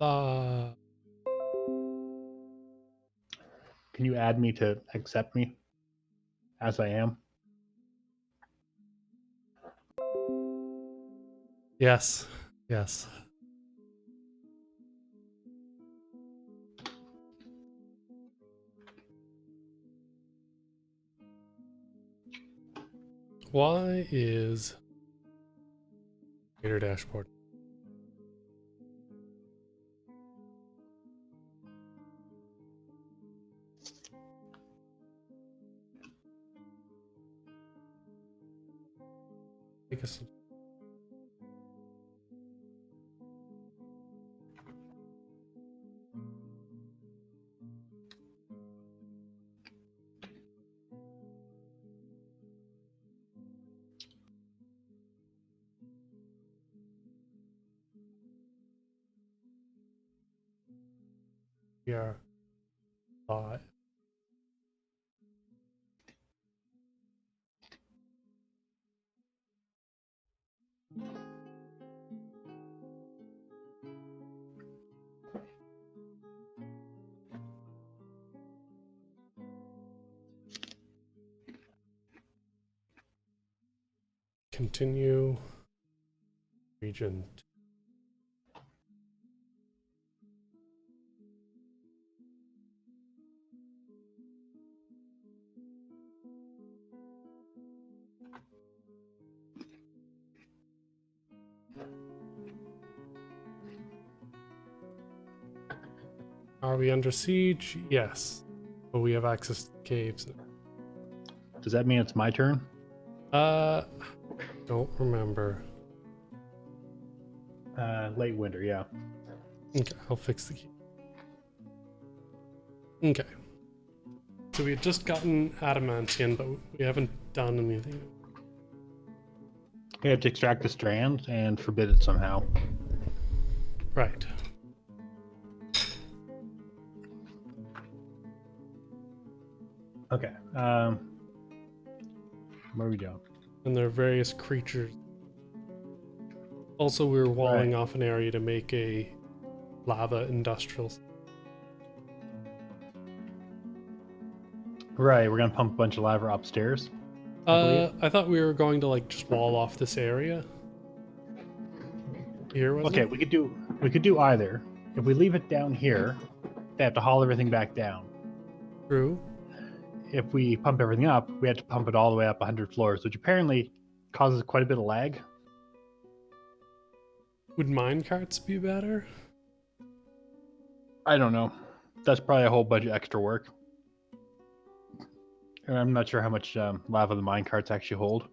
Uh, Can you add me to accept me as I am? yes. Yes. Why is Creator Dashboard? I guess we are live. Continue region. Are we under siege? Yes. But we have access to the caves. Does that mean it's my turn? Don't remember. Late winter, yeah. Okay, I'll fix the key. Okay. So we had just gotten adamantium, but we haven't done anything. We have to extract the strand and forbid it somehow. Right. Okay. Where are we going? And there are various creatures. Also, we were walling Right. off an area to make a lava industrial. Right, we're gonna pump a bunch of lava upstairs. I thought we were going to like just wall off this area. Here, wasn't Okay, it? we could do either. If we leave it down here, they have to haul everything back down. True. If we pump everything up, we have to pump it all the way up 100 floors, which apparently causes quite a bit of lag. Would minecarts be better? I don't know. That's probably a whole bunch of extra work. And I'm not sure how much lava the minecarts actually hold.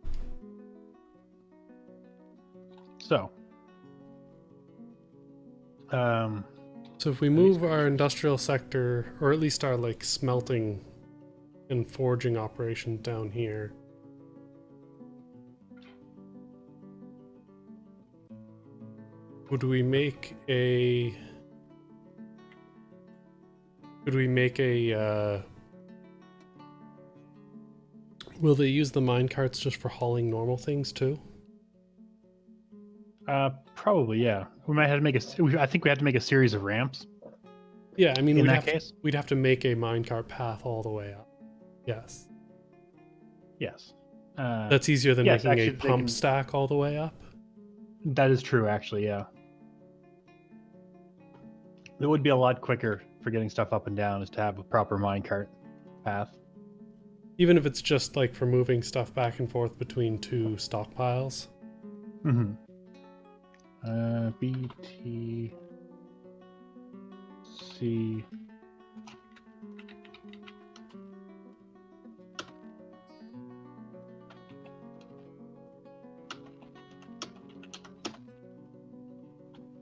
So, So if we move our industrial sector, or at least our like smelting and forging operation down here, would we make a? Could we make a? Will they use the minecarts just for hauling normal things too? probably yeah. We might have to make a. I think we have to make a series of ramps. Yeah, I mean In that case, we'd have to make a minecart path all the way up. Yes. yes. That's easier than Yes, making a actually, they pump can. stack all the way up. That is true, actually. Yeah, it would be a lot quicker for getting stuff up and down is to have a proper minecart path. Even if it's just like for moving stuff back and forth between two stockpiles. Mm-hmm. BTC.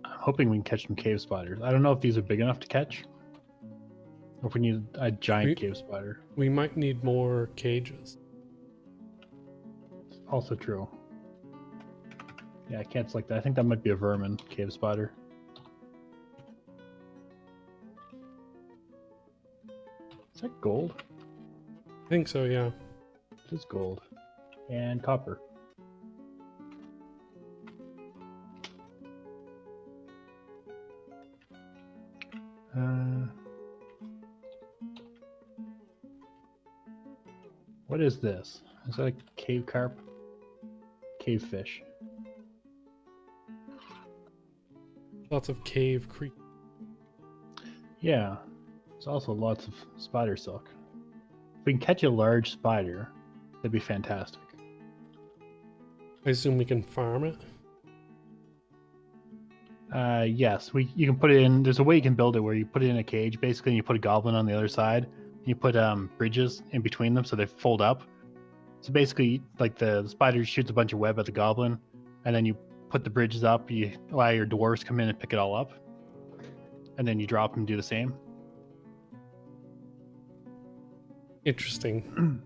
I'm hoping we can catch some cave spiders. I don't know if these are big enough to catch. Or if we need a giant cave spider. We might need more cages. Also true. Yeah, I can't select that. I think that might be a vermin cave spider. Is that gold? I think so, yeah. It is gold. And copper. What is this? Is that a cave carp? Cave fish. Lots of cave creep. Yeah. There's also lots of spider silk. If we can catch a large spider, that'd be fantastic. I assume we can farm it. Yes, you can put it in. There's a way you can build it where you put it in a cage, basically, and you put a goblin on the other side. And you put bridges in between them so they fold up. So basically, like the spider shoots a bunch of web at the goblin, and then you put the bridges up. You allow your dwarves come in and pick it all up, and then you drop them and do the same. Interesting.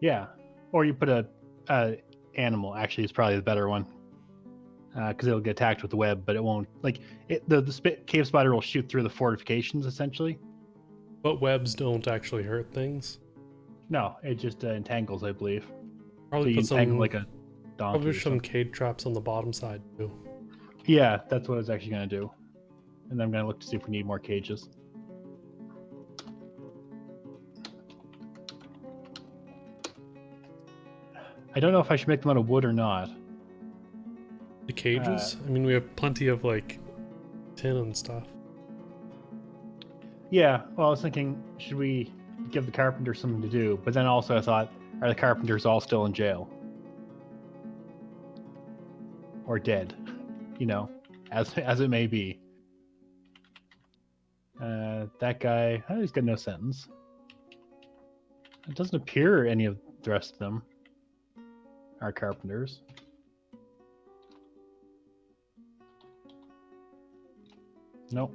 Yeah, or you put a animal. Actually, it's probably the better one. Because it'll get attacked with the web, but it won't. Like the cave spider will shoot through the fortifications essentially. But webs don't actually hurt things. No, it just entangles, I believe. Probably so you put entangle some like a donkey. probably Or some something. cage traps on the bottom side too. Yeah, that's what I was actually going to do. And then I'm going to look to see if we need more cages. I don't know if I should make them out of wood or not. The cages? I mean, we have plenty of like tin and stuff. Yeah, well, I was thinking, should we give the carpenters something to do? But then also I thought, are the carpenters all still in jail? Or dead? You know, as it may be. That guy, he's got no sentence. It doesn't appear any of the rest of them are carpenters. Nope.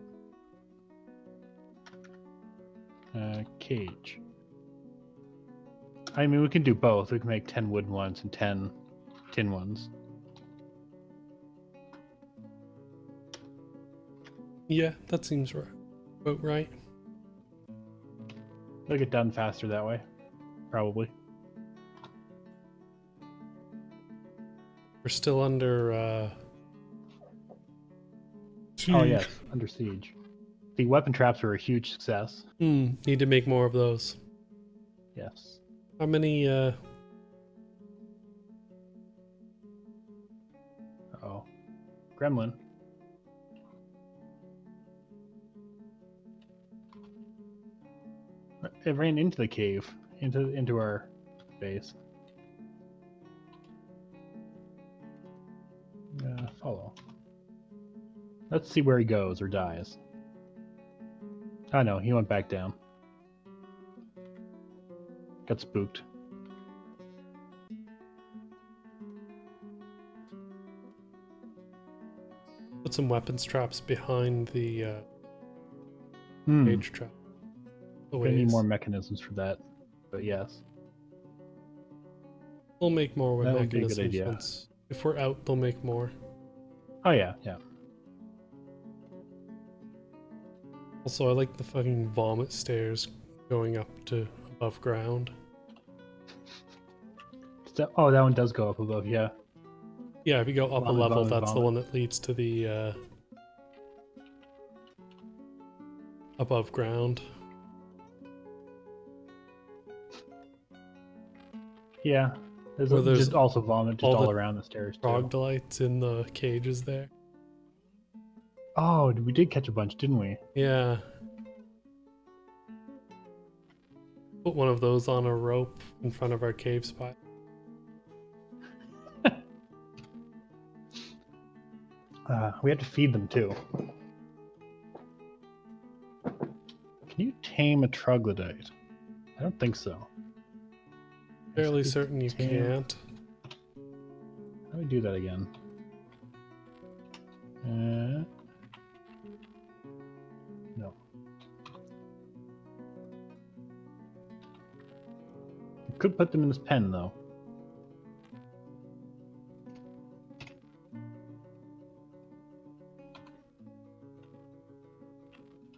Cage. I mean, we can do both. We can make 10 wooden ones and 10 tin ones. Yeah, that seems about right. It'll get done faster that way. Probably. We're still under siege. Oh, yes. Under siege. The weapon traps were a huge success. Need to make more of those. Yes. How many Oh. Gremlin. It ran into the cave, into our base. Follow. Let's see where he goes or dies. Oh no, he went back down. Got spooked. put some weapons traps behind the cage trap? We need more mechanisms for that, but yes. We'll make more with That would be a good mechanisms idea. once. If we're out, they'll make more. Oh yeah, yeah. Also, I like the fucking vomit stairs going up to above ground. Oh, that one does go up above, yeah. Yeah, if you go up a Vomit, level, vomit, that's the vomit. one that leads to the above ground. Yeah. Where there's just also vomit just all all the around the stairs too. Trogdolites in the cages there. Oh, we did catch a bunch, didn't we? Yeah. Put one of those on a rope in front of our cave spot. We had to feed them too. Can you tame a troglodyte? I don't think so. Fairly Actually, certain you tame- can't. How do we do that again? No. I could put them in this pen though.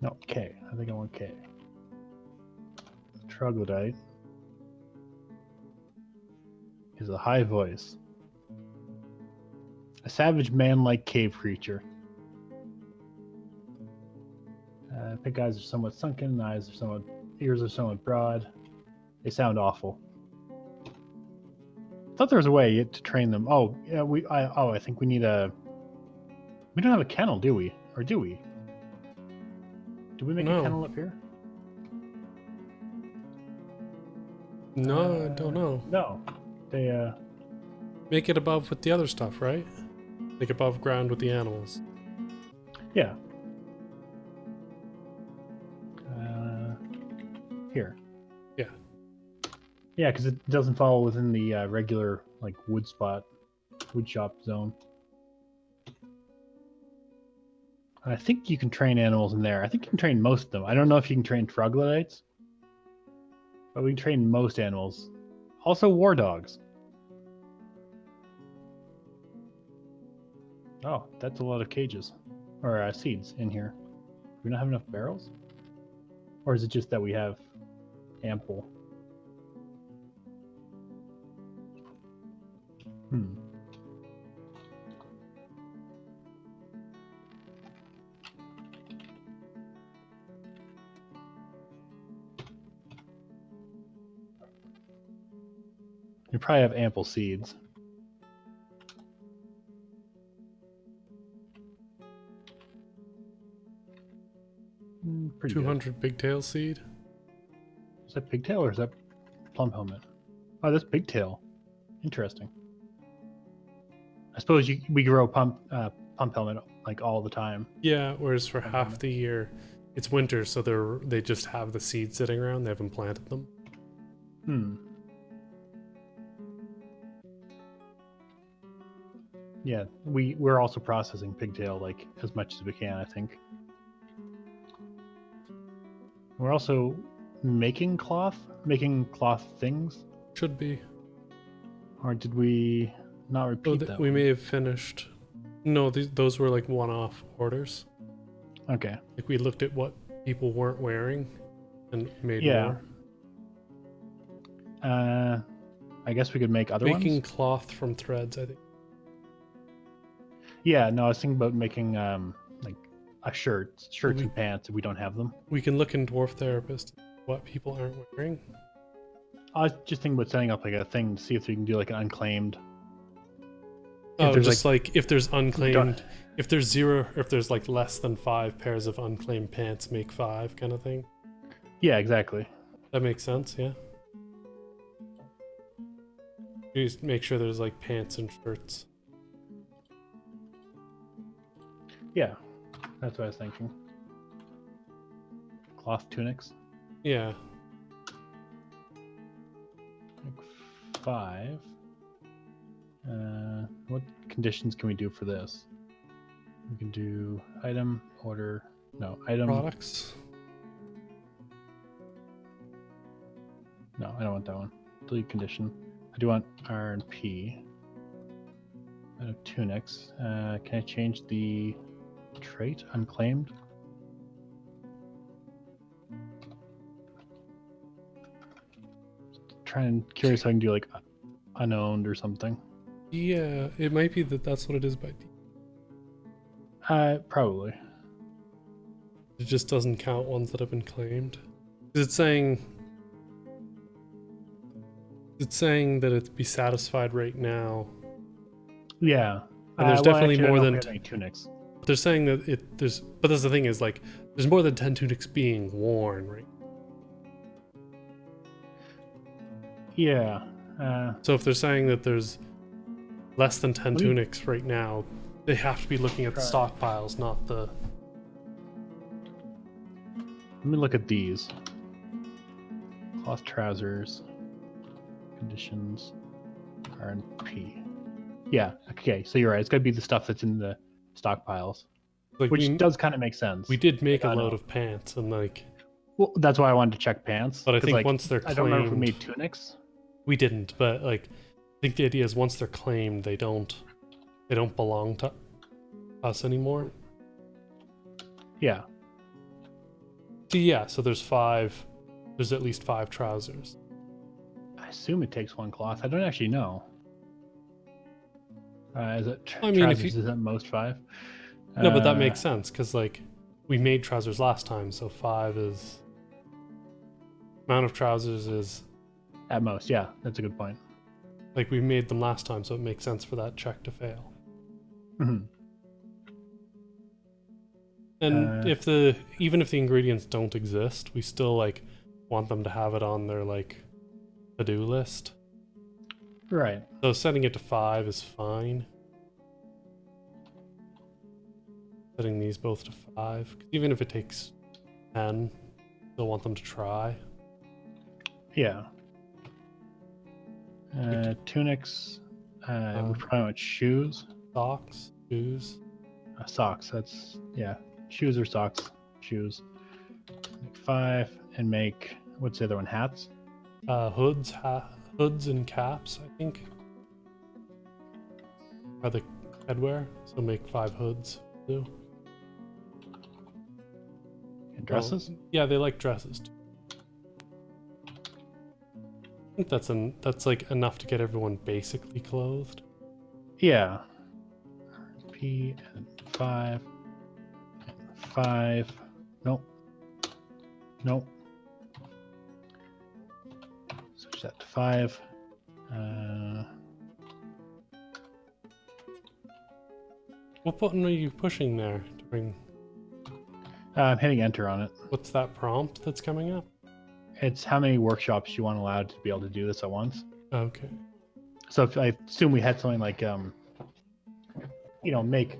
No, K. I think I want K. Troglodyte is a high voice. A savage man-like cave creature. Pink eyes are somewhat sunken. Ears are somewhat broad. They sound awful. I thought there was a way to train them. Oh, yeah. I think we need a. We don't have a kennel, do we? Or do we? Do we make a kennel up here? No, I don't know. No, they make it above with the other stuff, right? Like above ground with the animals. Yeah. Here. Yeah. Yeah, because it doesn't fall within the regular like wood shop zone. I think you can train animals in there. I think you can train most of them. I don't know if you can train troglodytes, but we can train most animals. Also, war dogs. Oh, that's a lot of cages or seeds in here. Do we not have enough barrels, or is it just that we have ample? You probably have ample seeds. Pretty 200 good. pigtail seed. Is that pigtail or is that plum helmet? Oh, that's pigtail. Interesting. I suppose we grow pump helmet like all the time. Yeah, whereas for half the year it's winter, so they just have the seeds sitting around. They haven't planted them. Yeah, we're also processing pigtail like as much as we can, I think. We're also making cloth things. Should be. Or did we not repeat that? We may have finished. No, those were like one-off orders. Okay. Like we looked at what people weren't wearing and made more. I guess we could make other ones. Making cloth from threads, I think. Yeah, no, I was thinking about making like a shirts and pants if we don't have them. We can look in Dwarf Therapist what people aren't wearing. I was just thinking about setting up like a thing to see if we can do like an unclaimed. Oh, just like if there's unclaimed, if there's zero, or if there's like less than 5 pairs of unclaimed pants, make 5 kind of thing. Yeah, exactly. That makes sense, yeah. You just make sure there's like pants and shirts. Yeah, that's what I was thinking. Cloth tunics. Yeah. Like 5. What conditions can we do for this? We can do item, order, no, item. Products. No, I don't want that one. Delete condition. I do want R and P. I have tunics. Can I change the trait unclaimed? Curious how I can do like unowned or something. Yeah, it might be that's what it is by default. Probably. It just doesn't count ones that have been claimed. It's saying that it be satisfied right now. Yeah. And there's definitely actually, more than tunics. They're saying that but that's the thing is like there's more than 10 tunics being worn, right? Yeah. So if they're saying that there's less than 10 tunics right now, they have to be looking at the stockpiles, not the... Let me look at these. Cloth trousers. Conditions. R&P. Yeah, okay, so you're right. It's got to be the stuff that's in the stockpiles. Like which does kind of make sense. We did make a load of pants, and like... Well, that's why I wanted to check pants. But I think like, once they're claimed... I don't remember if we made tunics. We didn't, but like... I think the idea is once they're claimed, they don't belong to us anymore. Yeah. So yeah, so there's at least 5 trousers. I assume it takes 1 cloth. I don't actually know. Is it? I mean, is that most 5? No, but that makes sense because like we made trousers last time, so 5 is amount of trousers is At most, yeah, that's a good point. like we made them last time, so it makes sense for that check to fail. Hmm. And even if the ingredients don't exist, we still like want them to have it on their like to-do list. Right. So setting it to 5 is fine. Setting these both to 5, 'cause even if it takes 10, still want them to try. Yeah. Tunics. We probably want shoes. Socks, shoes. Socks. That's shoes or socks. Shoes. Make 5 and make what's the other one? Hats. Hoods and caps, I think, are the headwear. So make 5 hoods too. And dresses. Yeah, they like dresses too. I think that's like enough to get everyone basically clothed. Yeah. P and 5. And 5. Nope. Nope. Switch that to 5. What button are you pushing there to bring? I'm hitting enter on it. What's that prompt that's coming up? It's how many workshops you want allowed to be able to do this at once. Okay. So if I assume we had something like, make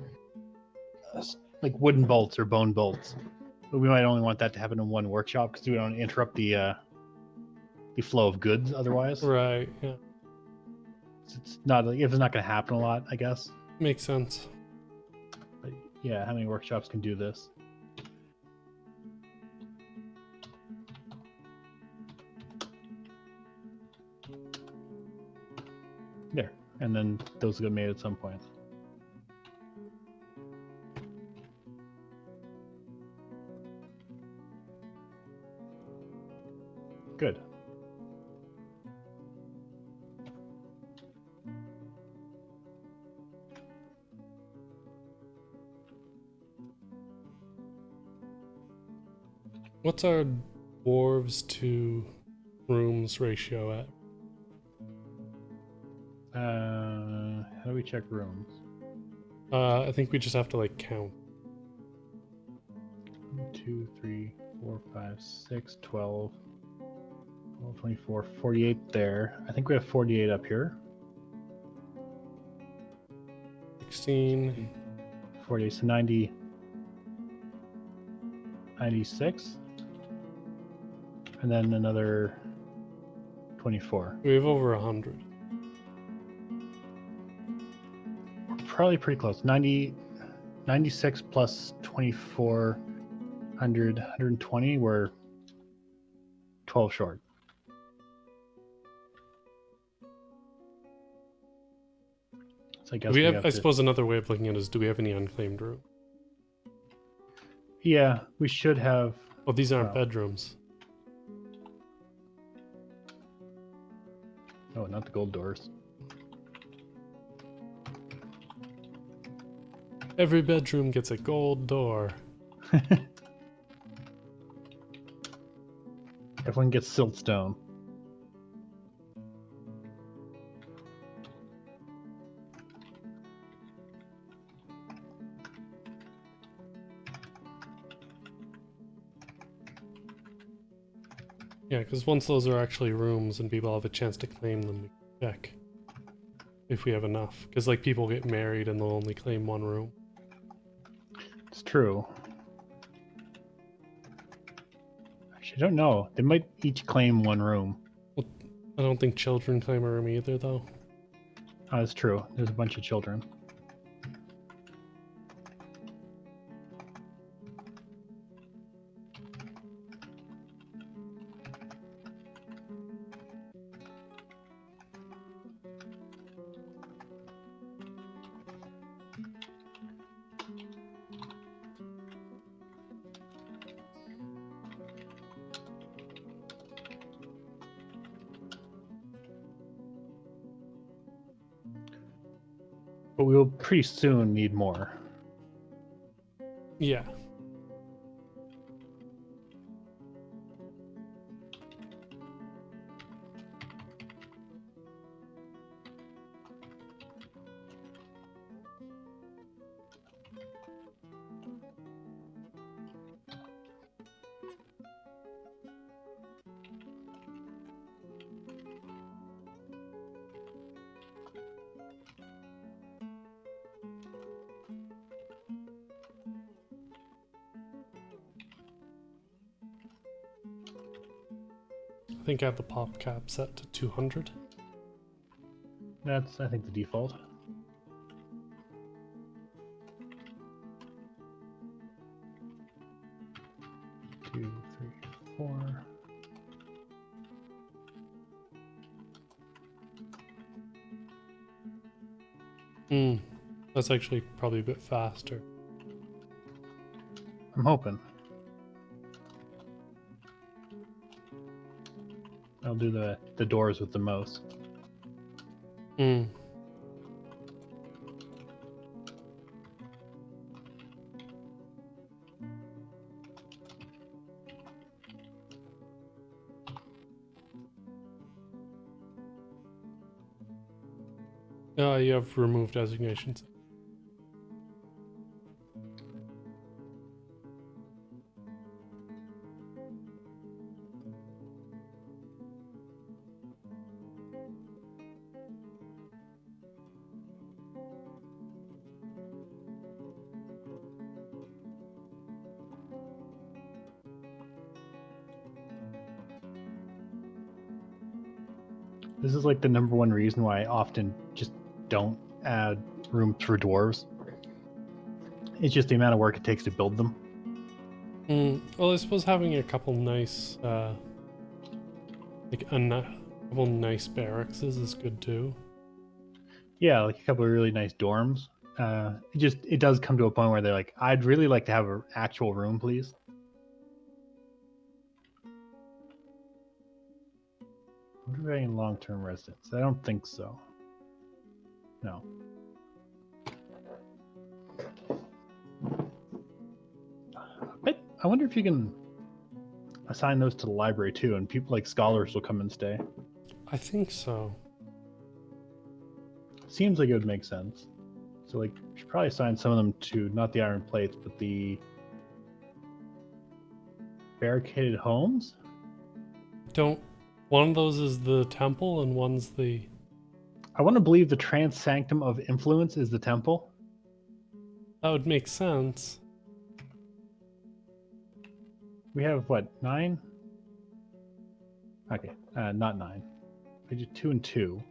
like wooden bolts or bone bolts, but we might only want that to happen in one workshop because we don't interrupt the flow of goods otherwise. Right. Yeah. It's not going to happen a lot, I guess. Makes sense. But yeah, how many workshops can do this? There, and then those get made at some point. Good. What's our dwarves to rooms ratio at? How do we check rooms? I think we just have to like count. 1, 2, 3, 4, 5, 6, 12, 24, 48 there. I think we have 48 up here. 16. 48, so 90, 96. And then another 24. We have over 100. Probably pretty close. 96 plus 2400, 120. We're 12 short. So I guess We have I suppose another way of looking at it is, do we have any unclaimed room? Yeah, we should have. Oh, these aren't bedrooms. Oh, not the gold doors. Every bedroom gets a gold door. Everyone gets siltstone. Yeah, because once those are actually rooms and people have a chance to claim them, we can check if we have enough. Because like people get married and they'll only claim one room. It's true. Actually, I don't know. They might each claim one room. Well, I don't think children claim a room either, though. Oh, that's true. There's a bunch of children. But we will pretty soon need more. Yeah. think I have the pop cap set to 200. That's, I think, the default. Two, three, four. That's actually probably a bit faster. I'm hoping. I'll do the doors with the most. You have removed designations. This is like the number one reason why I often just don't add rooms for dwarves. It's just the amount of work it takes to build them. Well, I suppose having a couple nice, couple nice barracks is good too. Yeah, like a couple of really nice dorms. It does come to a point where they're like, I'd really like to have an actual room, please. What are any long-term residents? I don't think so. No. I wonder if you can assign those to the library too, and people like scholars will come and stay. I think so. Seems like it would make sense. So like, you should probably assign some of them to not the iron plates, but the barricaded homes. One of those is the temple, and one's the. I want to believe the trans sanctum of influence is the temple. That would make sense. We have what, 9? Okay, not 9. We do 2 and 2.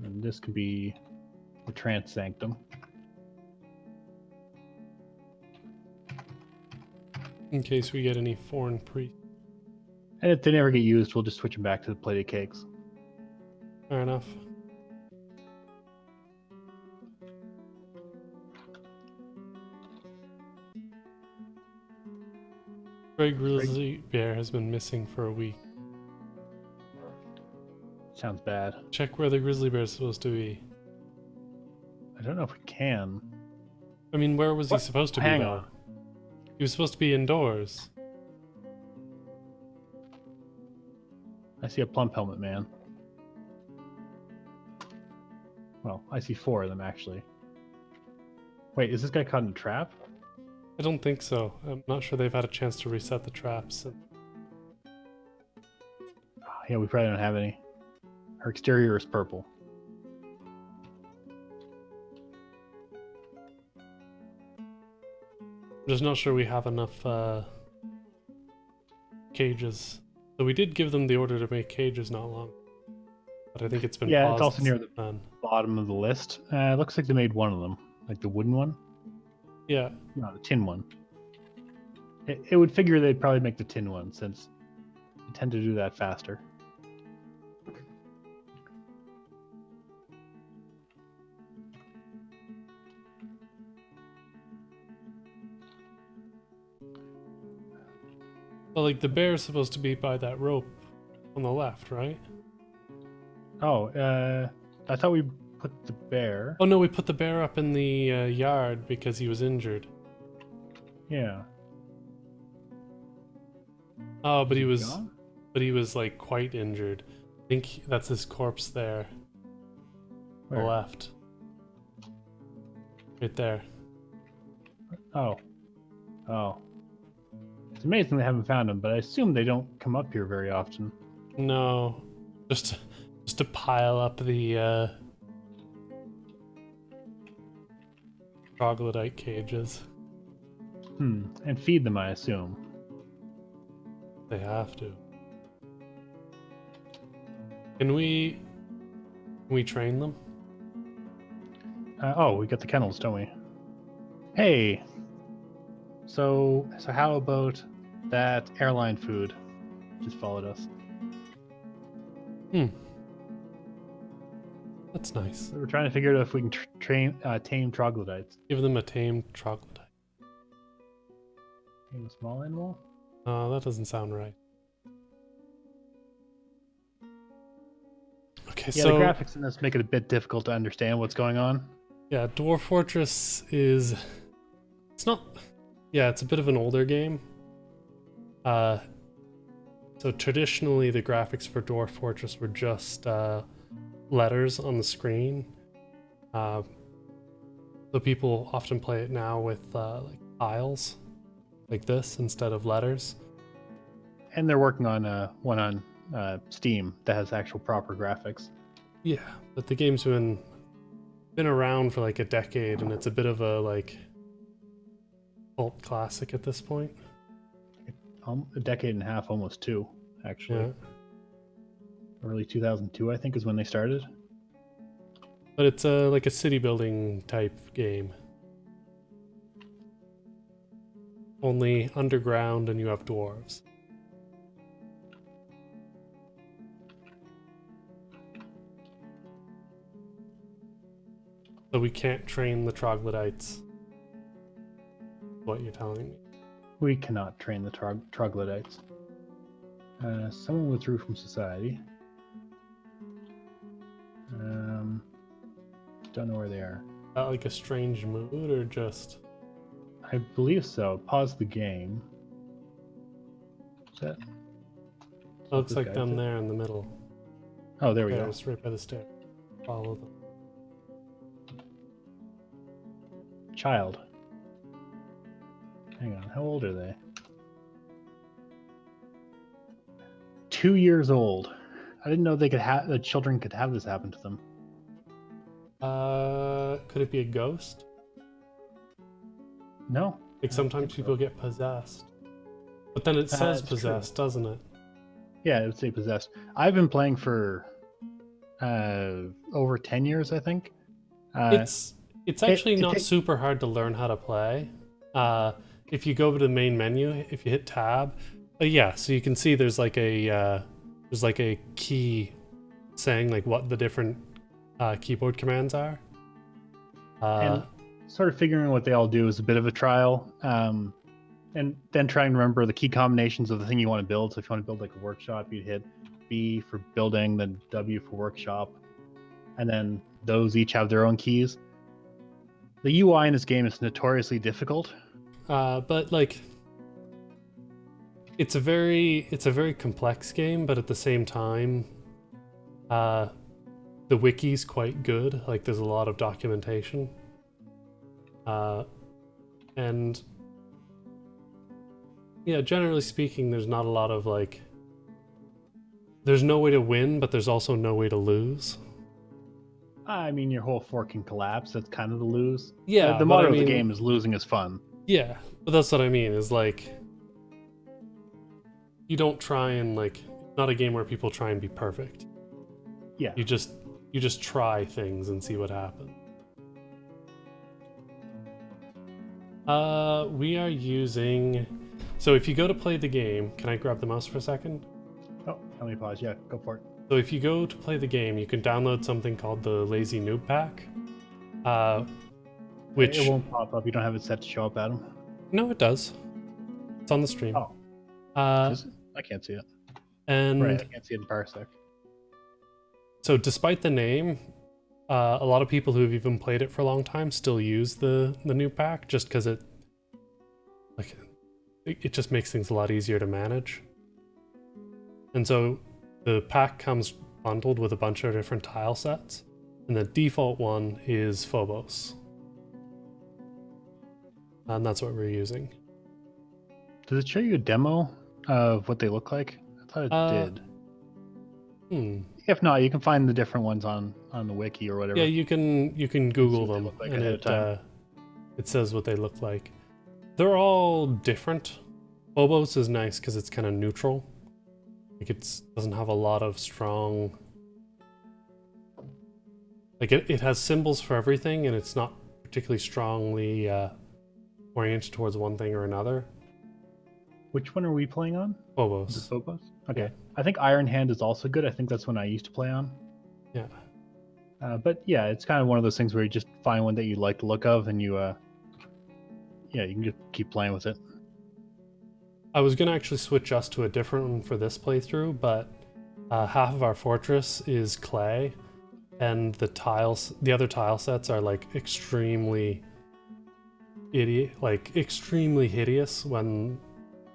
And this could be the trans sanctum. In case we get any foreign priests. And if they never get used, we'll just switch them back to the plated cakes. Fair enough. Grey grizzly bear has been missing for a week. Sounds bad. Check where the grizzly bear is supposed to be. I don't know if we can. I mean, where was he supposed to be, Hang though? on. He was supposed to be indoors. I see a plump helmet man. Well, I see 4 of them, actually. Wait, is this guy caught in a trap? I don't think so. I'm not sure they've had a chance to reset the traps. Yeah, we probably don't have any. Her exterior is purple. I'm just not sure we have enough cages. So we did give them the order to make cages not long. But I think it's been paused. It's also near the then. bottom of the list. Looks like they made one of them. Like the wooden one? Yeah. No, the tin one. It would figure they'd probably make the tin one, since they tend to do that faster. Well, like the bear is supposed to be by that rope on the left, right? Oh, I thought we put the bear. Oh no, we put the bear up in the yard because he was injured. Yeah. Oh, but he was, gone? like quite injured. I think that's his corpse there. Where? The left. Right there. Oh. Oh. It's amazing they haven't found him, but I assume they don't come up here very often. No, just to pile up the troglodyte cages. And feed them, I assume. They have to. Can we train them? Oh, we got the kennels, don't we? Hey. So how about that airline food just followed us? That's nice. We're trying to figure out if we can tame troglodytes. Give them a tamed troglodyte. Tame a small animal? That doesn't sound right. Okay, Yeah, so the graphics in this make it a bit difficult to understand what's going on. yeah, Dwarf Fortress is... It's not... Yeah, it's a bit of an older game. So traditionally the graphics for Dwarf Fortress were just letters on the screen. So people often play it now with like tiles like this instead of letters. And they're working on one on Steam that has actual proper graphics. Yeah, but the game's been around for like a decade, and it's a bit of a like cult classic at this point. A decade and a half, almost two, actually. Yeah. Early 2002, I think, is when they started. But it's like a city building type game. Only underground, and you have dwarves. So we can't train the troglodytes. What you're telling me? We cannot train the troglodytes. Someone withdrew from society. Don't know where they are. Is that like a strange mood, or just... I believe so. Pause the game. Is that... Looks like them there in the middle. Oh, there we Yeah, go. just right by the stair. Follow them. Child. Hang on, how old are they? 2 years old. I didn't know they could have the children could have this happen to them. Could it be a ghost? No. Like sometimes people get possessed. But then it says it's possessed, doesn't it? Yeah, it would say possessed. I've been playing for over 10 years, I think. It's actually it not takes- super hard to learn how to play. If you go to the main menu, if you hit tab, yeah, so you can see there's like a key saying like what the different keyboard commands are. and sort of figuring what they all do is a bit of a trial. And then trying to remember the key combinations of the thing you want to build. So if you want to build like a workshop, you'd hit B for building, then W for workshop. And then those each have their own keys. The UI in this game is notoriously difficult. But like it's a very complex game, but at the same time the wiki's quite good. Like there's a lot of documentation. And yeah, generally speaking, there's not a lot of like there's no way to win, but there's also no way to lose. I mean, your whole fort can collapse. That's kind of the lose. Yeah, The but motto I of the mean- game is losing is fun. Yeah, but that's what I mean, is like you don't try and like not a game where people try and be perfect. Yeah. You just try things and see what happens. We are using... So if you go to play the game, can I grab the mouse for a second? Oh, let me pause. Yeah, go for it. So if you go to play the game, you can download something called the Lazy Noob Pack. Which... It won't pop up. You don't have it set to show up, Adam. No, it does. It's on the stream. Oh. Uh, Is it? I can't see it. and Right, I can't see it in Parsec. so despite the name, a lot of people who've even played it for a long time still use the new pack just because it just makes things a lot easier to manage. And so the pack comes bundled with a bunch of different tile sets, and the default one is Phobos. And that's what we're using. Does it show you a demo of what they look like? I thought it did. If not, you can find the different ones on the wiki or whatever. Yeah, you can Google what they them, look like and ahead of time. it says what they look like. They're all different, Phobos is nice because it's kind of neutral. Like it doesn't have a lot of strong. Like it has symbols for everything, and it's not particularly strongly oriented towards one thing or another. Which one are we playing on? Is it Phobos. Phobos? Okay. Yeah. I think Iron Hand is also good. I think that's one I used to play on. Yeah. But yeah, it's kind of one of those things where you just find one that you like the look of, and you you can just keep playing with it. I was gonna actually switch us to a different one for this playthrough, but half of our fortress is clay, and the other tile sets are like extremely extremely hideous when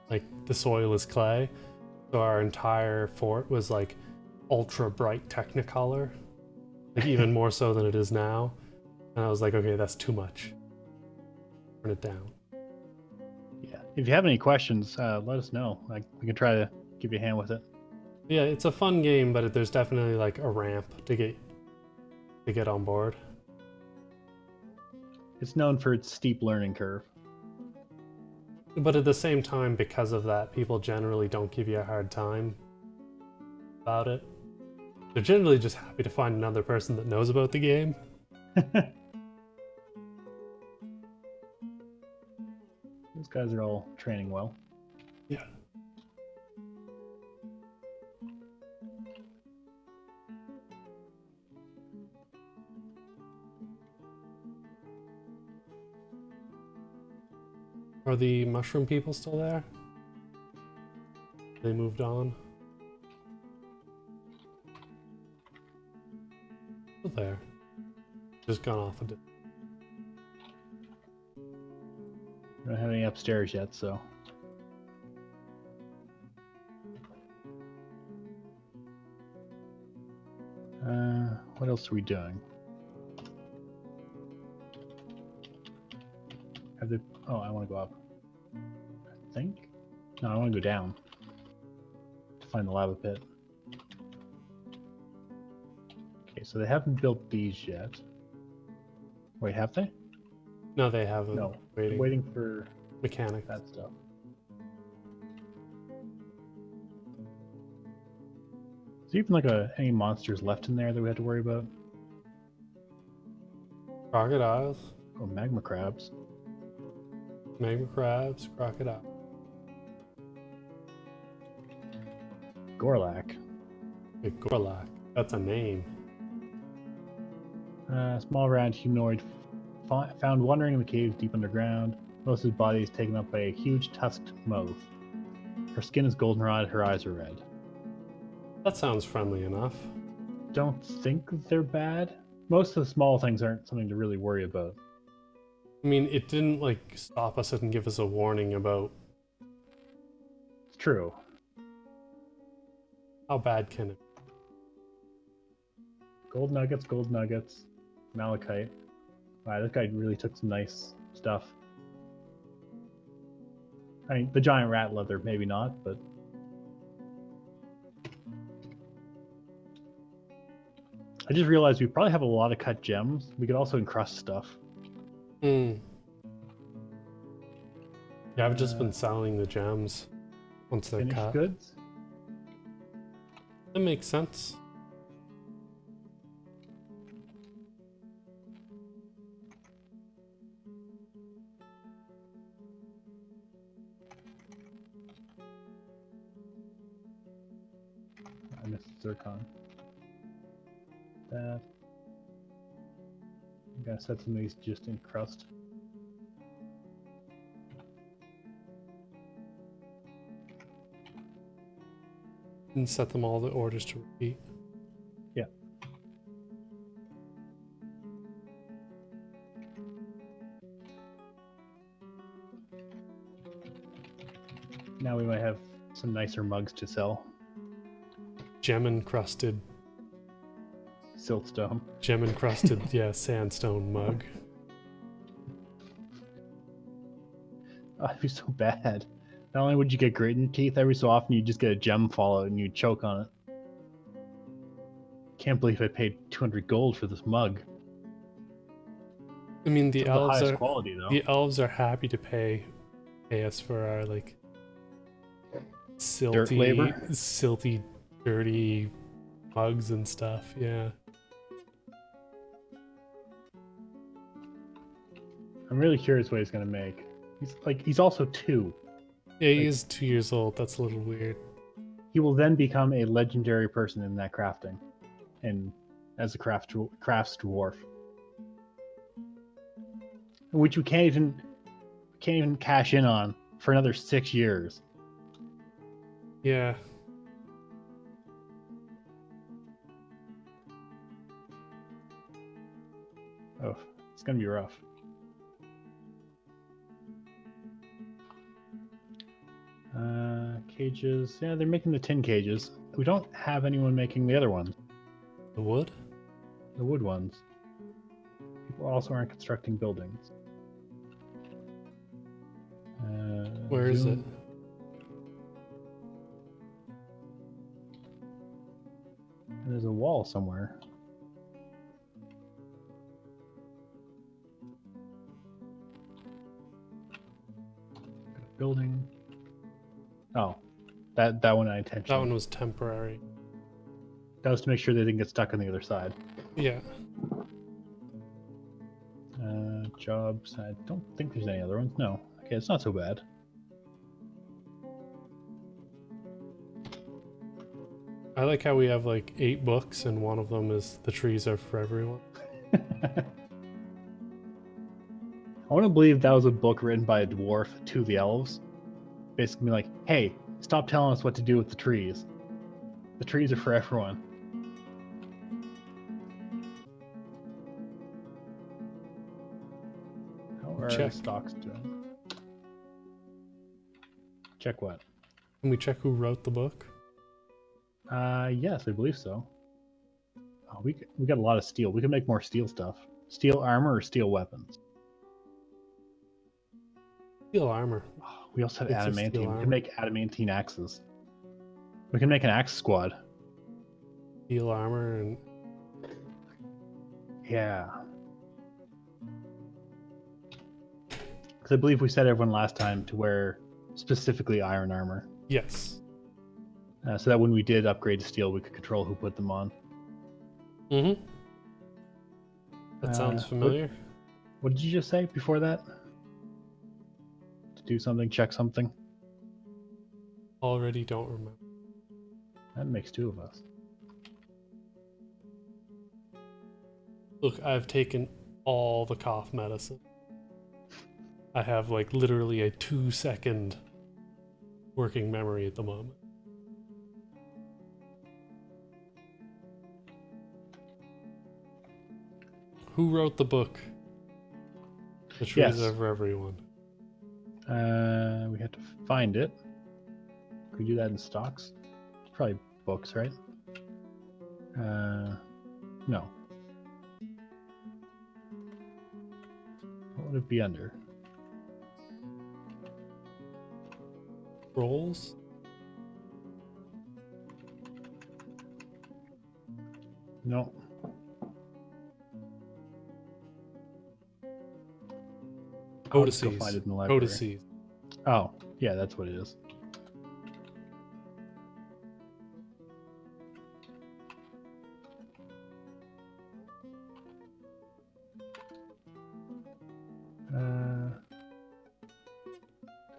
like the soil is clay. So our entire fort was like ultra bright Technicolor, like even more so than it is now. And I was like, okay, that's too much. Turn it down. Yeah. If you have any questions, let us know. Like we can try to give you a hand with it. Yeah, it's a fun game, but there's definitely like a ramp to get on board. It's known for its steep learning curve. But at the same time, because of that, people generally don't give you a hard time about it. They're generally just happy to find another person that knows about the game. Those guys are all training well. Yeah. Are the mushroom people still there? They moved on. Still there. Just gone off a bit. We don't have any upstairs yet, so. What else are we doing? Oh, I want to go up. I think? No, I want to go down. To find the lava pit. Okay, so they haven't built these yet. Wait, have they? No, they haven't. No. Waiting for mechanics. that stuff. Is there even like any monsters left in there that we have to worry about? Crocodiles. Oh, magma crabs. Magma crabs, crocodile. Gorlak. A Gorlak. That's a name. Small round humanoid found wandering in the cave deep underground. Most of his body is taken up by a huge tusked mouth. Her skin is goldenrod, her eyes are red. That sounds friendly enough. Don't think they're bad. Most of the small things aren't something to really worry about. I mean, it didn't like stop us and give us a warning about It's true. how bad can it be? Gold nuggets, malachite. Wow, this guy really took some nice stuff. I mean, the giant rat leather, maybe not, but... I just realized we probably have a lot of cut gems. We could also encrust stuff. Yeah, I've just been selling the gems once they're Finished cut. goods? That makes sense. I missed zircon. That. I'm gonna set some of these just in crust. And set them all the orders to repeat. Yeah. Now we might have some nicer mugs to sell. Gem encrusted, Siltstone. yeah, sandstone mug. Oh, it'd be so bad. Not only would you get grit in your teeth, every so often you just get a gem fall out and you choke on it. Can't believe I paid 200 gold for this mug. I mean, the It's of elves the highest are quality though. the elves are happy to pay us for our like Dirt labor? silty, dirty mugs and stuff. Yeah. I'm really curious what he's gonna make. He's also 2. Yeah, he Like- is 2 years old. That's a little weird. He will then become a legendary person in that crafting, and as a crafts dwarf, which we can't even cash in on for another 6 years. Yeah. Oh, it's gonna be rough. Cages. Yeah, they're making the tin cages. We don't have anyone making the other ones, The wood? the wood ones. People also aren't constructing buildings. Where is it? zoom. There's a wall somewhere. Building. Oh, that one I intentionally. That one was temporary. That was to make sure they didn't get stuck on the other side. Yeah. Jobs. I don't think there's any other ones. No. Okay, it's not so bad. I like how we have like 8 books and one of them is The Trees Are For Everyone. I want to believe that was a book written by a dwarf to the elves. Basically like, hey, stop telling us what to do with the trees. The trees are for everyone. How are Check. stocks doing? Check what? Can we check who wrote the book? Yes, I believe so. Oh, we got a lot of steel. We can make more steel stuff. Steel armor or steel weapons. Steel armor. Oh, we also have It's a steel adamantine. We armor. can make adamantine axes. We can make an axe squad. Steel armor and Yeah. Because I believe we said everyone last time to wear specifically iron armor. yes. So that when we did upgrade to steel, we could control who put them on. Mm-hmm. That sounds What- familiar. What did you just say before that? To do something, check something? Already don't remember. That makes 2 of us. Look, I've taken all the cough medicine. I have like literally a 2-second working memory at the moment. Who wrote the book? The Trees Yes. Are For Everyone. We have to find it. Can we do that in stocks? It's probably books, right? No. What would it be under? Rolls? No. I'll just go Codices. find it in the library. Codices. Oh, yeah, that's what it is.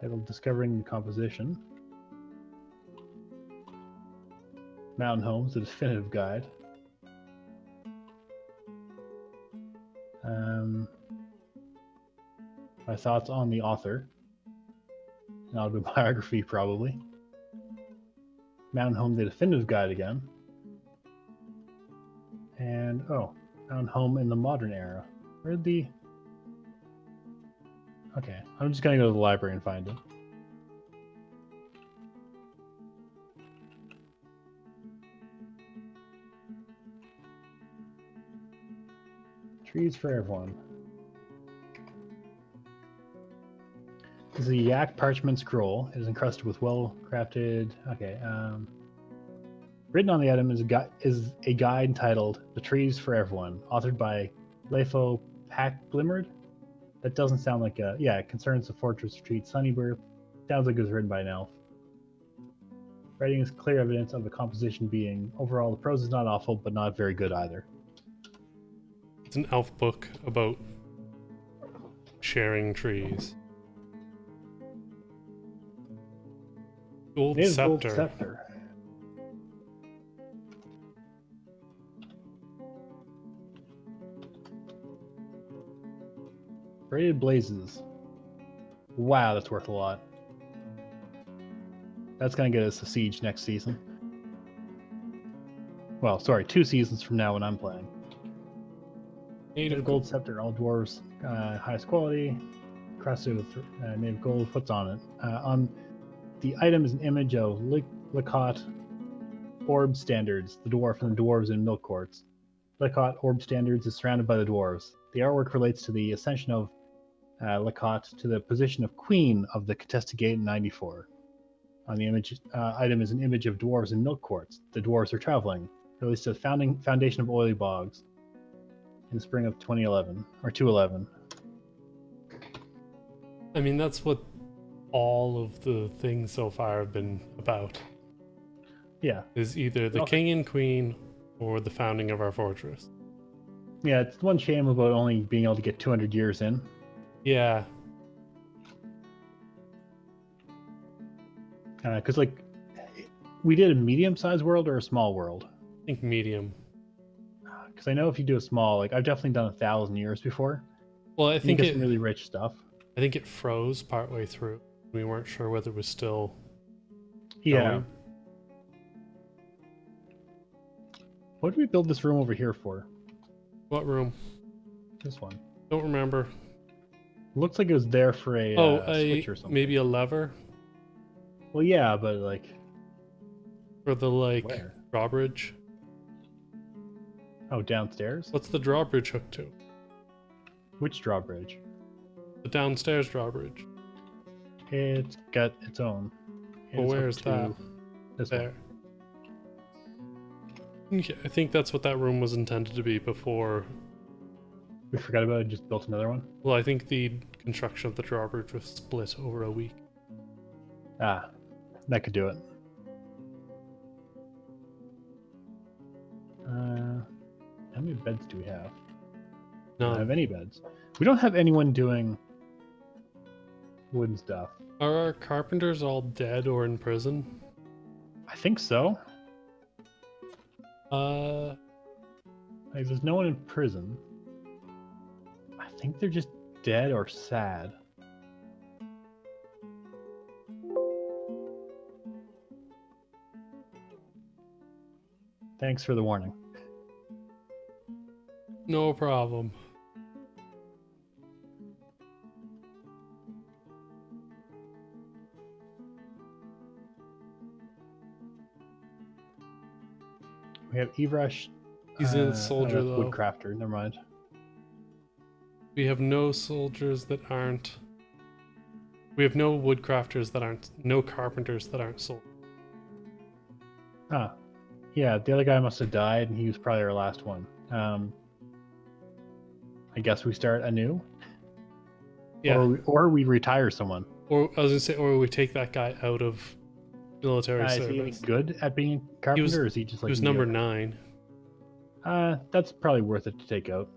Titled Discovering the Composition. Mountain Homes, the definitive guide. My thoughts on the author. An autobiography, probably. Mountain Home, the definitive guide again. And, Mountain Home in the modern era. Where'd the... Okay, I'm just gonna go to the library and find it. Trees for everyone. This is a yak parchment scroll. It is encrusted with well-crafted. Okay. Written on the item is a guide entitled "The Trees for Everyone," authored by Lefo Packblimmered. That doesn't sound like a. Yeah, it concerns the fortress retreat Sunnybirth. Sounds like it was written by an elf. Writing is clear evidence of the composition being overall the prose is not awful, but not very good either. It's an elf book about sharing trees. Gold Native scepter. gold scepter. Braided blazes. Wow, that's worth a lot. That's gonna get us a siege next season. Well, sorry, 2 seasons from now when I'm playing. Native gold scepter, all dwarves, highest quality, crafted with native gold. What's on it? On the item is an image of Licot orb standards, the dwarf and the dwarves in milk quarts. Licot orb standards is surrounded by the dwarves. The artwork relates to the ascension of Licot to the position of queen of the contested gate in 94. On the image item is an image of dwarves in milk quarts. The dwarves are traveling. Released to the foundation of Oilybogs in the spring of 2011 or 211. I mean, that's what all of the things so far have been about. Yeah. Is either the king and queen or the founding of our fortress. Yeah, it's one shame about only being able to get 200 years in. Yeah. Because, like, we did a medium-sized world or a small world? I think medium. Because I know if you do a small, like, I've definitely done 1,000 years before. Well, I think you get some really rich stuff. I think it froze partway through. We weren't sure whether it was still going. going. What did we build this room over here for? What room? This one. Don't remember. Looks like it was there for a switch or something. Maybe a lever? Well, yeah, but like... For the, like, where? drawbridge? Oh, downstairs? What's the drawbridge hooked to? Which drawbridge? The downstairs drawbridge. It's got its own. Well, where's that? This there. Okay, I think that's what that room was intended to be before. We forgot about it and just built another one? Well, I think the construction of the drawbridge was split over a week. Ah, that could do it. How many beds do we have? None. We don't have any beds. We don't have anyone doing wooden stuff. Are our carpenters all dead or in prison? I think so. Like, there's no one in prison. I think they're just dead or sad. Thanks for the warning. No problem. We have Evrush. He's a soldier, though. Woodcrafter, never mind. We have no soldiers that aren't... We have no woodcrafters that aren't... No carpenters that aren't soldiers. Ah. Yeah, the other guy must have died, and he was probably our last one. I guess we start anew? Yeah. Or we retire someone. Or, I was going to say, or we take that guy out of military service. Is he good at being a carpenter, or is he just like... He was number 9. That's probably worth it to take out.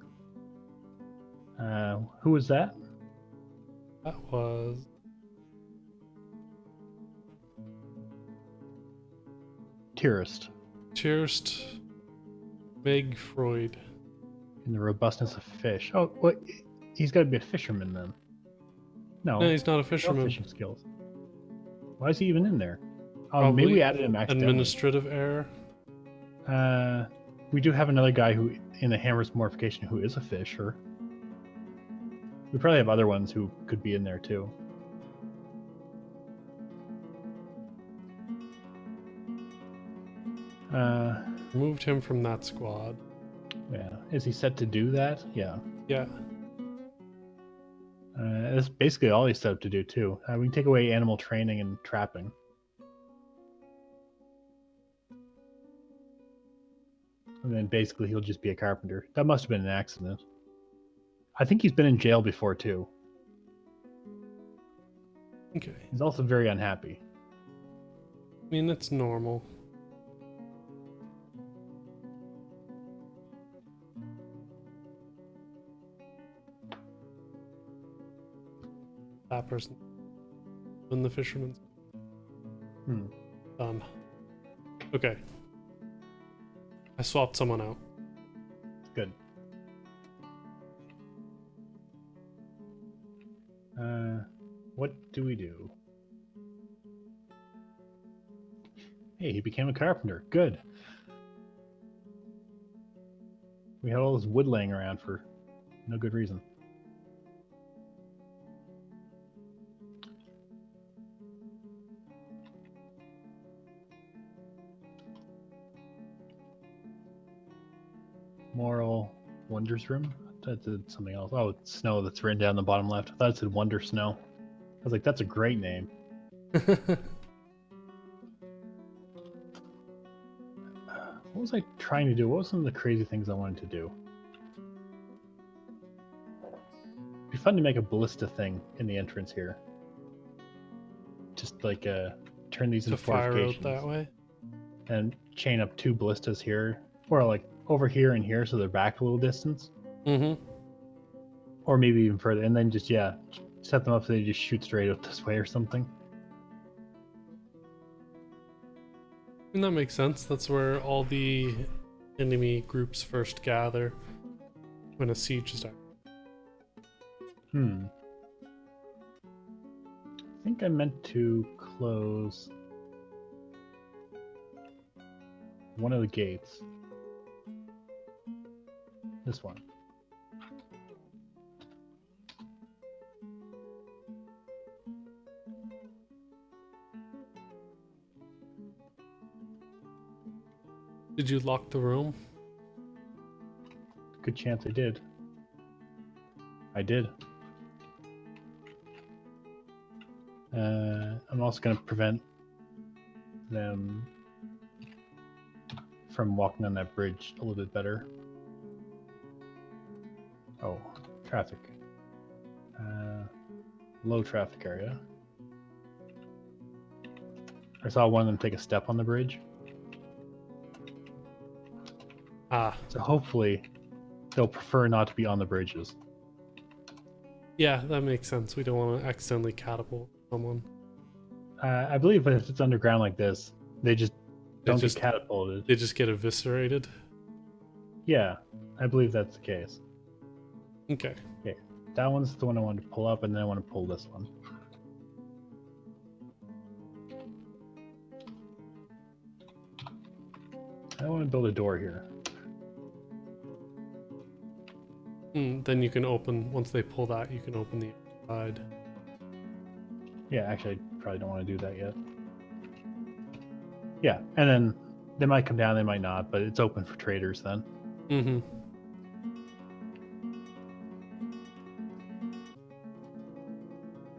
Who was that? That was... Tirist. Meg Freud. In the robustness of fish. Oh, what? He's got to be a fisherman then. No, he's not a fisherman. No fishing skills. Why is he even in there? Probably maybe we added him accidentally. Administrative error. We do have another guy who, in the Hammer's Mortification, who is a fisher. We probably have other ones who could be in there too. Removed him from that squad. Yeah. Is he set to do that? Yeah. Yeah. That's basically all he's set up to do too. We can take away animal training and trapping. And then basically he'll just be a carpenter. That must have been an accident. I think he's been in jail before too. Okay. He's also very unhappy. I mean, it's normal. That person in the fisherman's done. Okay. I swapped someone out. Good. What do we do? Hey, he became a carpenter. Good. We had all this wood laying around for no good reason. Moral Wonders Room? That did something else. Oh, it's snow that's written down the bottom left. I thought it said Wonder Snow. I was like, that's a great name. What was I trying to do? What was some of the crazy things I wanted to do? It'd be fun to make a ballista thing in the entrance here. Just like turn these into To fire out fortifications. that way. And chain up 2 ballistas here. Or like over here and here so they're back a little distance. Mm-hmm. Or maybe even further. And then just, yeah, set them up so they just shoot straight up this way or something. And that makes sense. That's where all the enemy groups first gather when a siege starts. I think I meant to close one of the gates. This one. Did you lock the room? Good chance I did. I did. I'm also going to prevent them from walking on that bridge a little bit better. Oh, traffic. Low traffic area. I saw one of them take a step on the bridge. Ah, So hopefully they'll prefer not to be on the bridges. yeah, that makes sense. We don't want to accidentally catapult someone. I believe if it's underground like this, they just don't get catapulted. They just get eviscerated. Yeah, I believe that's the case. Okay. Okay, that one's the one I wanted to pull up, and then I want to pull this one. I want to build a door here. Then you can open, once they pull that, you can open the side. Yeah, actually, I probably don't want to do that yet. Yeah, and then they might come down, they might not, but it's open for traders then. Mm-hmm.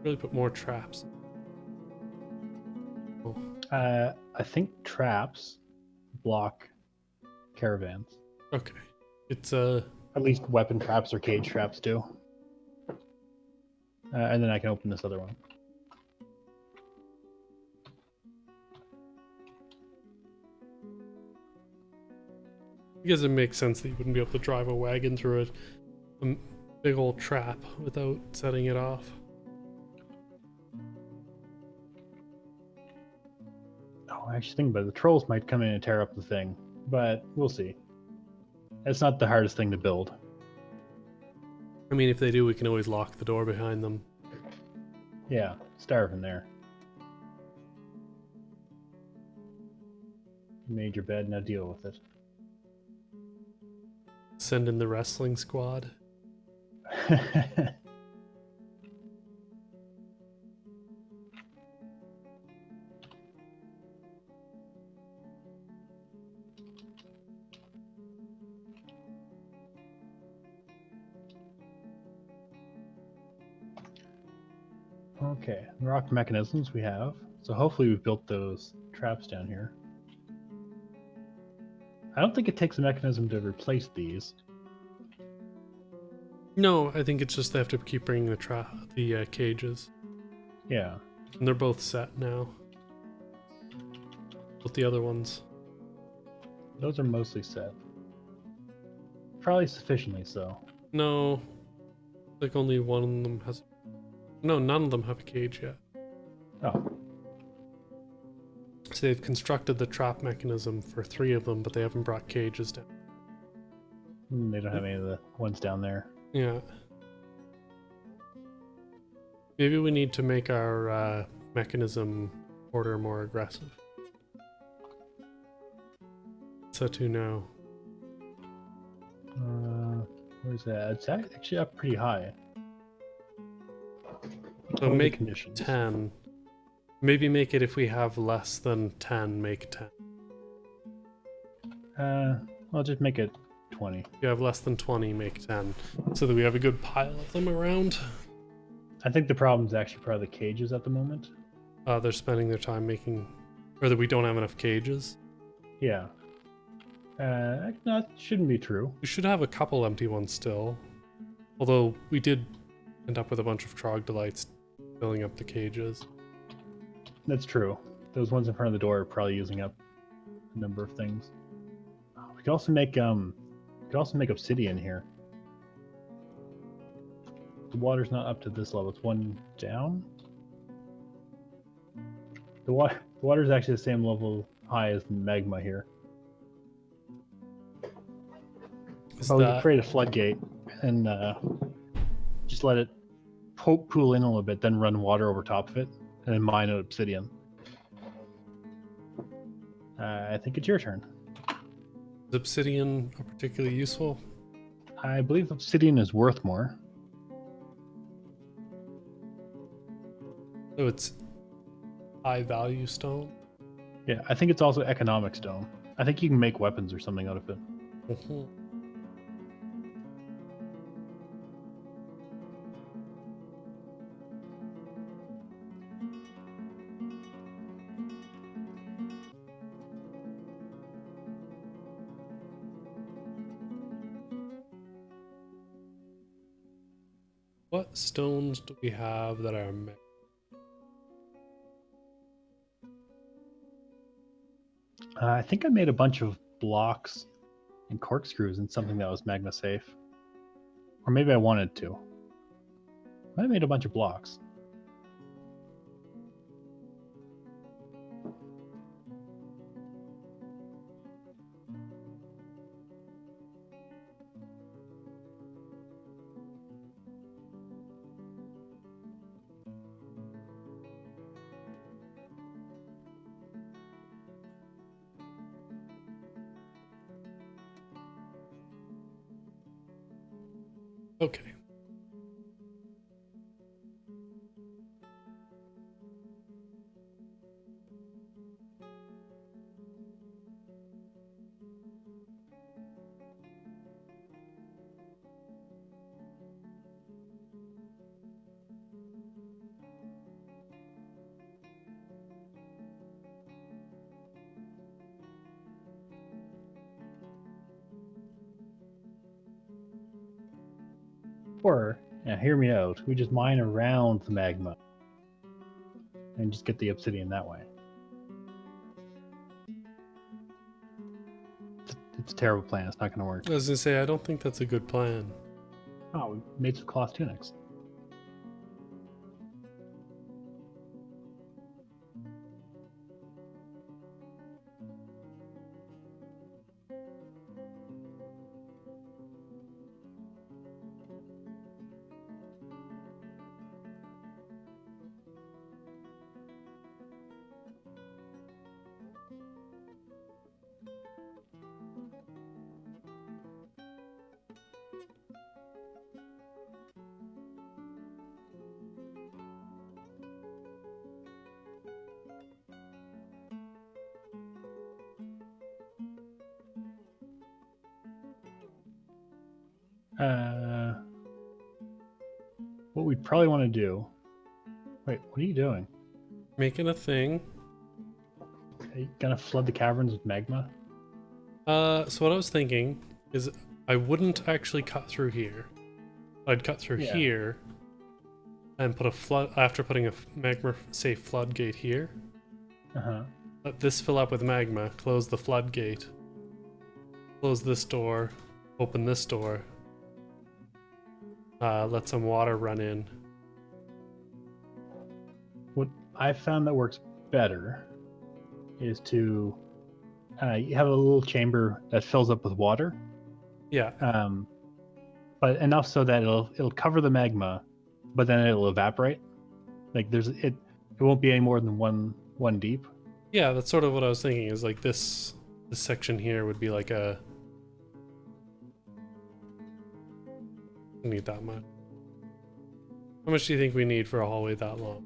Really put more traps. Oh. I think traps block caravans. Okay. It's At least weapon traps or cage traps do. And then I can open this other one. because it makes sense that you wouldn't be able to drive a wagon through a big old trap without setting it off. Oh, I actually think about it. The trolls might come in and tear up the thing, but we'll see. It's not the hardest thing to build. I mean, if they do, we can always lock the door behind them. Yeah, starve in there. You made your bed, now deal with it. Send in the wrestling squad. Okay, rock mechanisms we have. So hopefully we've built those traps down here. I don't think it takes a mechanism to replace these. No, I think it's just they have to keep bringing the cages. Yeah. And they're both set now. With the other ones. Those are mostly set. Probably sufficiently so. No, like only one of them has. No, none of them have a cage yet. Oh, So they've constructed the trap mechanism for 3 of them, but they haven't brought cages down. they don't have any of the ones down there. Yeah. Maybe we need to make our mechanism order more aggressive. Set to now. Where's that? It's actually up pretty high. So What are the make conditions? 10. Maybe make it if we have less than 10, make 10. I'll just make it 20. If you have less than 20, make 10. So that we have a good pile of them around. I think the problem is actually probably the cages at the moment. They're spending their time making... Or that we don't have enough cages. Yeah. No, that shouldn't be true. We should have a couple empty ones still. Although we did end up with a bunch of trogdolites filling up the cages. That's true. Those ones in front of the door are probably using up a number of things. We could also make obsidian here. The water's not up to this level. It's one down. The water's actually the same level high as the magma here. Is But we could that... create a floodgate and just let it pool in a little bit, then run water over top of it, and then mine out obsidian. I think it's your turn. Is obsidian particularly useful? I believe obsidian is worth more. So it's high value stone? Yeah, I think it's also economic stone. I think you can make weapons or something out of it. Mhm. What stones do we have that are I think I made a bunch of blocks and corkscrews and something that was magma safe. Or maybe I wanted to. I made a bunch of blocks. Okay. Or, now hear me out, we just mine around the magma and just get the obsidian that way. It's a terrible plan. It's not going to work. I was gonna say, I don't think that's a good plan. Oh, we made some cloth tunics. What we'd probably want to do... Wait, what are you doing? Making a thing. Are you going to flood the caverns with magma? So what I was thinking is I wouldn't actually cut through here. I'd cut through here and put a flood after putting a magma safe floodgate here. Uh-huh. Let this fill up with magma. Close the floodgate. Close this door. Open this door. Let some water run in. What I found that works better is to you have a little chamber that fills up with water, Yeah. but enough so that it'll cover the magma, but then it'll evaporate. Like it won't be any more than one deep. Yeah, that's sort of what I was thinking, is like this section here would be like a... We need that much. How much do you think we need for a hallway that long?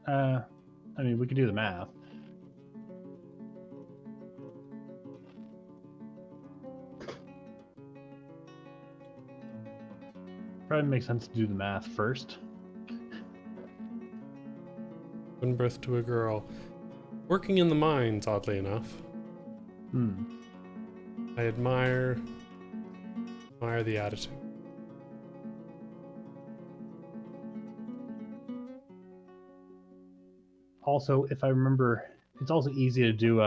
I mean, we could do the math. Probably makes sense to do the math first. Given birth to a girl. Working in the mines, oddly enough. I admire the attitude. Also, if I remember, it's also easy to do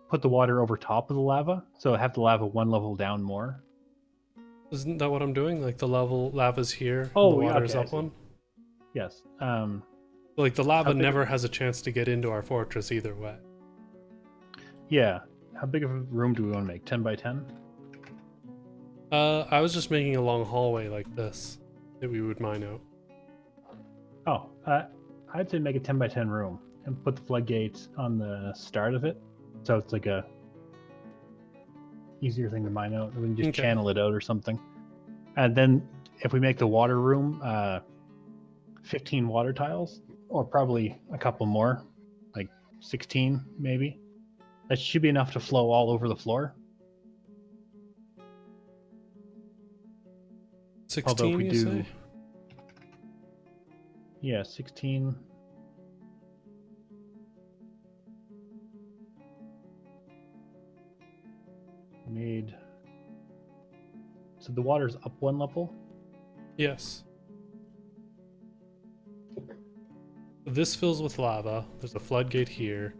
put the water over top of the lava, so have the lava one level down more. Isn't that what I'm doing? Like the lava's here, and Oh, the yeah, water's okay, up one? Yes. Like the lava How big- never has a chance to get into our fortress either way. Yeah. How big of a room do we want to make? 10 by 10? I was just making a long hallway like this that we would mine out. Oh, I'd say make a 10 by 10 room and put the floodgates on the start of it, so it's like a easier thing to mine out. We can just Okay. channel it out or something. And then if we make the water room 15 water tiles, or probably a couple more, like 16 maybe. That should be enough to flow all over the floor. 16, we you do, say? yeah, 16. Made. So the water's up one level? Yes. This fills with lava. There's a floodgate here.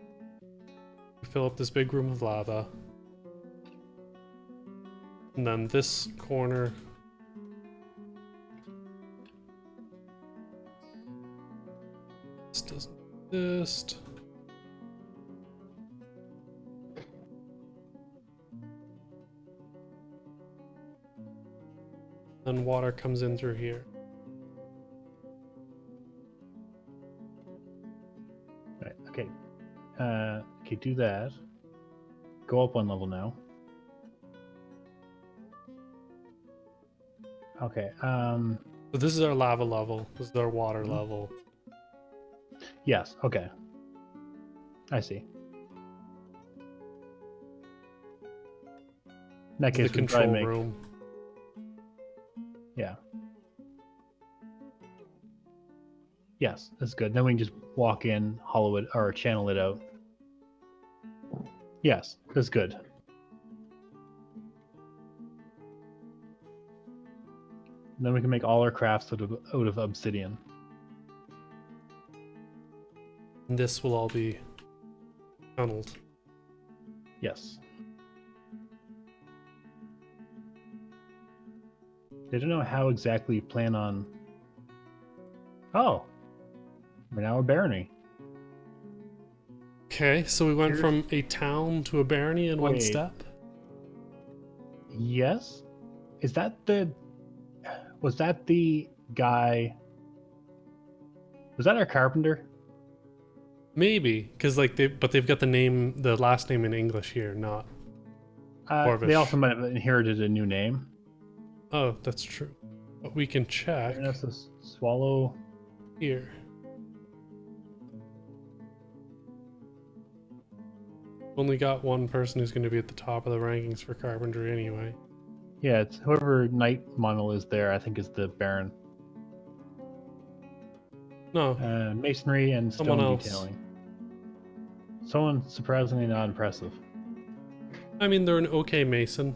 We fill up this big room with lava. And then this corner. This doesn't exist. Then water comes in through here. Right, okay. Okay, do that. Go up one level now. Okay, So this is our lava level. This is our water level. yes, okay. I see. In that This is case, the we try control to make, room. yeah. Yes, that's good. Then we can just walk in, hollow it, or channel it out. Yes, that's good. And then we can make all our crafts out of obsidian. And this will all be tunneled. Yes. I don't know how exactly you plan on... Oh! We're now a barony. Okay, so we went Here's- from a town to a barony in one Wait. step. Yes? Is that the... Was that the guy... Was that our carpenter? Maybe, because like they've got the last name in English here, not. They Orvish. also might have inherited a new name. Oh, that's true. But we can check And that's a swallow... here. Only got one person who's going to be at the top of the rankings for carpentry anyway. Yeah, it's whoever Knight Monol is there, I think is the Baron. No, Masonry and stone Someone else. detailing. Someone surprisingly not impressive, I mean they're an okay mason.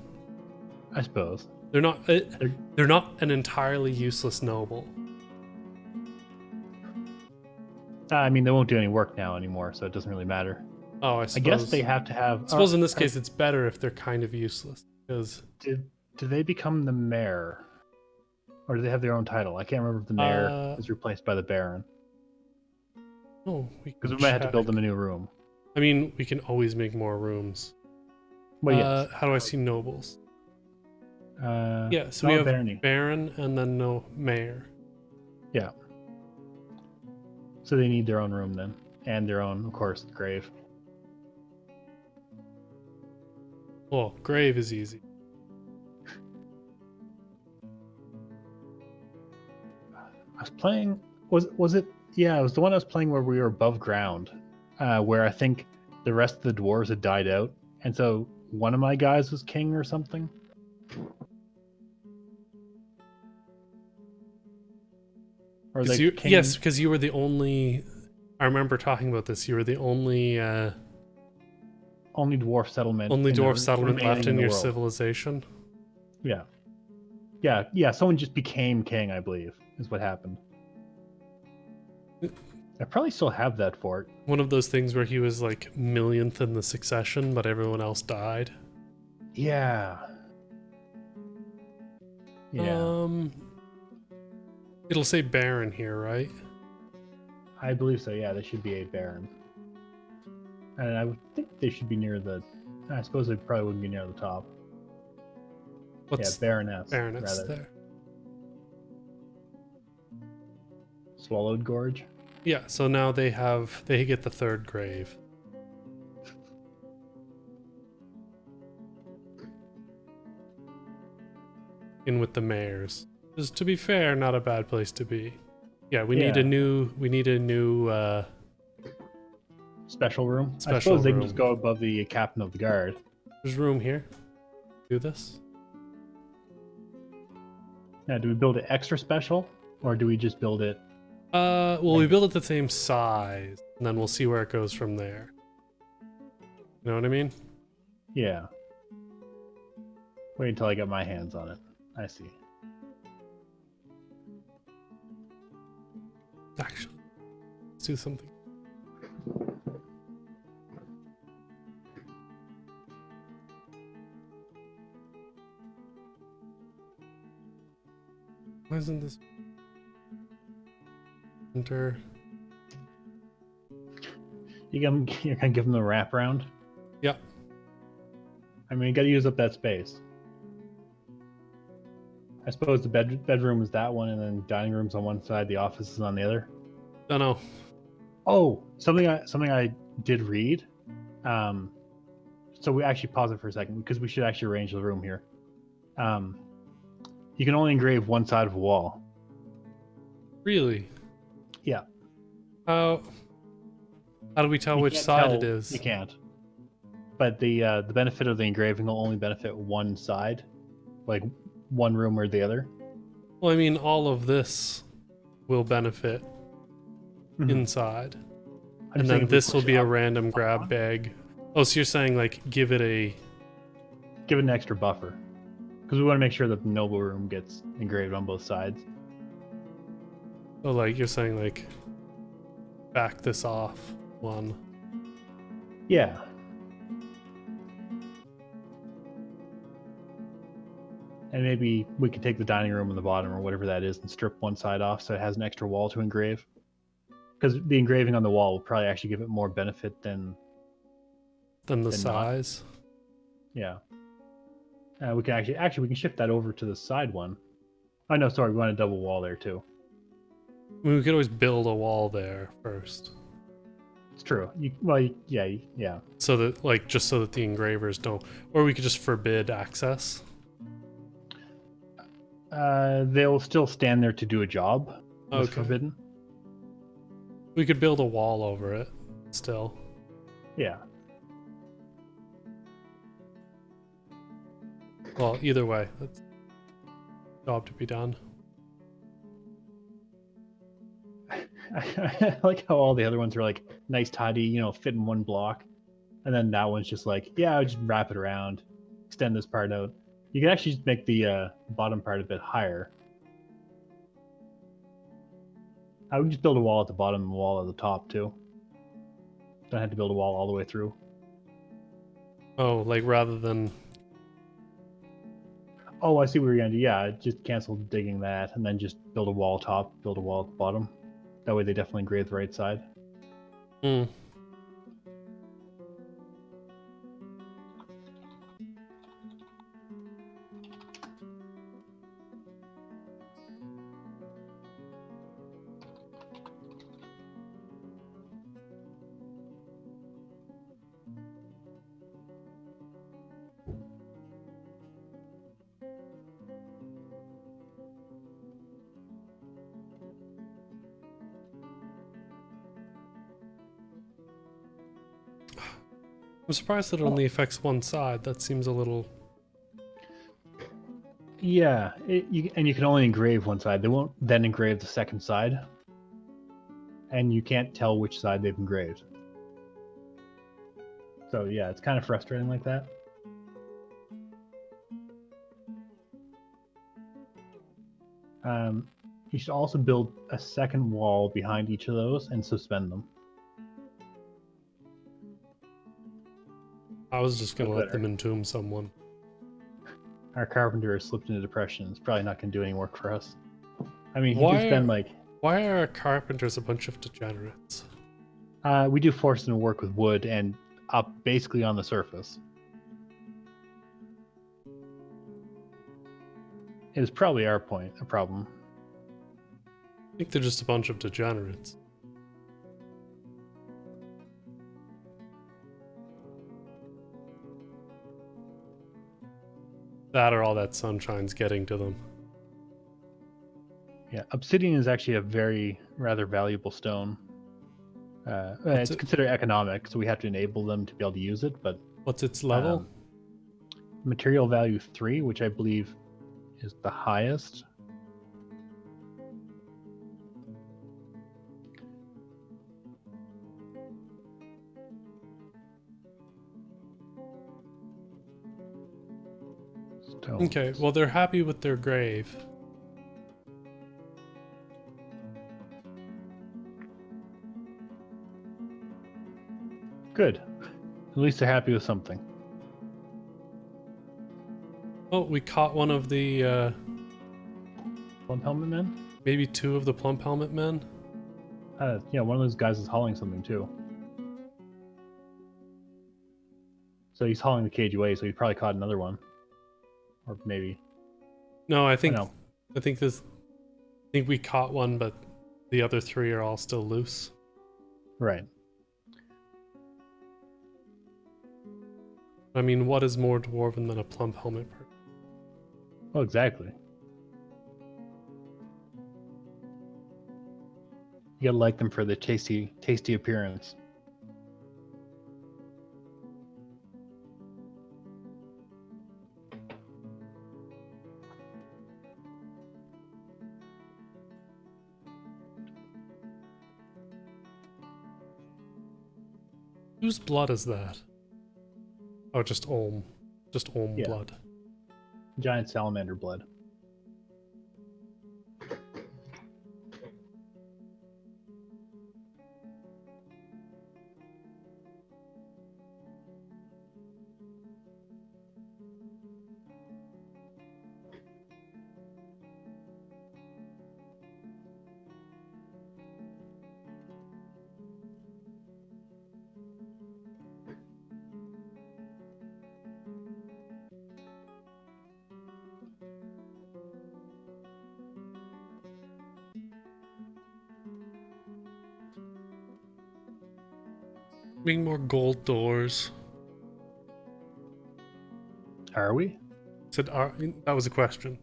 I suppose. They're not an entirely useless noble. I mean, they won't do any work now anymore, so it doesn't really matter. Oh, I guess they have to have. I suppose in this case it's better if they're kind of useless because. Do they become the mayor, or do they have their own title? I can't remember if the mayor is replaced by the baron. Oh, because we might have to build them a new room. I mean, we can always make more rooms. Well, yes. How do I see nobles? Yeah, so no, we have barony. baron and then no mayor. Yeah. So they need their own room then, and their own, of course, grave. Well, grave is easy. I was playing. Was it? Yeah, it was the one I was playing where we were above ground, where I think the rest of the dwarves had died out, and so one of my guys was king or something. Or like king... Yes, because you were the only. I remember talking about this. You were the only. Only dwarf settlement. Only dwarf settlement left in your civilization. Yeah. Yeah. Someone just became king, I believe, is what happened. I probably still have that fort. One of those things where he was like millionth in the succession, but everyone else died. Yeah. Yeah. It'll say baron here, right? I believe so. Yeah, there should be a baron, and I would think they should be near the. I suppose they probably wouldn't be near the top. What's baroness? Baroness rather. there. Swallowed Gorge. Yeah, so now they get the third grave. In with the mayors. Which is, to be fair, not a bad place to be. Yeah, we need a new special room. Special I suppose they room. can just go above the captain of the guard. There's room here. Do this. Now, do we build it extra special, or do we just build it? Well, we build it the same size, and then we'll see where it goes from there. You know what I mean? Yeah. Wait until I get my hands on it. I see. Actually, let's do something. Why isn't this enter? You're gonna give them the wraparound? Yeah. I mean, you gotta use up that space. I suppose the bedroom is that one, and then dining room's on one side, the office is on the other. Don't know. Oh, something I did read. So we actually pause it for a second because we should actually arrange the room here. You can only engrave one side of a wall. Really? Yeah. How do we tell which side it is? You can't. But the benefit of the engraving will only benefit one side, like one room or the other. Well, I mean, all of this will benefit inside, and then this will be a random grab bag. Oh, so you're saying like give it an extra buffer, because we want to make sure that the noble room gets engraved on both sides. Oh, like you're saying like back this off one. Yeah. And maybe we could take the dining room on the bottom or whatever that is and strip one side off so it has an extra wall to engrave. Because the engraving on the wall will probably actually give it more benefit than the size. Not. Yeah. We can actually we can shift that over to the side one. Oh no, sorry, we want a double wall there too. I mean, we could always build a wall there first. It's true. Yeah. So that just so that the engravers don't, or we could just forbid access. They'll still stand there to do a job. Okay. Forbidden. We could build a wall over it still. Yeah. Well, either way, that's a job to be done. I like how all the other ones are like nice, tidy, fit in one block. And then that one's just like, yeah, I'll just wrap it around, extend this part out. You can actually just make the bottom part a bit higher. I would just build a wall at the bottom and a wall at the top too. Don't have to build a wall all the way through. Oh, like rather than... Oh, I see what you're gonna do. Yeah, just cancel digging that and then just build a wall top, build a wall at the bottom. That way they definitely engrave the right side. Hmm. I'm surprised that it only affects one side. That seems a little... Yeah, and you can only engrave one side. They won't then engrave the second side. And you can't tell which side they've engraved. So yeah, it's kind of frustrating like that. You should also build a second wall behind each of those and suspend them. I was just gonna let Better. them entomb someone. Our carpenter has slipped into depression. It's probably not going to do any work for us. I mean, he Why can spend like... Why are our carpenters a bunch of degenerates? we do force them to work with wood and up basically on the surface. It is probably our problem. I think they're just a bunch of degenerates. That or all that sunshine's getting to them. Yeah, obsidian is actually a rather valuable stone. It's considered economic, so we have to enable them to be able to use it. But what's its level? Material value 3, which I believe is the highest. Stones. Okay, well they're happy with their grave. Good. At least they're happy with something. Oh, we caught one of the Plump helmet men? maybe two of the plump helmet men. Yeah, one of those guys is hauling something too. So he's hauling the cage away, so he probably caught another one. Or maybe. No, I think no. I think we caught one, but the other three are all still loose. Right. I mean, what is more dwarven than a plump helmet person? Well, exactly. You gotta like them for the tasty appearance. Whose blood is that? Oh, just Olm. Just Olm Yeah. blood. Giant salamander blood. Being more gold doors. Are we? Said that was a question.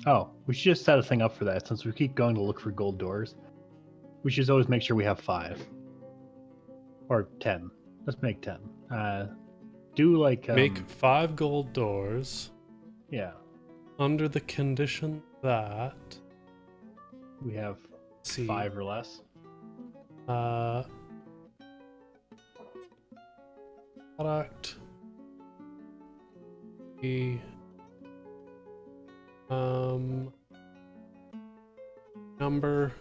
Oh, we should just set a thing up for that since we keep going to look for gold doors. We should always make sure we have 5. Or 10. Let's make 10. Do like... Make 5 gold doors. Yeah. Under the condition that... We have 5 or less. Product. The... Number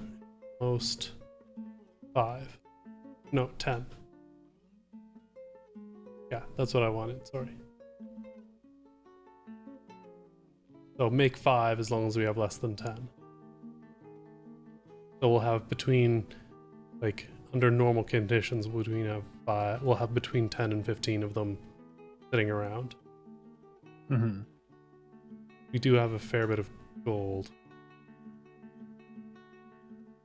most 5. No, 10. Yeah, that's what I wanted, sorry. So make 5 as long as we have less than 10. So we'll have between, like, under normal conditions, we'll have between 10 and 15 of them sitting around. Mm-hmm. We do have a fair bit of gold.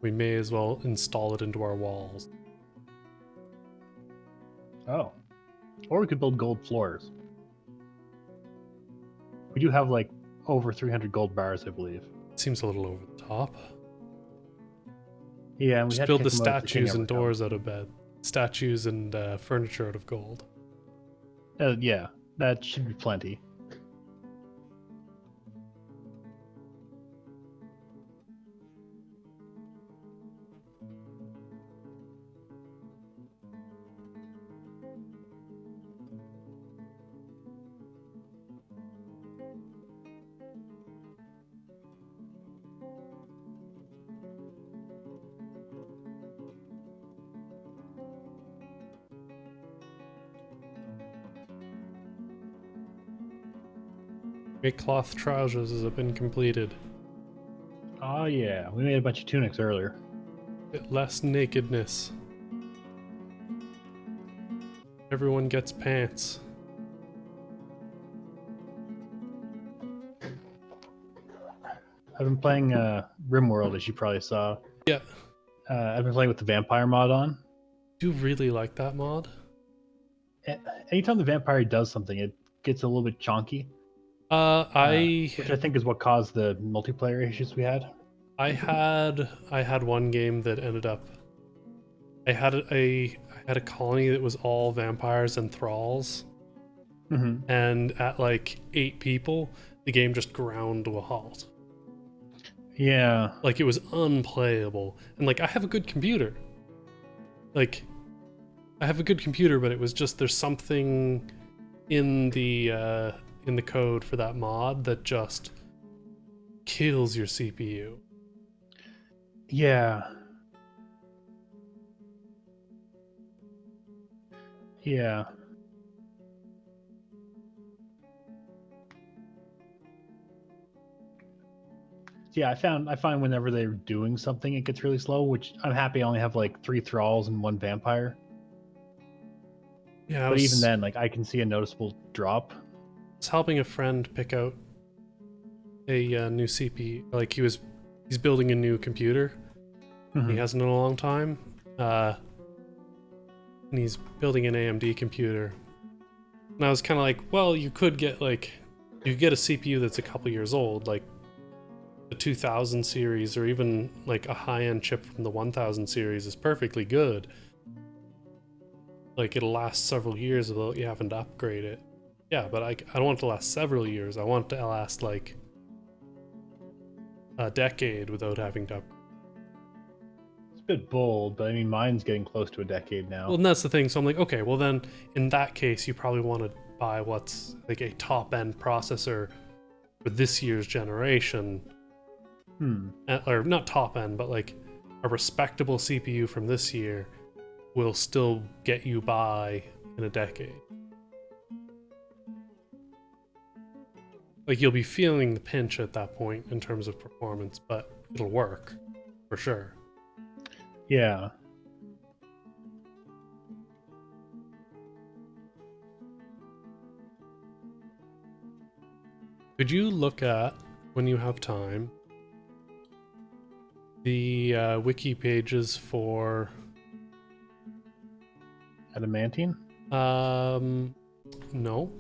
We may as well install it into our walls. Oh. Or we could build gold floors. We do have like over 300 gold bars, I believe. Seems a little over the top. Yeah, and we Just had to build the kick them out if the king statues ever and doors out of bed. Statues and furniture out of gold. Yeah, that should be plenty. Make cloth trousers has been completed. Oh yeah, we made a bunch of tunics earlier. Bit less nakedness. Everyone gets pants. I've been playing RimWorld, as you probably saw. Yeah. I've been playing with the vampire mod on. Do you really like that mod? Anytime the vampire does something, it gets a little bit chonky. Which I think is what caused the multiplayer issues we had. I had one game that ended up. I had a colony that was all vampires and thralls, and at like 8 people, the game just ground to a halt. Yeah, Like it was unplayable, and like I have a good computer. Like, I have a good computer, but it was just there's something in the code for that mod that just kills your CPU. yeah, yeah. Yeah, I find whenever they're doing something, it gets really slow. Which I'm happy I only have like 3 thralls and 1 vampire. Yeah, But even then, like I can see a noticeable drop. I was helping a friend pick out a new CPU. Like he's building a new computer. He hasn't in a long time, and he's building an AMD computer. And I was kind of like, well, you could get a CPU that's a couple years old, like the 2000 series, or even like a high-end chip from the 1000 series is perfectly good. Like it'll last several years without you having to upgrade it. Yeah, but I don't want it to last several years. I want it to last like a decade without having to upgrade. It's a bit bold, but I mean mine's getting close to a decade now. Well, and that's the thing. So I'm like, okay, well then in that case, you probably want to buy what's like a top-end processor for this year's generation. Or not top end, but like a respectable CPU from this year will still get you by in a decade. Like you'll be feeling the pinch at that point in terms of performance, but it'll work for sure. Yeah. Could you look at, when you have time, the wiki pages for Adamantine? No.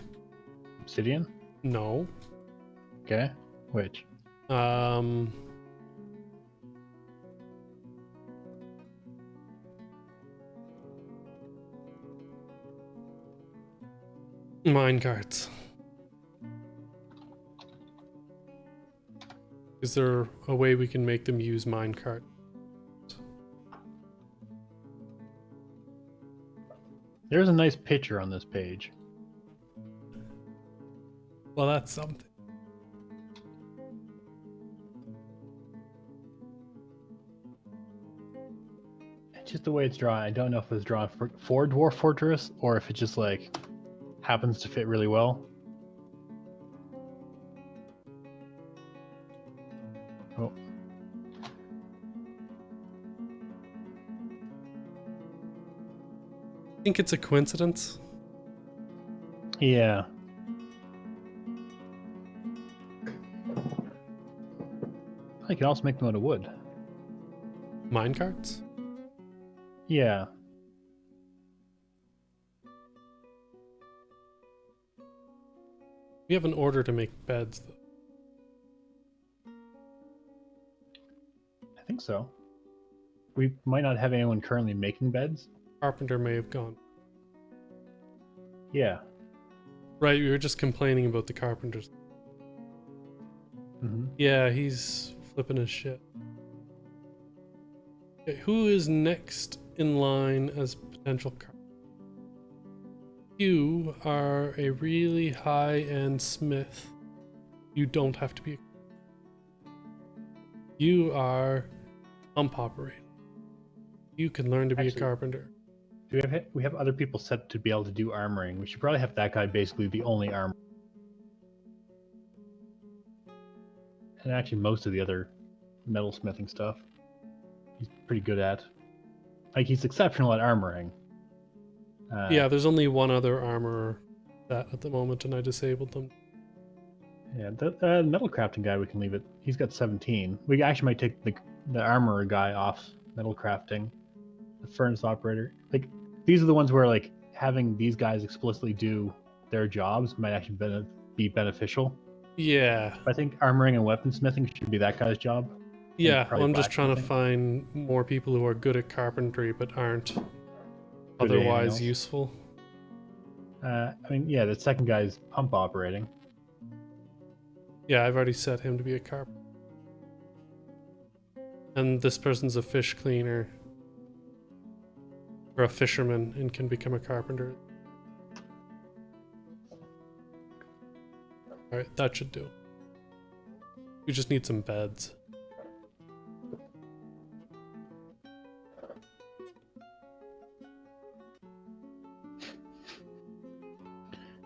Obsidian? No. Okay. Which? Minecarts. Is there a way we can make them use minecart? There's a nice picture on this page. Well, that's something. just the way it's drawn. I don't know if it's drawn for Dwarf Fortress or if it just like happens to fit really well. Oh. I think it's a coincidence. Yeah. I can also make them out of wood. Minecarts? Yeah. We have an order to make beds, though. I think so. We might not have anyone currently making beds. Carpenter may have gone. Yeah. Right, we were just complaining about the carpenters. Mm-hmm. Yeah, he's flipping his shit. Okay, who is next in line as potential carpenter? You are a really high-end smith. You don't have to be. You are pump operator. You can learn to be a carpenter. We have other people set to be able to do armoring. We should probably have that guy basically the only armor. And actually most of the other metalsmithing stuff he's pretty good at. Like, he's exceptional at armoring. Yeah, there's only one other armorer at the moment, and I disabled them. Yeah, the metal crafting guy, we can leave it. He's got 17. We actually might take the armorer guy off metal crafting. The furnace operator. Like, these are the ones where, like, having these guys explicitly do their jobs might actually be beneficial. Yeah. But I think armoring and weaponsmithing should be that guy's job. Yeah, well, I'm just trying to find more people who are good at carpentry but aren't otherwise useful. I mean, yeah, the second guy's pump operating. Yeah, I've already set him to be a carpenter. And this person's a fish cleaner. Or a fisherman and can become a carpenter. Alright, that should do. We just need some beds.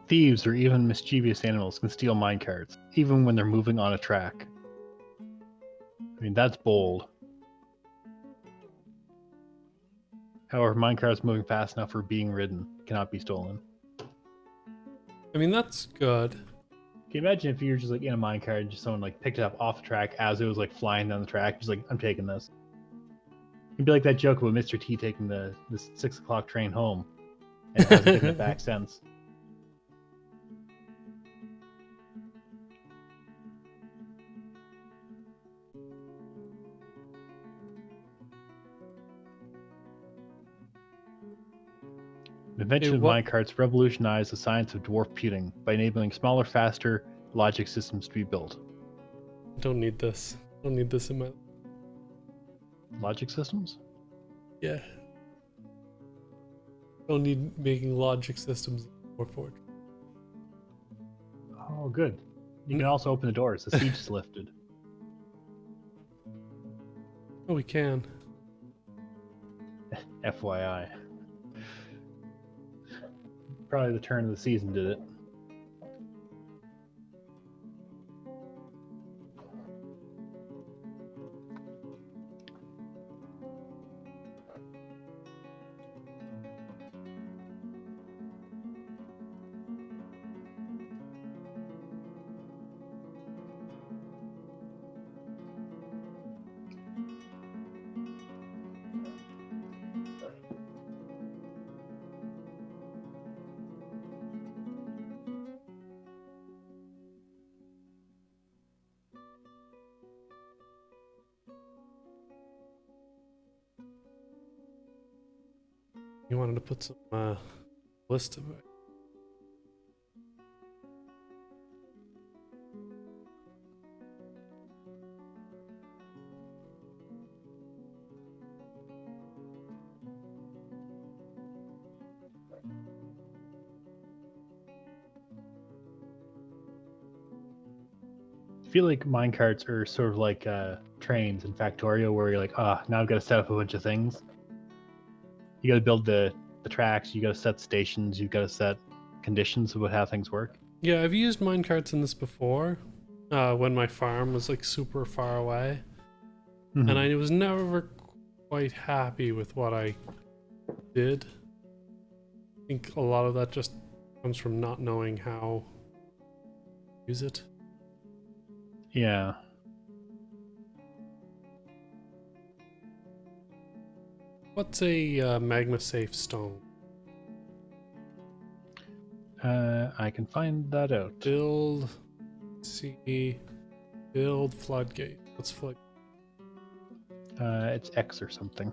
Thieves or even mischievous animals can steal minecarts, even when they're moving on a track. I mean, that's bold. However, minecarts moving fast enough for being ridden cannot be stolen. I mean, that's good. Can you imagine if you were just like in a minecart and just someone like picked it up off the track as it was like flying down the track, just like, I'm taking this. It'd be like that joke about Mr. T taking the 6 o'clock train home and hasn't taken it back since. The invention of minecarts revolutionized the science of dwarf puting by enabling smaller, faster logic systems to be built. Don't need this. Don't need this in my... Logic systems? Yeah. Don't need making logic systems in Dwarf Fortress. Oh, good. You can also open the doors. The siege is lifted. Oh, we can. FYI. Probably the turn of the season did it. You wanted to put some list of it. I feel like minecarts are sort of like trains in Factorio, where you're like, now I've got to set up a bunch of things. You got to build the tracks. You got to set stations. You got to set conditions about how things work. Yeah, I've used minecarts in this before, when my farm was like super far away, Mhm. and I was never quite happy with what I did. I think a lot of that just comes from not knowing how to use it. Yeah. What's a magma safe stone? I can find that out. Build, see, build floodgate. What's flood? It's X or something.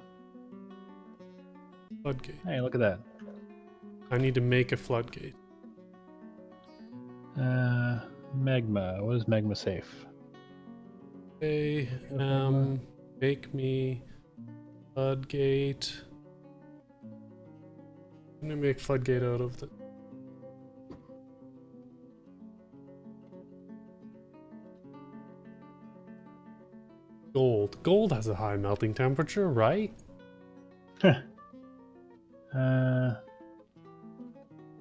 Floodgate. Hey, look at that. I need to make a floodgate. Magma. What is magma safe? Okay, Magma. make me floodgate. I'm gonna make floodgate out of the. Gold. Gold has a high melting temperature, right?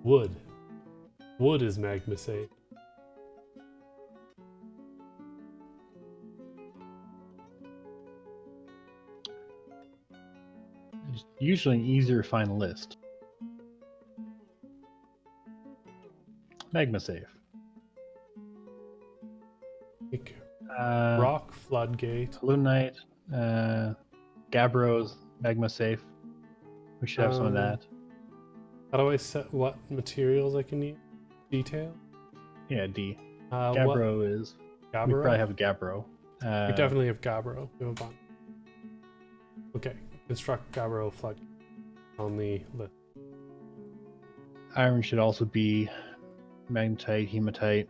Wood. Wood is magma safe. It's usually an easier to find list. Magma safe. Make Uh, rock floodgate. Lunite. Gabbro's magma safe. We should have some of that. How do I set what materials I can use? Detail? Yeah, D. What? Gabbro is. Gabbro? We probably have a Gabbro. We definitely have Gabbro. We have a bunch. Okay, construct Gabbro flood on the list. Iron should also be magnetite, hematite.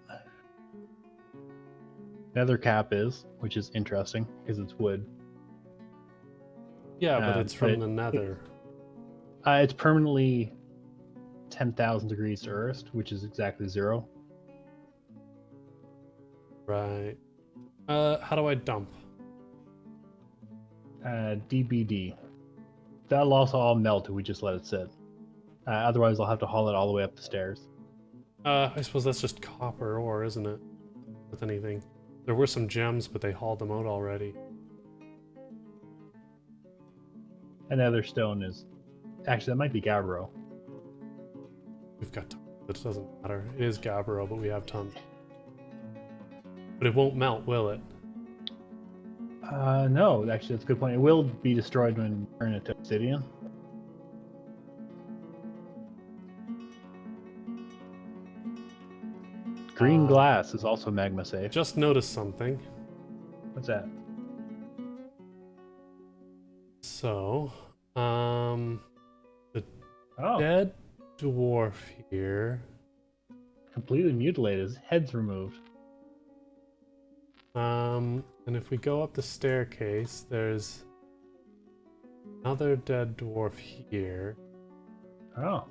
Nether cap is, which is interesting because it's wood. Yeah, but it's from the nether. It's permanently 10,000 degrees to Earth, which is exactly 0. Right. How do I dump? DBD. That'll also all melt if we just let it sit. Otherwise, I'll have to haul it all the way up the stairs. I suppose that's just copper ore, isn't it? With anything. There were some gems, but they hauled them out already. And Nether stone is... Actually, that might be Gabbro. We've got tons. It doesn't matter. It is Gabbro, but we have tons. But it won't melt, will it? No, actually, that's a good point. It will be destroyed when you turn it to obsidian. Green glass is also magma safe. Just noticed something. What's that? So, the Oh, dead dwarf here. completely mutilated. His head's removed. And if we go up the staircase, there's another dead dwarf here. Oh.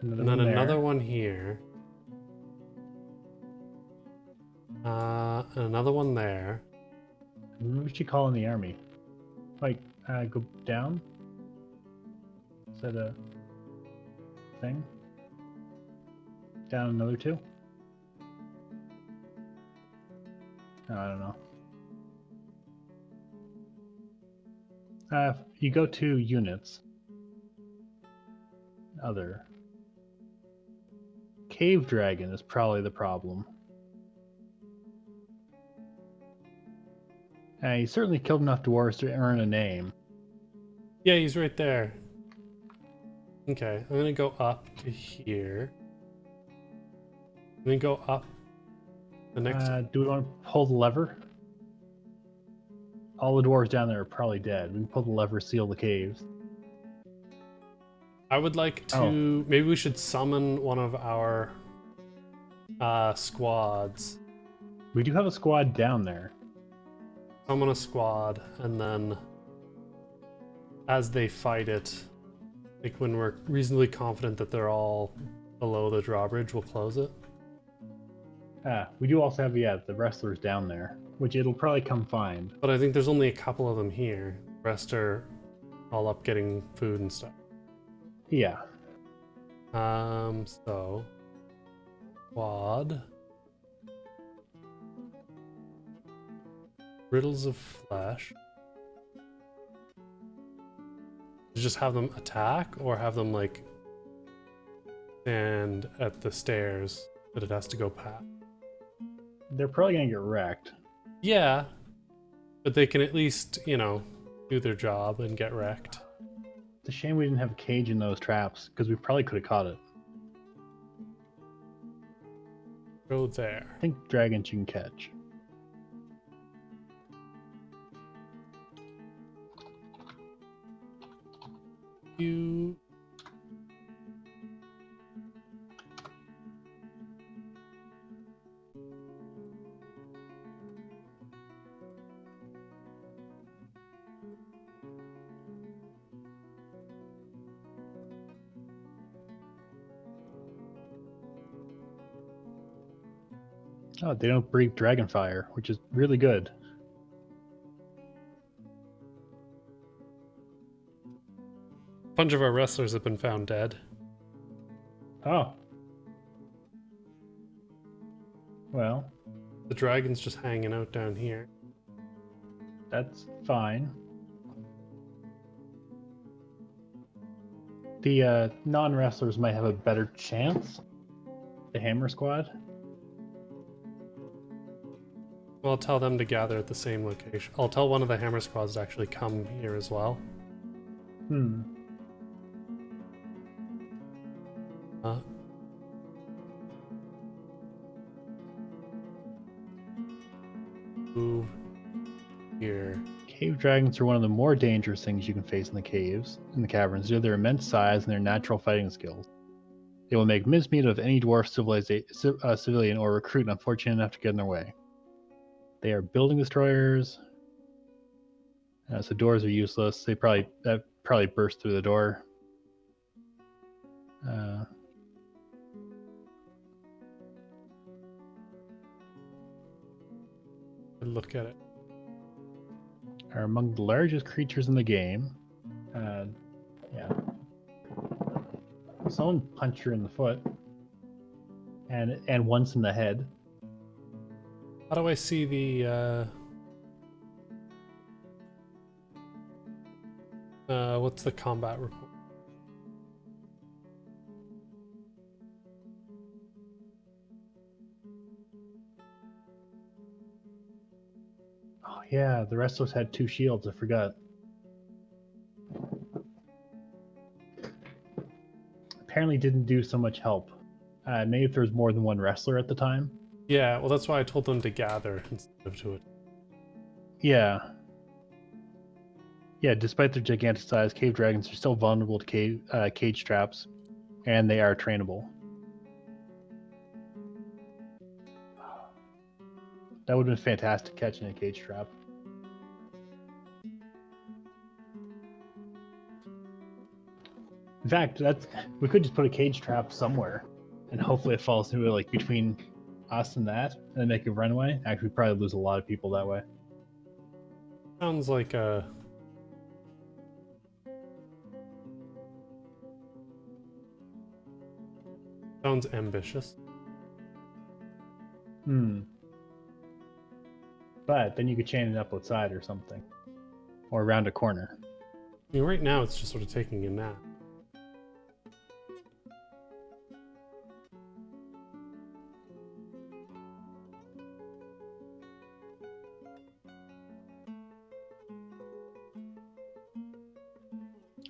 And then another one here. And another one there. What should you call in the army? Like, go down? Is that a thing? Down another 2? No, I don't know. You go to units. Other. Cave dragon is probably the problem. He certainly killed enough dwarves to earn a name. Yeah, he's right there. Okay, I'm gonna go up to here. And then go up the next. Do we want to pull the lever? All the dwarves down there are probably dead. We can pull the lever, seal the caves. I would like to. Maybe we should summon one of our squads. We do have a squad down there. Summon a squad, and then as they fight it, like when we're reasonably confident that they're all below the drawbridge, we'll close it. We do also have, the wrestlers down there, which it'll probably come find. But I think there's only a couple of them here. The rest are all up getting food and stuff. Yeah. So quad. Riddles of flesh. Just have them attack or have them like stand at the stairs that it has to go past. They're probably gonna get wrecked. Yeah, but they can at least, you know, do their job and get wrecked. It's a shame we didn't have a cage in those traps, because we probably could have caught it. Go there. I think dragons you can catch. You. Oh, they don't breathe dragon fire, which is really good. A bunch of our wrestlers have been found dead. Oh. Well, The dragon's just hanging out down here. that's fine. The non-wrestlers might have a better chance. The Hammer Squad. Well, I'll tell them to gather at the same location. I'll tell one of the Hammer Squads to actually come here as well. Hmm. Move here. Cave dragons are one of the more dangerous things you can face in the caves, in the caverns, due to their immense size and their natural fighting skills. They will make mincemeat of any dwarf civilian or recruit unfortunate enough to get in their way. They are building destroyers, so doors are useless. They probably burst through the door. Look at it. Are among the largest creatures in the game. Yeah. Someone punched her in the foot, and once in the head. How do I see the what's the combat report? Oh yeah, the rest of us had 2 shields, I forgot. Apparently didn't do so much help. Maybe if there was more than one wrestler at the time. Yeah, well, that's why I told them to gather instead of to it. Yeah. Yeah, despite their gigantic size, cave dragons are still vulnerable to cage traps, and they are trainable. That would have been fantastic catching a cage trap. In fact, we could just put a cage trap somewhere, and hopefully it falls through like between us and that, and then make a runway. Actually, we'd probably lose a lot of people that way. Sounds like a sounds ambitious. But then you could chain it up outside or something, or around a corner. I mean, right now it's just sort of taking a nap.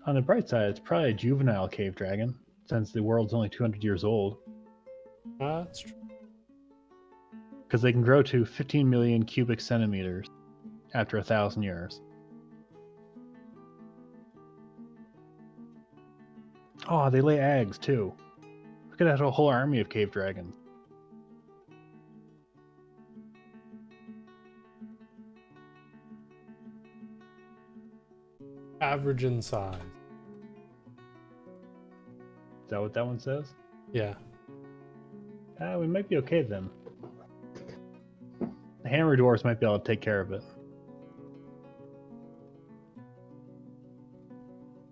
On the bright side, it's probably a juvenile cave dragon, since the world's only 200 years old. That's true. Because they can grow to 15 million cubic centimeters after 1,000 years. Oh, they lay eggs too. Look at that whole army of cave dragons. Average in size. Is that what that one says? Yeah. We might be okay then. The hammer dwarves might be able to take care of it.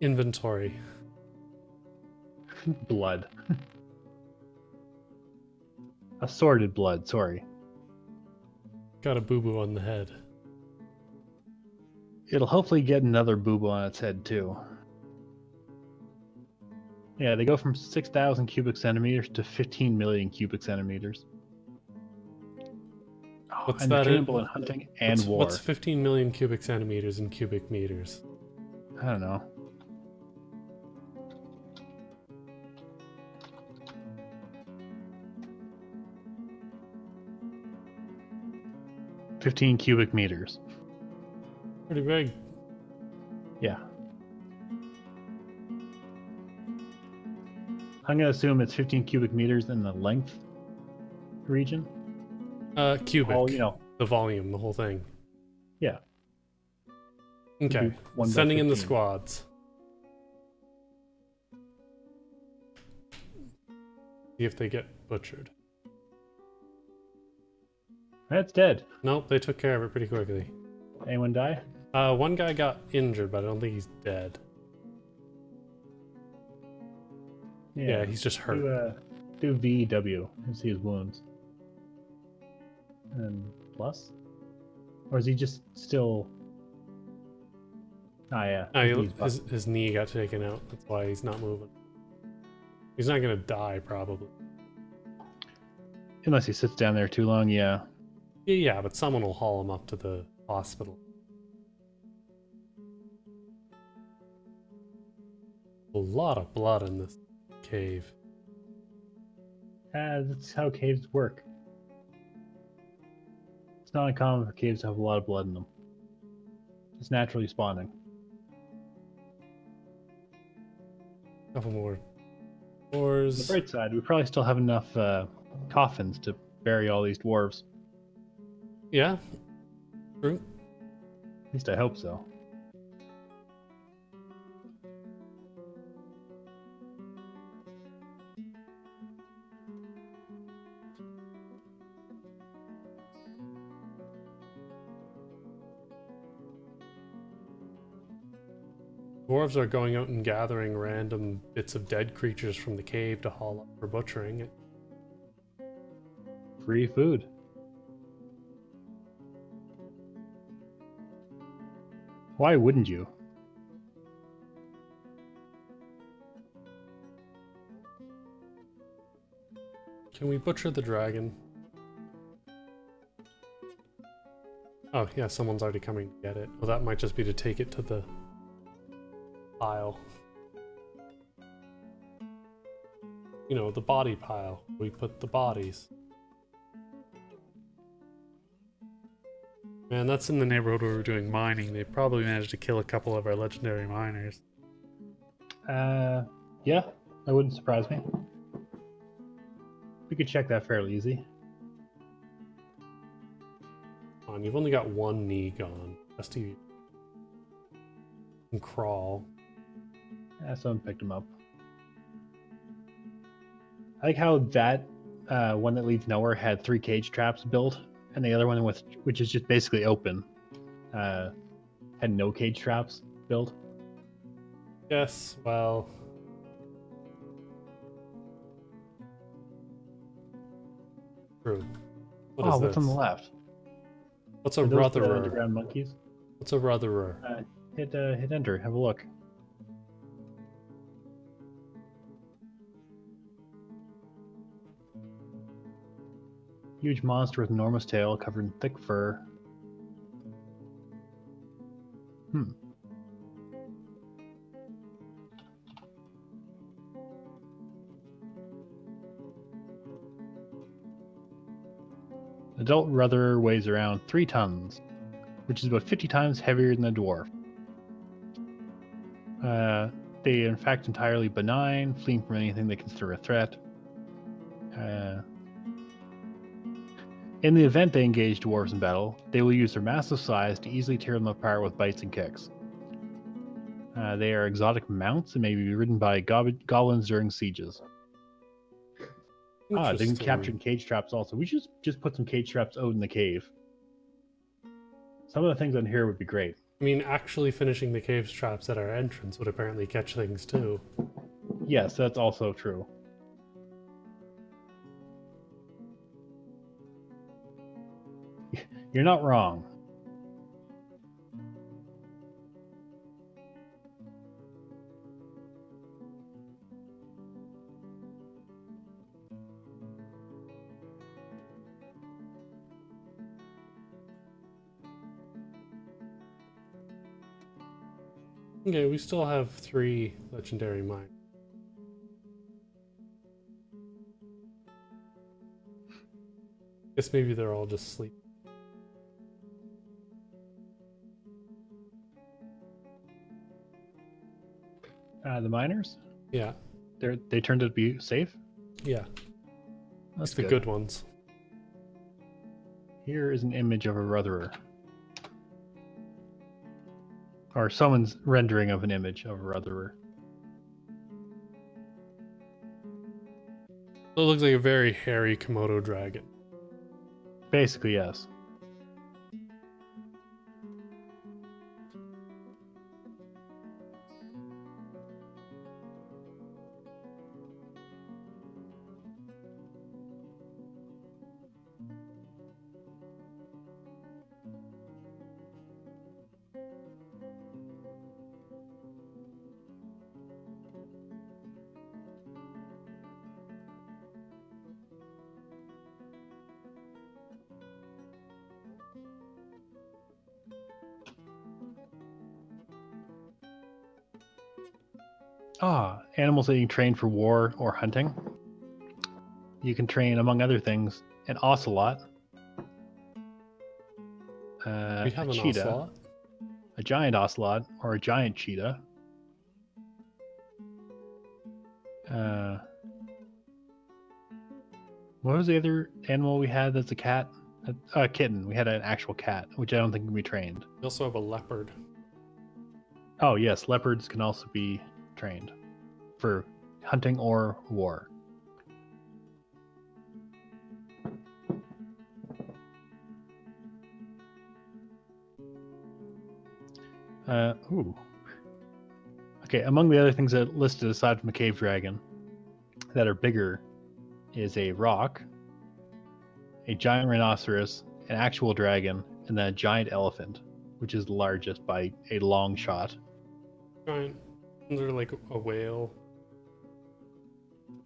Inventory. Blood. Assorted blood, sorry. Got a boo-boo on the head. It'll hopefully get another boo-boo on its head, too. Yeah, they go from 6,000 cubic centimeters to 15 million cubic centimeters. Oh, What's and that? trainable in hunting and war. What's 15 million cubic centimeters in cubic meters? I don't know. $15 cubic meters. Pretty big. Yeah. I'm gonna assume it's 15 cubic meters in the length region. Cubic. Oh, you know. The volume, the whole thing. Yeah. Okay. Do 1 by Sending in the 15. squads. See if they get butchered. That's dead. Nope, they took care of it pretty quickly. Anyone die? One guy got injured, but I don't think he's dead. Yeah, he's just hurt. Do VW and see his wounds. And plus? Or is he just still... Ah, yeah. His knee got taken out. That's why he's not moving. He's not gonna die, probably. Unless he sits down there too long, yeah. Yeah, but someone will haul him up to the hospital. A lot of blood in this cave. That's how caves work. It's not uncommon for caves to have a lot of blood in them. It's naturally spawning. Couple more On doors. the bright side, we probably still have enough coffins to bury all these dwarves. Yeah, true. At least I hope so. Dwarves are going out and gathering random bits of dead creatures from the cave to haul up for butchering. Free food. Why wouldn't you? Can we butcher the dragon? Oh, yeah, someone's already coming to get it. Well, that might just be to take it to the pile. You know, the body pile. We put the bodies. Man, that's in the neighborhood where we're doing mining. They probably managed to kill a couple of our legendary miners. Yeah, that wouldn't surprise me. We could check that fairly easy. Come on, you've only got one knee gone. Rest of you can crawl. Yeah, someone picked him up. I like how that one that leads nowhere had 3 cage traps built, and the other one, which is just basically open, had no cage traps built. Yes, well... True. What is What's on the this? left? What's a Are those the rotherer? underground monkeys? What's a rotherer? Hit enter. Have a look. Huge monster with enormous tail covered in thick fur. Adult rother weighs around 3 tons, which is about 50 times heavier than a dwarf. They are in fact entirely benign, fleeing from anything they consider a threat. In the event they engage dwarves in battle, they will use their massive size to easily tear them apart with bites and kicks. They are exotic mounts and may be ridden by goblins during sieges. They can capture cage traps also. We should just put some cage traps out in the cave. Some of the things on here would be great. I mean, actually finishing the cave traps at our entrance would apparently catch things too. Yes, that's also true. You're not wrong. Okay, we still have 3 legendary mines. Guess maybe they're all just asleep. The miners? Yeah, They turned out to be safe? yeah. That's It's the good. good ones. Here is an image of a rotherer. Or someone's rendering of an image of a rotherer. So it looks like a very hairy Komodo dragon. Basically, yes. Animals that you can train for war or hunting. You can train, among other things, an ocelot, We have a an cheetah, ocelot. a giant ocelot, or a giant cheetah. What was the other animal we had that's a cat? A kitten. We had an actual cat, which I don't think can be trained. We also have a leopard. Oh, yes, leopards can also be trained for hunting or war. Ooh. Okay, among the other things that listed aside from a cave dragon that are bigger is a rock, a giant rhinoceros, an actual dragon, and then a giant elephant, which is the largest by a long shot. Giant. They're like a whale.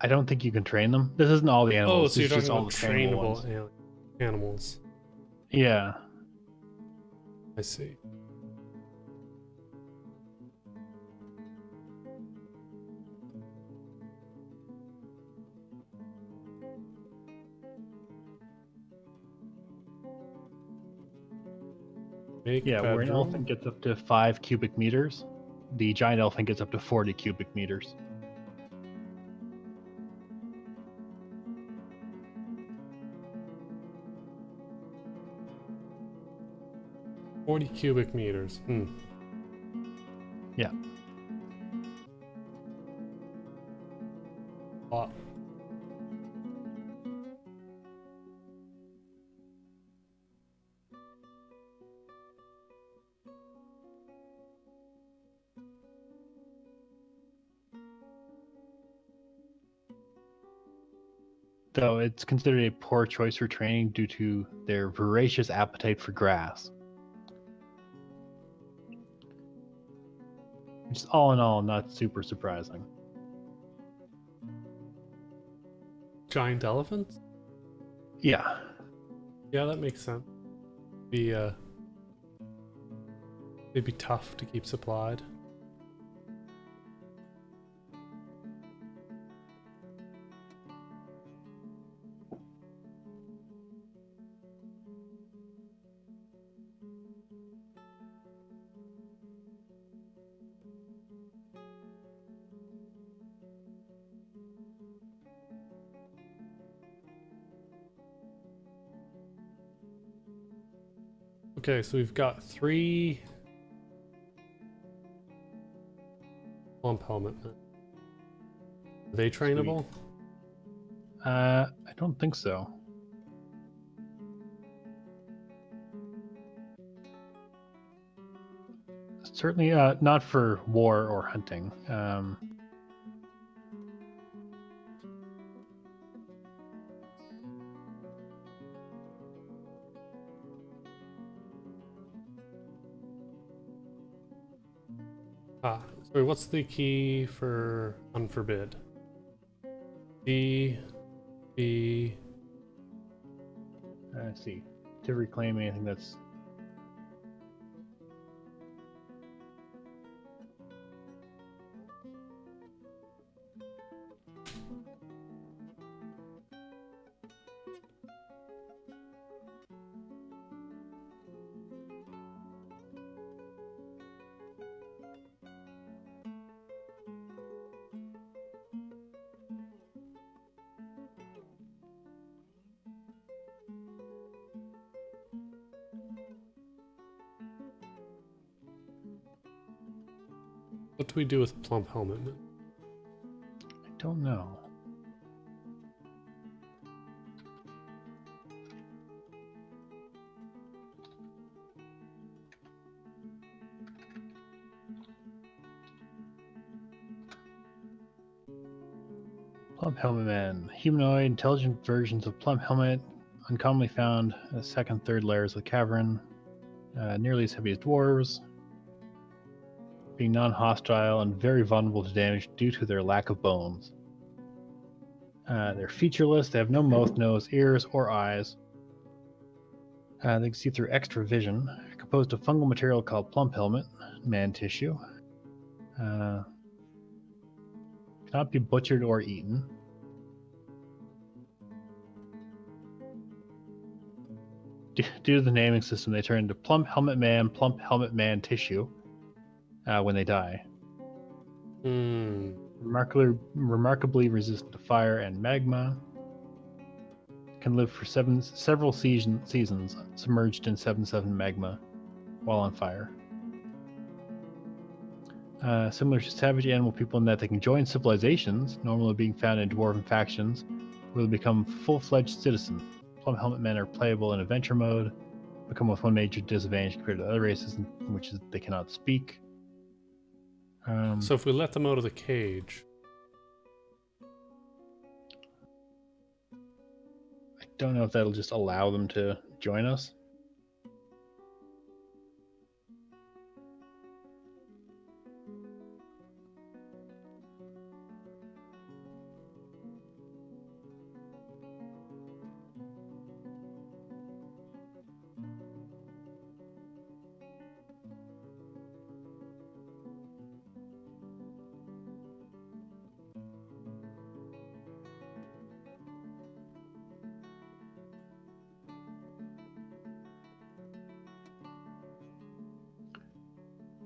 I don't think you can train them. This isn't all the Oh, animals. so This you're is just talking all about the trainable trainable ones. animals. Yeah. I see. Make Yeah, where an bedroom. elephant gets up to 5 cubic meters, the giant elephant gets up to 40 cubic meters. $40 cubic meters. Yeah. Lot. Though it's considered a poor choice for training due to their voracious appetite for grass. Which is all in all not super surprising. Giant elephants? Yeah. Yeah, that makes sense. They'd be tough to keep supplied. Okay, so we've got 3 plump helmet men. Are they trainable? I don't think so. Certainly not for war or hunting. Sorry, what's the key for unforbid? B. Let's see. To reclaim anything that's... What do we do with Plump Helmet? I don't know. Plump Helmet Man. Humanoid, intelligent versions of Plump Helmet, uncommonly found in the second, third layers of the cavern. Nearly as heavy as dwarves. Being non-hostile and very vulnerable to damage due to their lack of bones. They're featureless. They have no mouth, nose, ears, or eyes. They can see through extra vision. Composed of fungal material called plump helmet, man tissue. Cannot be butchered or eaten. Due to the naming system, they turn into plump helmet man tissue when they die. Remarkably resistant to fire and magma. Can live for several seasons submerged in 7-7 magma while on fire. Similar to savage animal people in that they can join civilizations, normally being found in dwarven factions, where they become full-fledged citizens. Plump helmet men are playable in adventure mode, become with one major disadvantage compared to other races, which is they cannot speak. So if we let them out of the cage... I don't know if that'll just allow them to join us.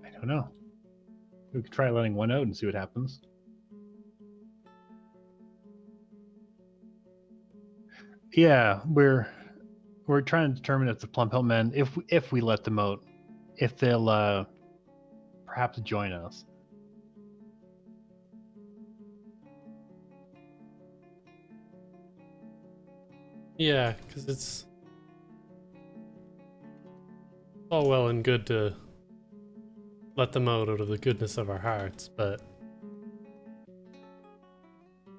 I don't know. We could try letting one out and see what happens. Yeah, we're trying to determine if the plump helmet men, if we let them out, if they'll perhaps join us. Yeah, because it's all well and good to let them out of the goodness of our hearts, but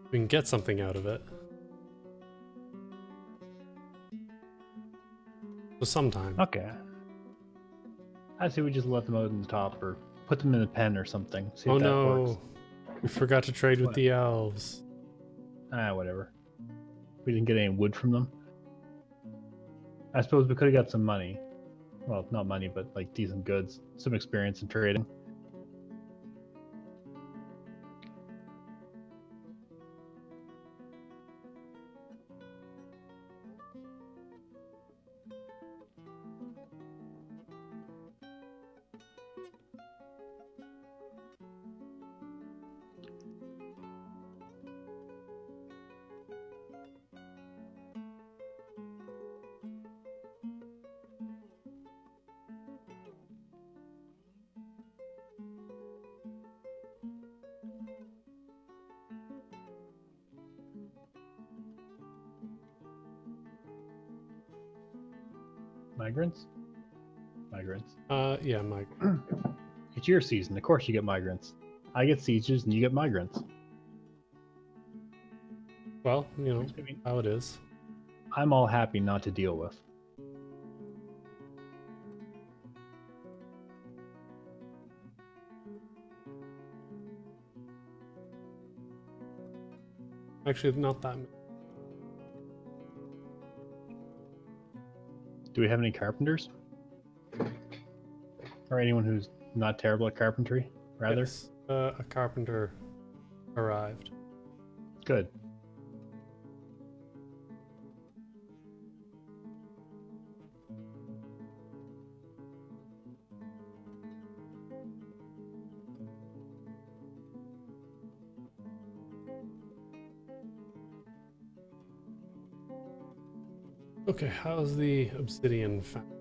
we can get something out of it. So sometime. Okay. I say we just let them out in the top or put them in a pen or something. See if that works. We forgot to trade with the elves. Whatever. We didn't get any wood from them. I suppose we could have got some money. Well, not money, but like decent goods. Some experience in trading. Migrants? Yeah, migrants. It's your season. Of course you get migrants. I get sieges and you get migrants. Well, you know I mean, how it is. I'm all happy not to deal with. Actually, not that many. Do we have any carpenters? Or anyone who's not terrible at carpentry, rather? Yes, a carpenter arrived. Good. Okay, how's the obsidian found?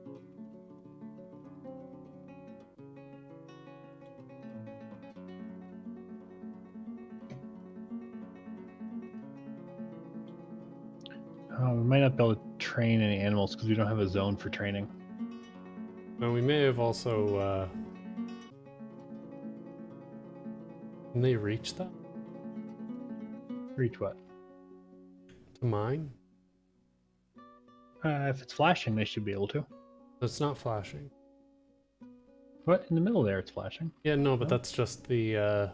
We might not be able to train any animals because we don't have a zone for training. Now, we may have also... Can they reach that? Reach what? To mine? If it's flashing, they should be able to. It's not flashing. What? In the middle there, it's flashing. Yeah, no, but No? that's just the...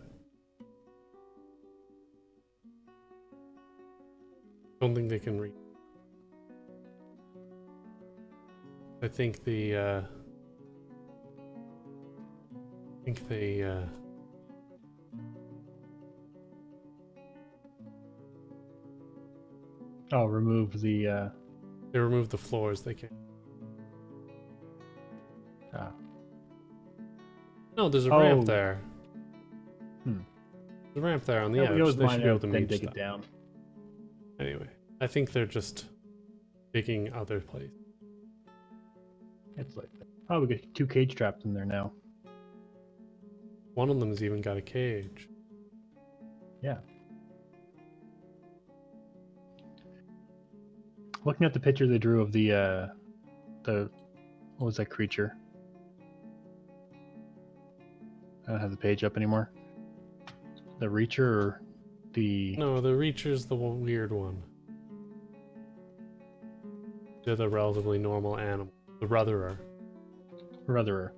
don't think they can reach. I think the... I think they... Oh, remove the... They remove the floors, they can't. Ah. No, there's a Oh. ramp there. Hmm. There's a ramp there on the Yeah, edge. we always They should mine be able out, to then reach dig that. it down. Anyway, I think they're just digging other places. It's like that. Oh, we got 2 cage traps in there now. One of them's even got a cage. Yeah. Looking at the picture they drew of the what was that creature? I don't have the page up anymore. The Reacher or the... No, the Reacher's the weird one. They're the relatively normal animal. The Rotherer. Rotherer.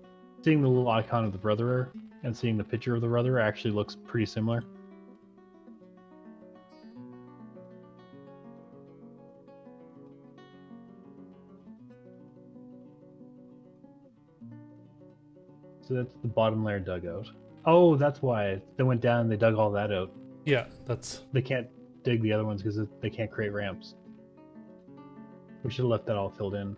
Seeing the little icon of the Rotherer and seeing the picture of the Rotherer actually looks pretty similar. So that's the bottom layer dugout. Oh, that's why they went down and they dug all that out. Yeah, that's... They can't dig the other ones because they can't create ramps. We should have left that all filled in.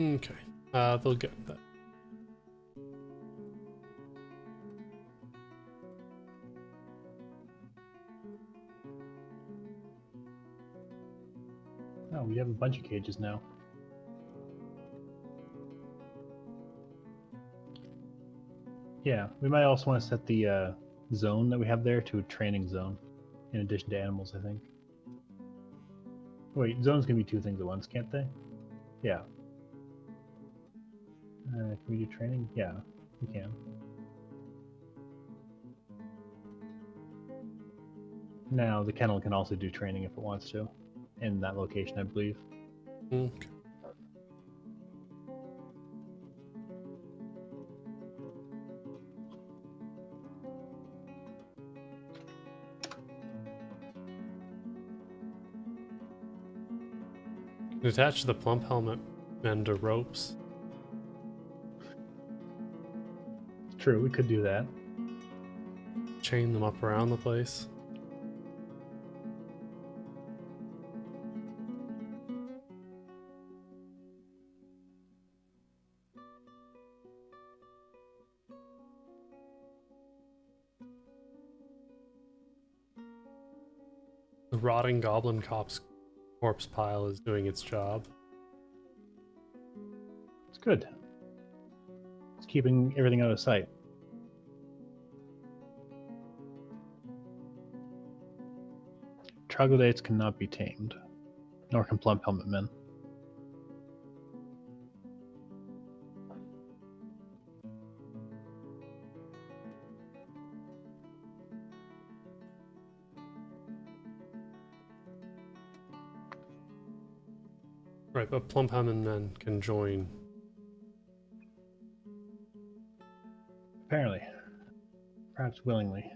Okay. They'll get that. Oh, we have a bunch of cages now. Yeah, we might also want to set the zone that we have there to a training zone, in addition to animals, I think. Wait, zones can be 2 things at once, can't they? Yeah. Can we do training? Yeah, we can. Now, the kennel can also do training if it wants to, in that location, I believe. Okay. Attach the plump helmet and to ropes. True, we could do that. Chain them up around the place. The rotting goblin corpse pile is doing its job. It's good. It's keeping everything out of sight. Troglodytes cannot be tamed, nor can plump helmet men. Right, but Plumphammon men can join. Apparently. Perhaps willingly.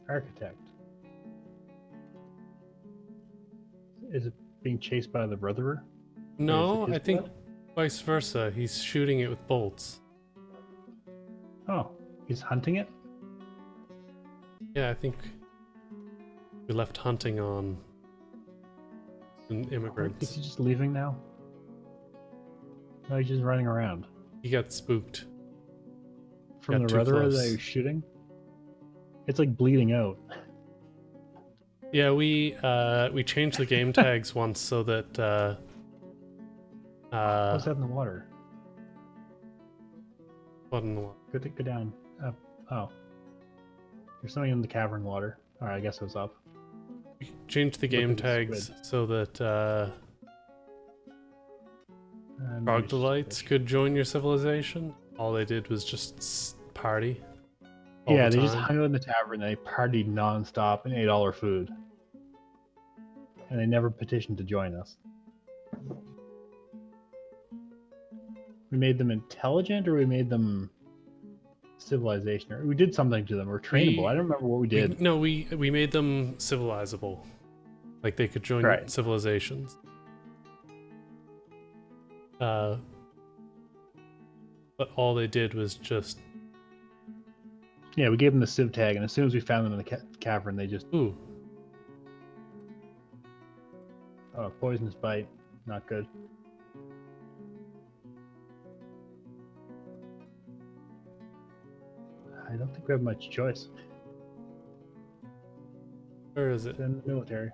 Architect. Is it being chased by the Brotherer? No, Is it I think blood? vice versa. He's shooting it with bolts. Oh, he's hunting it? Yeah, I think we left hunting on immigrants. Is he just leaving now? No, he's just running around. He got spooked. From Got the too Brotherer close. that he was shooting? It's like bleeding out. Yeah, we changed the game tags once so that What's that in the water? what in the water? Go down. Up. Oh. There's something in the cavern water. Alright, I guess it was up. We changed the game Look at the tags squid. so that And troglodytes could join your civilization. All they did was just party. all Yeah, the they just time. hung out in the tavern. They partied nonstop and ate all our food. And they never petitioned to join us. We made them intelligent, or we made them civilization, or we did something to them, or trainable. I don't remember what we did. We made them civilizable. Like they could join Right. civilizations. But all they did was just Yeah, we gave them the civ tag, and as soon as we found them in the cavern, they just ooh. poisonous bite, not good. I don't think we have much choice. Where is it? It's in the military.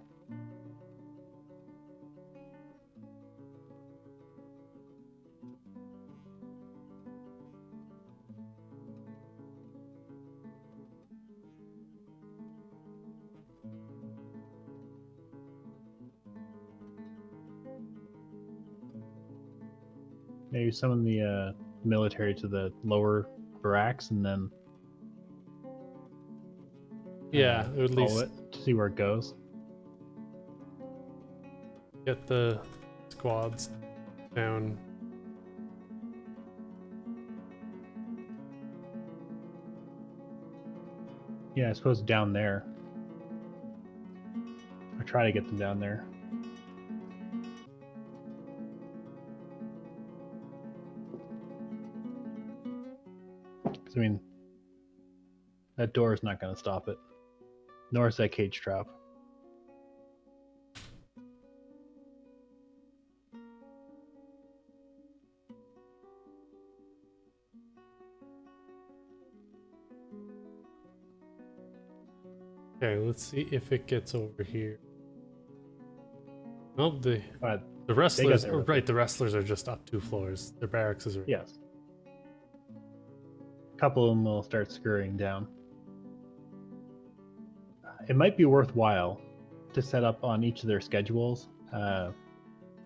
Maybe summon the military to the lower barracks, and then Yeah, or at follow least it to see where it goes. get the squads down. Yeah, I suppose down there. I try to get them down there. Because, I mean, that door is not going to stop it. Nor is that cage trap. Okay, let's see if it gets over here. Nope, But the wrestlers there. right, the wrestlers are just up 2 floors. Their barracks is right. yes. A couple of them will start scurrying down. It might be worthwhile to set up on each of their schedules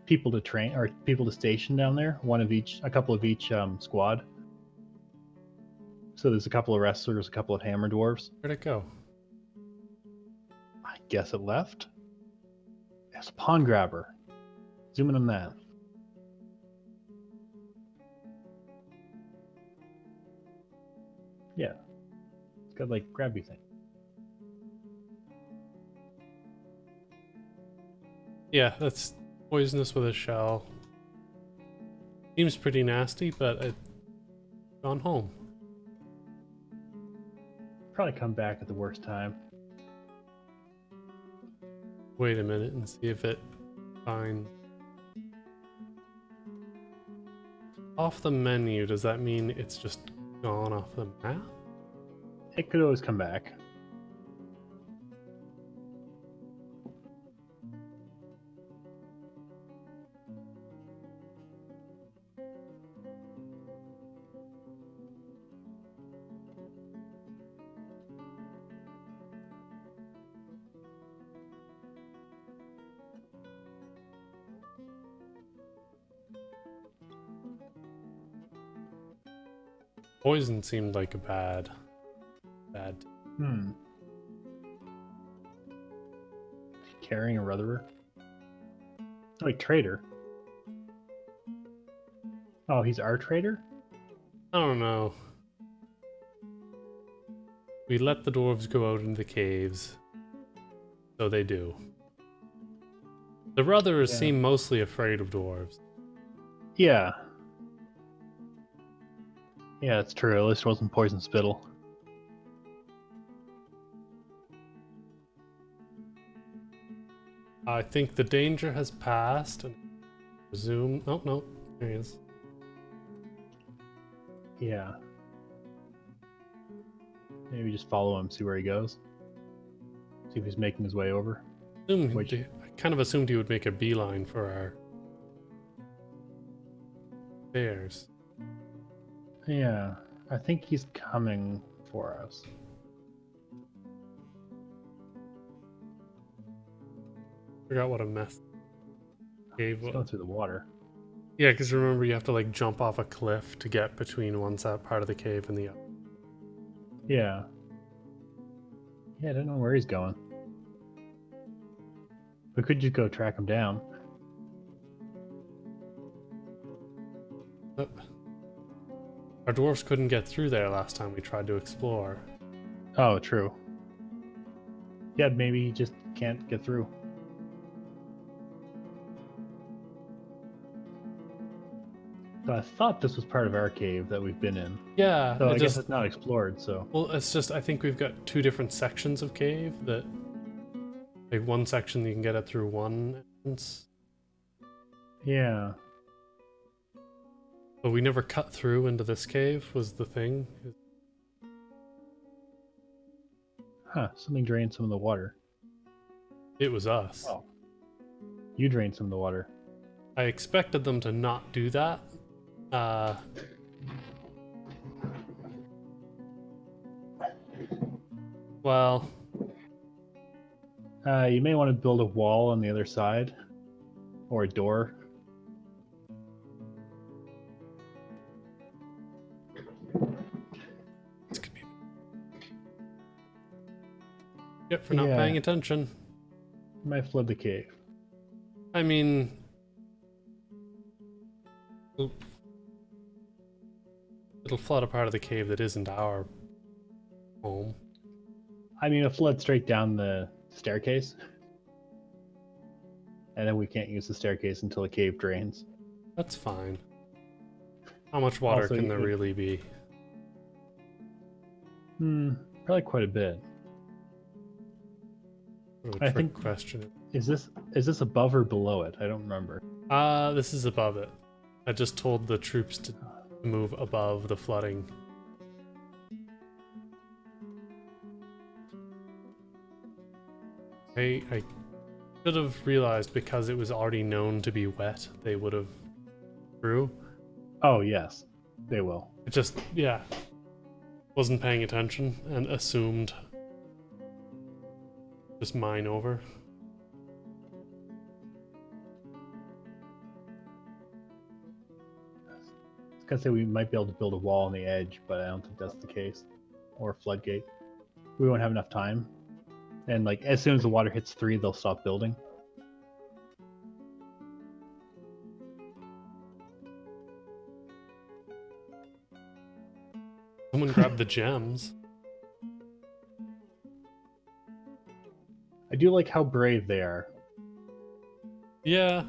people to train or people to station down there, a couple of each squad. So there's a couple of wrestlers, a couple of hammer dwarves. Where'd it go? I guess it left. It's a pawn grabber. Zoom in on that. Yeah. It's got like grabby thing. Yeah, that's poisonous with a shell. Seems pretty nasty, but it's gone home. Probably come back at the worst time. Wait a minute and see if it finds. Off the menu, does that mean it's just gone off the map? It could always come back. Poison seemed like a bad. Hmm. Carrying a rudderer? Like trader. Oh, he's our trader? I don't know. We let the dwarves go out into the caves. So they do. The rudderers Yeah. seem mostly afraid of dwarves. Yeah. Yeah, it's true. At least it wasn't poison spittle. I think the danger has passed. And resume. Oh, no. There he is. Yeah. Maybe just follow him, see where he goes. See if he's making his way over. I kind of assumed he would make a beeline for our stairs. Yeah. I think he's coming for us. Forgot what a mess cave He's was. going through the water. Yeah, because remember you have to like jump off a cliff to get between one side part of the cave and the other. Yeah. Yeah, I don't know where he's going. We could just go track him down. Our dwarves couldn't get through there last time we tried to explore. Oh, true. Yeah, maybe he just can't get through. So I thought this was part of our cave that we've been in. Yeah, So I guess it's not explored, so... Well, it's just, I think we've got two different sections of cave that... Like, one section you can get it through one entrance. Yeah. But we never cut through into this cave, was the thing. Huh, something drained some of the water. It was us. Oh. You drained some of the water. I expected them to not do that. Well... You may want to build a wall on the other side. Or a door. This could be... Yep, for not paying attention. You might flood the cave. I mean... It'll flood a part of the cave that isn't our home. I mean, it'll flood straight down the staircase. And then we can't use the staircase until the cave drains. That's fine. How much water Also, can there really be? Probably quite a bit. What a trick question. Is this above or below it? I don't remember. This is above it. I just told the troops to move above the flooding. I should have realized because it was already known to be wet, they would have through. Oh yes, they will. It just, yeah, wasn't paying attention and assumed just mine over. I was gonna say we might be able to build a wall on the edge, but I don't think that's the case. Or a floodgate. We won't have enough time. And like as soon as the water hits 3, they'll stop building. Someone grabbed the gems. I do like how brave they are. Yeah.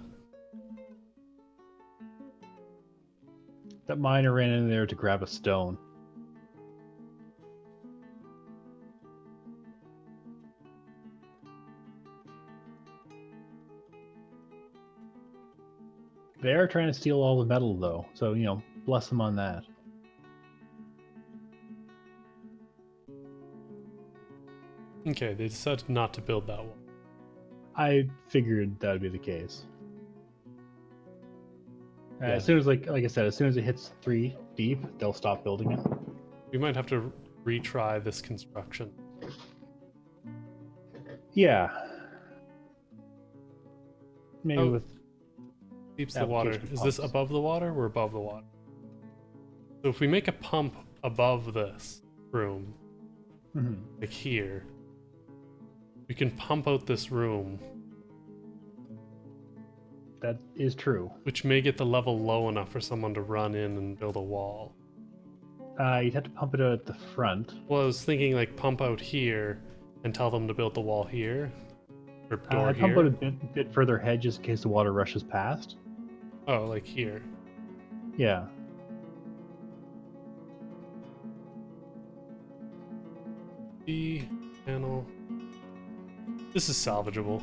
That miner ran in there to grab a stone. They are trying to steal all the metal, though, so, you know, bless them on that. Okay, they decided not to build that one. I figured that would be the case. Yeah. As soon as, like I said, as soon as it hits 3 deep, they'll stop building it. We might have to retry this construction. Yeah. Maybe Oh. with Keeps the water. application Is this pumps. above the water or above the water? So if we make a pump above this room, like here, we can pump out this room, That is true. which may get the level low enough for someone to run in and build a wall. You'd have to pump it out at the front. Well, I was thinking like pump out here and tell them to build the wall here, or door I'd pump here. out a bit further ahead just in case the water rushes past. Oh, like here. Yeah. B panel. This is salvageable.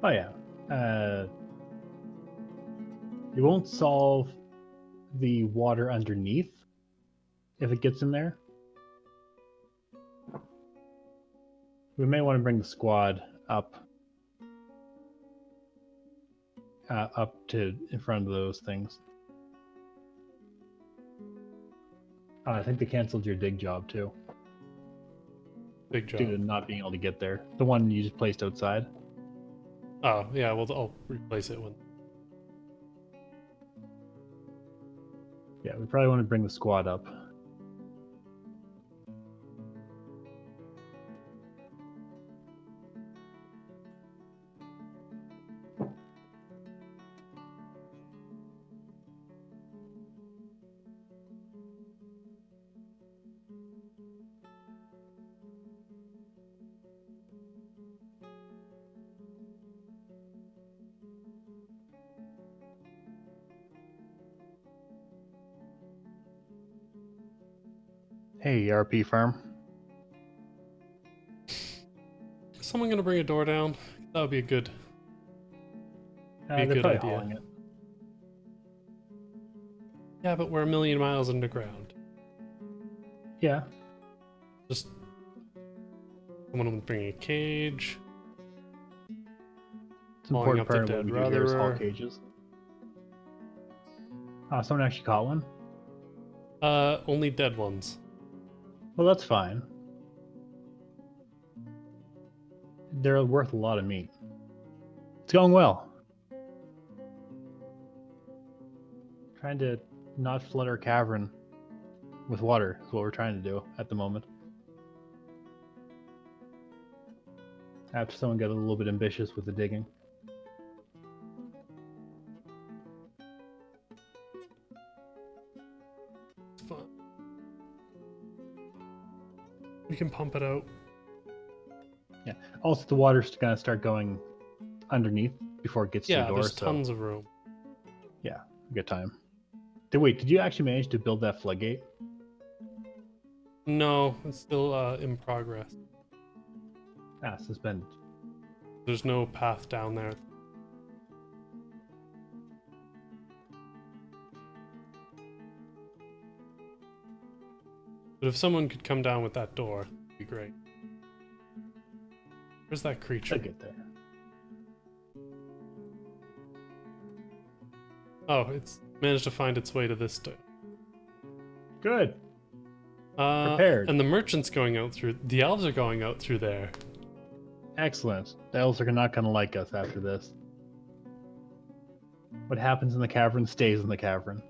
Oh yeah. It won't solve the water underneath if it gets in there. We may want to bring the squad up to in front of those things. I think they canceled your dig job too, Big due to job. not being able to get there. The one you just placed outside. Oh, yeah, well, I'll replace it when. Yeah, we probably want to bring the squad up. Hey, RP farm. Is someone gonna bring a door down? That would be a good. Be a They're good probably idea. hauling it. Yeah, but we're a million miles underground. Yeah. Just someone would bring a cage. It's an Hauling important up the part of what dead we do here is haul Rotherer. cages. Someone actually caught one? Only dead ones. Well, that's fine. They're worth a lot of meat. It's going well. Trying to not flood our cavern with water is what we're trying to do at the moment. After someone got a little bit ambitious with the digging. It's fun. We can pump it out. Yeah. Also, the water's gonna start going underneath before it gets to Yeah, the door. there's So tons of room. yeah, good time. Wait, did you actually manage to build that floodgate? No, it's still in progress. Suspended. There's no path down there. But if someone could come down with that door, that'd be great. Where's that creature? Should get there. Oh, it's managed to find its way to this door. Good. Prepared. And the merchant's going out through. The elves are going out through there. Excellent. The elves are not gonna like us after this. What happens in the cavern stays in the cavern.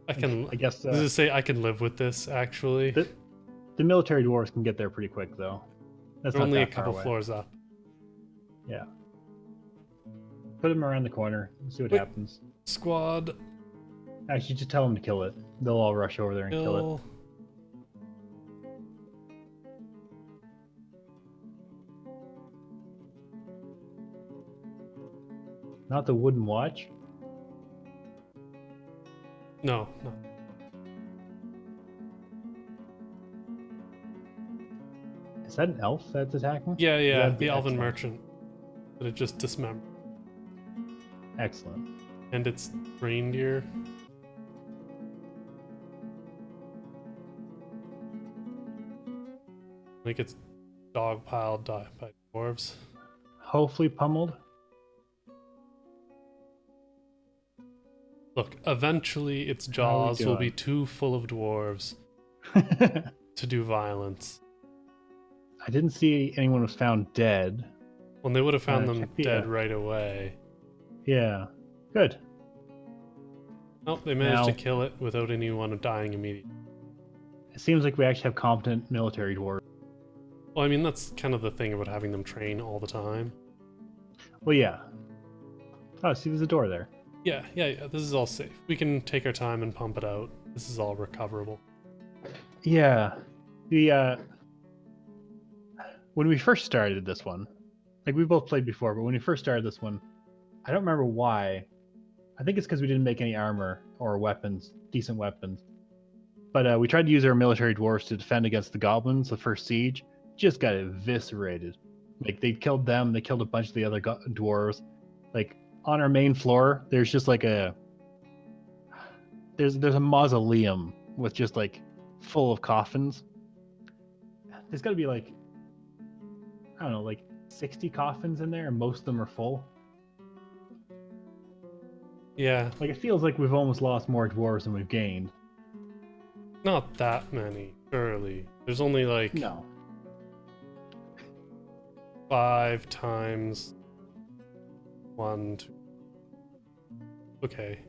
I can. I guess Does it say I can live with this? Actually, the military dwarves can get there pretty quick, though. That's they're not only a that far couple away. floors up. Yeah. Put them around the corner and see what Wait. happens. Squad. Actually, just tell them to kill it. They'll all rush over there and kill it. Kill. Not the wooden watch. No, no. Is that an elf that's attacking? Yeah, yeah, That'd be the elven excellent. merchant. That it just dismembered. Excellent. And it's reindeer. Like it's dogpiled by dwarves. Hopefully pummeled. Look, eventually its How are we jaws will be doing? too full of dwarves I to do violence. didn't see anyone was found dead. When they would have found them check the, dead right away. Yeah. Good. Oh, they managed to Now- kill it without anyone dying immediately. It seems like we actually have competent military dwarves. Well, I mean, that's kind of the thing about having them train all the time. Well, yeah. Oh, see, there's a door there. Yeah, this is all safe. We can take our time and pump it out. This is all recoverable. Yeah. The when we first started this one, like we both played before, but when we first started this one, I don't remember why. I think it's because we didn't make any armor or weapons, decent weapons. But we tried to use our military dwarves to defend against the goblins. The first siege just got eviscerated. Like they killed them, they killed a bunch of the other dwarves. Like on our main floor, there's just like there's a mausoleum with just like full of coffins. There's got to be like, I don't know, like 60 coffins in there, and most of them are full. Yeah, Like it feels like we've almost lost more dwarves than we've gained. not that many, surely. There's only like No. 5 times 1, 2. Okay.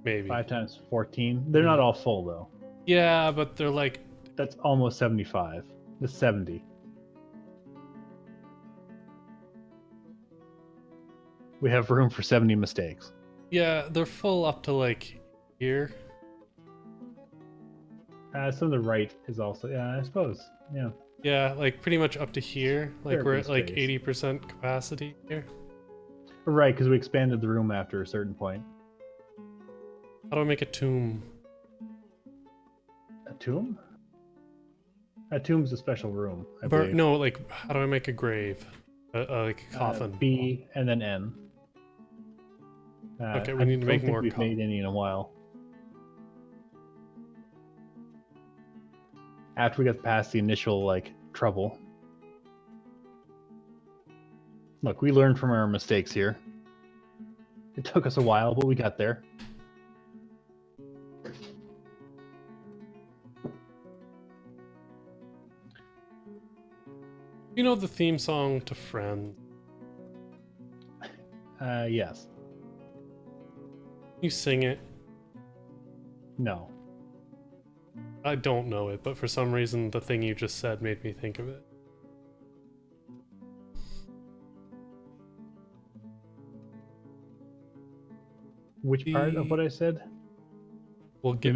Maybe. 5 times 14. They're not all full though. Yeah, but they're like, That's almost 75. The 70. We have room for 70 mistakes. yeah, they're full up to like here. Some of the right is also, yeah, I suppose. Yeah. Yeah, like pretty much up to here. Like Fair we're bit at like space. 80% capacity here. Right, because we expanded the room after a certain point. How do I make a tomb? A tomb? A tomb's a special room, I believe. No, like how do I make a grave? Like a coffin. B and then N. Okay, we need to make more We've made any in a while. After we got past the initial like trouble. Look, we learned from our mistakes here. It took us a while, but we got there. You know the theme song to Friends? Yes. You sing it. No. I don't know it, but for some reason the thing you just said made me think of it. Which part of what I said? We'll We get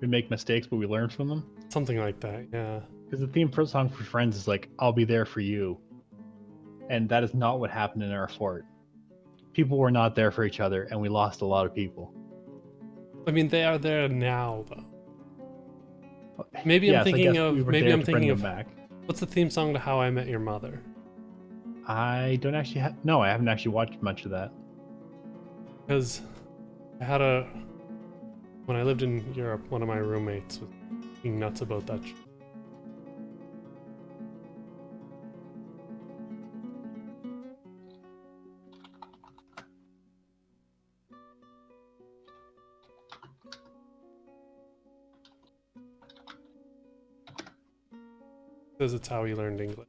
make mistakes, but we learn from them. something like that. Yeah. Because the theme for song for Friends is like, "I'll be there for you," and that is not what happened in our fort. People were not there for each other, and we lost a lot of people. I mean, they are there now, though. Maybe Yes, I'm I thinking guess of. we were Maybe there I'm to bring thinking them of. back. What's the theme song to How I Met Your Mother? I don't actually have. No, I haven't actually watched much of that. Because I had when I lived in Europe, one of my roommates was being nuts about that. Says it's how he learned English.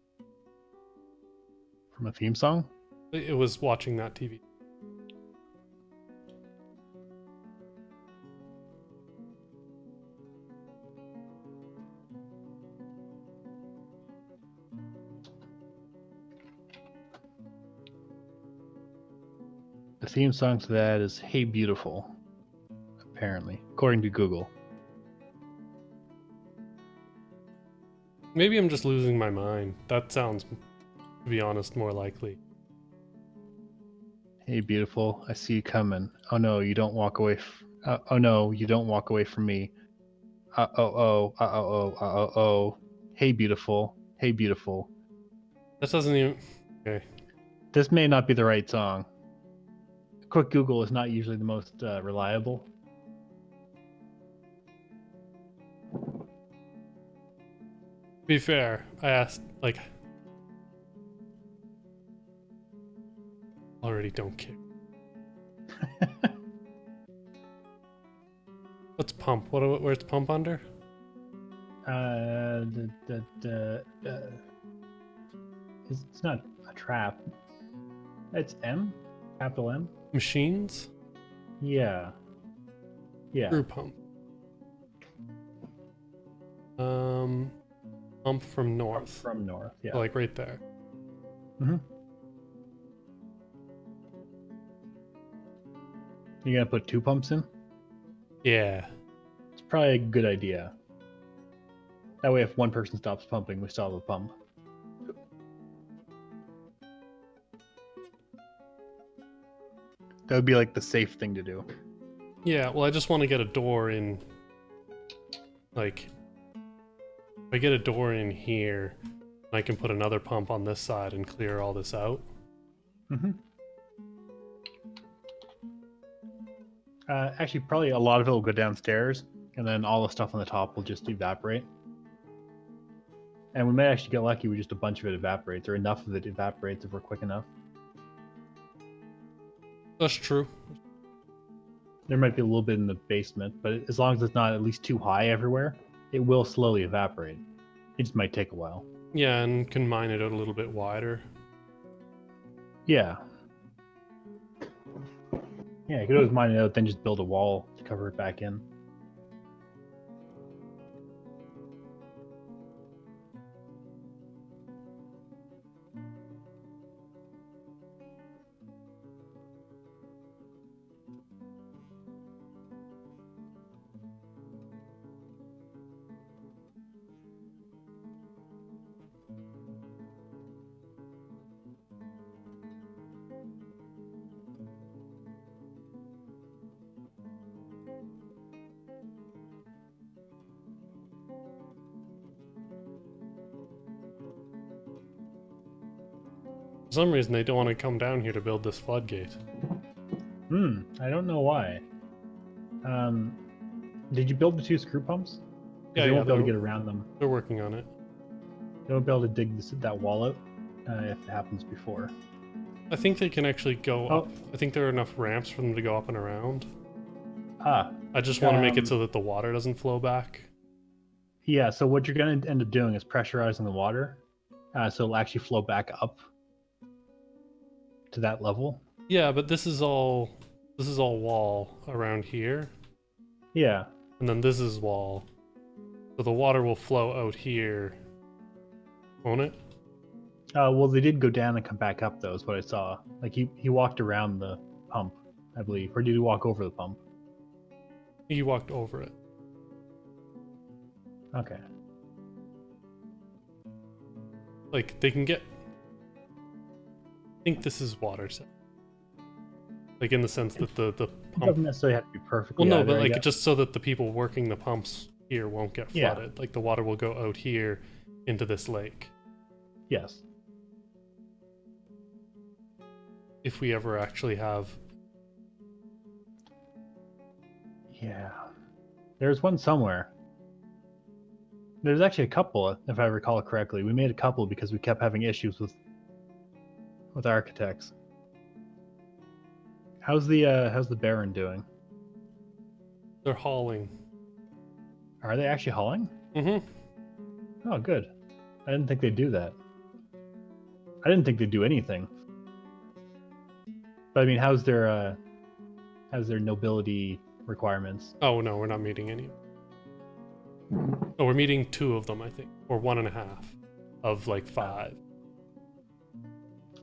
From a theme song? It was watching that TV. The theme song to that is "Hey Beautiful." apparently, according to Google. Maybe I'm just losing my mind. That sounds, to be honest, more likely. Hey, beautiful, I see you coming. Oh no, you don't walk away. Oh no, you don't walk away from me. Oh. Hey, beautiful. Hey, beautiful. That doesn't even... Okay. This may not be the right song. Quick Google is not usually the most reliable. To be fair, I asked, like... Already don't care. What's pump? Where's pump under? It's not a trap. It's M? Capital M? Machines? Yeah. Yeah. Screw pump. Pump from north. From north, yeah. So, like right there. Mm-hmm. You gonna put 2 pumps in? Yeah. It's probably a good idea. That way if one person stops pumping, we still have a pump. That would be like the safe thing to do. Yeah, well, I just want to get a door in. Like, if I get a door in here, I can put another pump on this side and clear all this out. Mm-hmm. Actually, probably a lot of it will go downstairs, and then all the stuff on the top will just evaporate. And we might actually get lucky with just a bunch of it evaporates, or enough of it evaporates if we're quick enough. That's true. There might be a little bit in the basement, but as long as it's not at least too high everywhere, it will slowly evaporate. It just might take a while. Yeah, and can mine it out a little bit wider. Yeah. Yeah, you could always mine it out, then just build a wall to cover it back in. For some reason, they don't want to come down here to build this floodgate. I don't know why. Did you build the 2 screw pumps? Yeah, they won't be able to they're- get around them. They're working on it. They won't be able to dig that wall out if it happens before. I think they can actually go Oh. up. I think there are enough ramps for them to go up and around. Ah, I just want to make it so that the water doesn't flow back. yeah, so what you're going to end up doing is pressurizing the water so it'll actually flow back up to that level. Yeah, but this is all wall around here, Yeah. and then this is wall. So the water will flow out here. Won't it? Well, they did go down and come back up, though, is what I saw. Like, he walked around the pump, I believe. Or did he walk over the pump? He walked over it. Okay. Like, they can get... I think this is water set. Like, in the sense that the It pump... doesn't necessarily have to be perfectly Well, no, either, but I like, guess. just so that the people working the pumps here won't get Yeah. flooded. Like, the water will go out here into this lake. Yes. If we ever actually have... Yeah. There's one somewhere. There's actually a couple, if I recall correctly. We made a couple because we kept having issues with architects. How's the Baron doing? They're hauling. Are they actually hauling? Mm-hmm. Oh, good. I didn't think they'd do that. I didn't think they'd do anything. But I mean, how's their nobility requirements? Oh, no, we're not meeting any. Oh, we're meeting 2 of them, I think. Or 1.5 of, like, 5.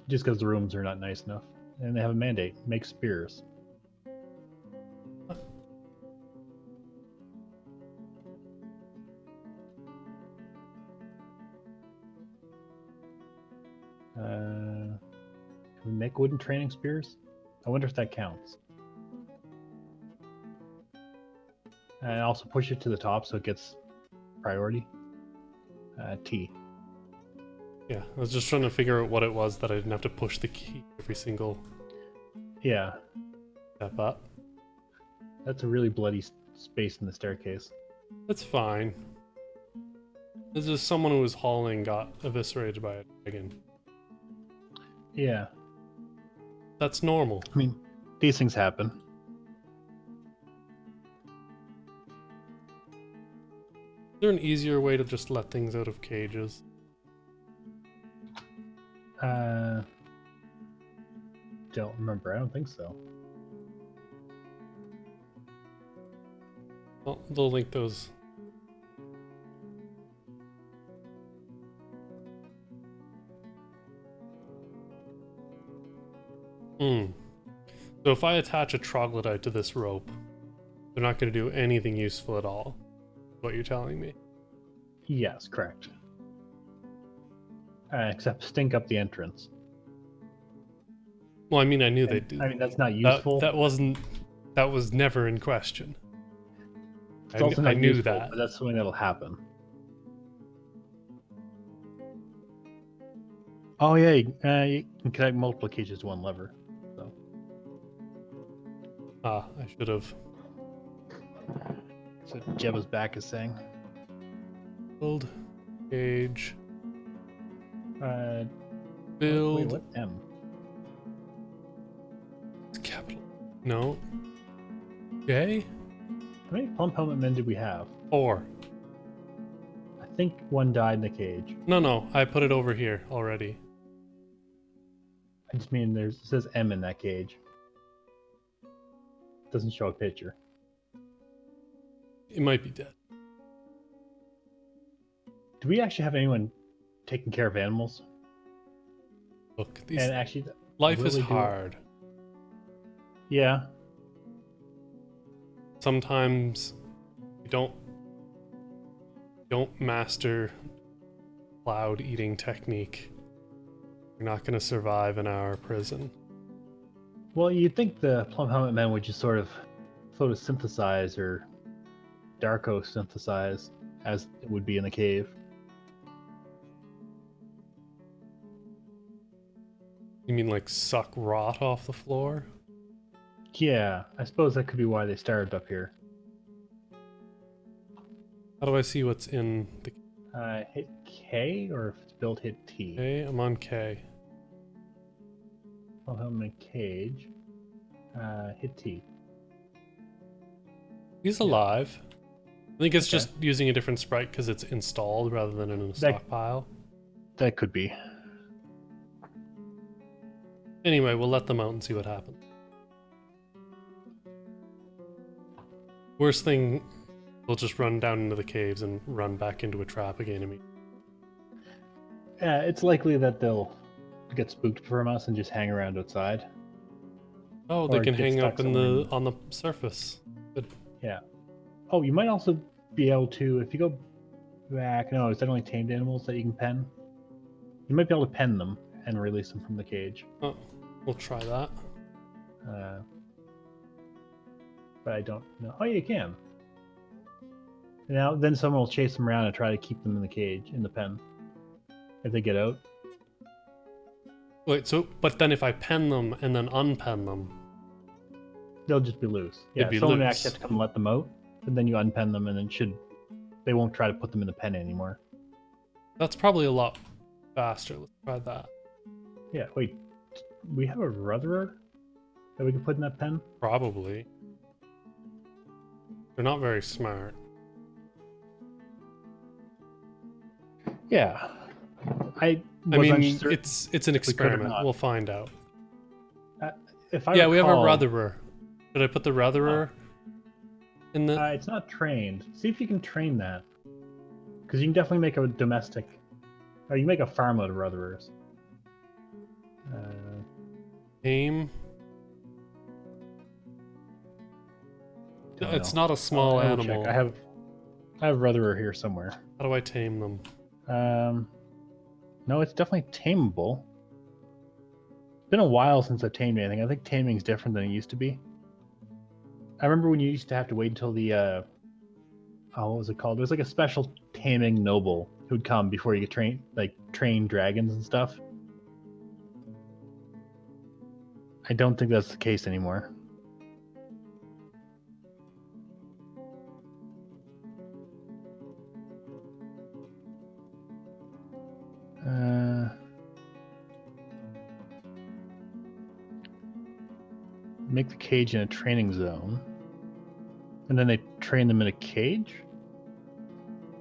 Just because the rooms are not nice enough. And they have a mandate. Make spears. make wooden training spears? I wonder if that counts. And also push it to the top so it gets priority. T. Yeah, I was just trying to figure out what it was that I didn't have to push the key every single Yeah, step up. that's a really bloody space in the staircase. That's fine. This is someone who was hauling got eviscerated by a dragon. Yeah, That's normal. I mean, these things happen. Is there an easier way to just let things out of cages? Don't remember. I don't think so. Well, they'll link those. So if I attach a troglodyte to this rope, they're not going to do anything useful at all. Is what you're telling me? Yes, correct. Except stink up the entrance. Well, I mean, I knew they'd do. I mean, that's not useful. That wasn't. That was never in question. It's also not I knew useful, that. but that's something that'll happen. Oh yeah, you can connect multiple cages to one lever. So. Ah, I should have. So Jebba's back is saying. Build cage. Build. Wait, what M? It's capital. No. J? How many plump helmet men did we have? 4. I think one died in the cage. No, I put it over here already. I just mean it says M in that cage. Doesn't show a picture. It might be dead. Do we actually have anyone taking care of animals? Look, these And actually, life is really do- hard. Yeah. Sometimes you don't master cloud eating technique. You're not going to survive in our prison. Well, you'd think the plump helmet men would just sort of photosynthesize or Darko synthesize as it would be in the cave. You mean like suck rot off the floor? Yeah, I suppose that could be why they started up here. How do I see what's in the... Hit K, or if it's built, hit T. Okay, I'm on K. Plump helmet cage. Hit T. He's alive. I think it's just using a different sprite because it's installed rather than in a stockpile. That could be. Anyway, we'll let them out and see what happens. Worst thing, they'll just run down into the caves and run back into a trap again immediately. It's likely that they'll get spooked from us and just hang around outside. Oh, they Or can get hang stuck up on the surface. Good. Yeah. Oh, you might also be able to, if you go back, no, is that only tamed animals that you can pen? You might be able to pen them and release them from the cage. Oh, we'll try that. But I don't know. Oh, you can. Now, then someone will chase them around and try to keep them in the cage, in the pen. If they get out. Wait, so, but then if I pen them and then unpen them, They'll just be loose. They'd Yeah, be someone loose. actually has to come and let them out, and then you unpen them, and then they won't try to put them in the pen anymore. that's probably a lot faster. Let's try that. Yeah, wait. We have a Rutherer that we can put in that pen? Probably. They're not very smart. Yeah. I mean, certain it's an experiment. not. We'll find out. if I Yeah, we have a recall, Rutherer. Should I put the Rutherer in the... It's not trained. See if you can train that. Because you can definitely make a domestic... Or you can make a farm out of Rutherers. Tame? Don't It's know. not a small I will check. animal. I have Rutherer here somewhere. How do I tame them? No, it's definitely tameable. It's been a while since I've tamed anything. I think taming's different than it used to be. I remember when you used to have to wait until the what was it called? There was like a special taming noble who would come before you could train dragons and stuff. I don't think that's the case anymore. Make the cage in a training zone. And then they train them in a cage?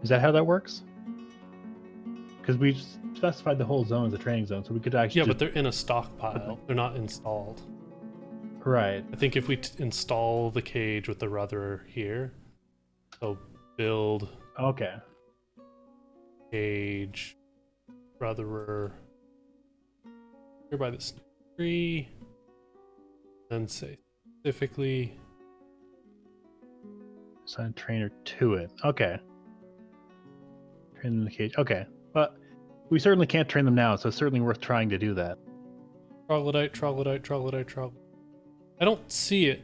Is that how that works? Because we specified the whole zone as a training zone, so we could actually... Yeah, but they're in a stockpile. They're not installed. Right. I think if we install the cage with the rudder here, so build... Okay. Cage, rudderer, here by this tree, then say specifically... Assign a trainer to it. Okay. Train them in the cage. Okay. But we certainly can't train them now, so it's certainly worth trying to do that. Troglodyte, troglodyte, troglodyte, troglodyte. I don't see it.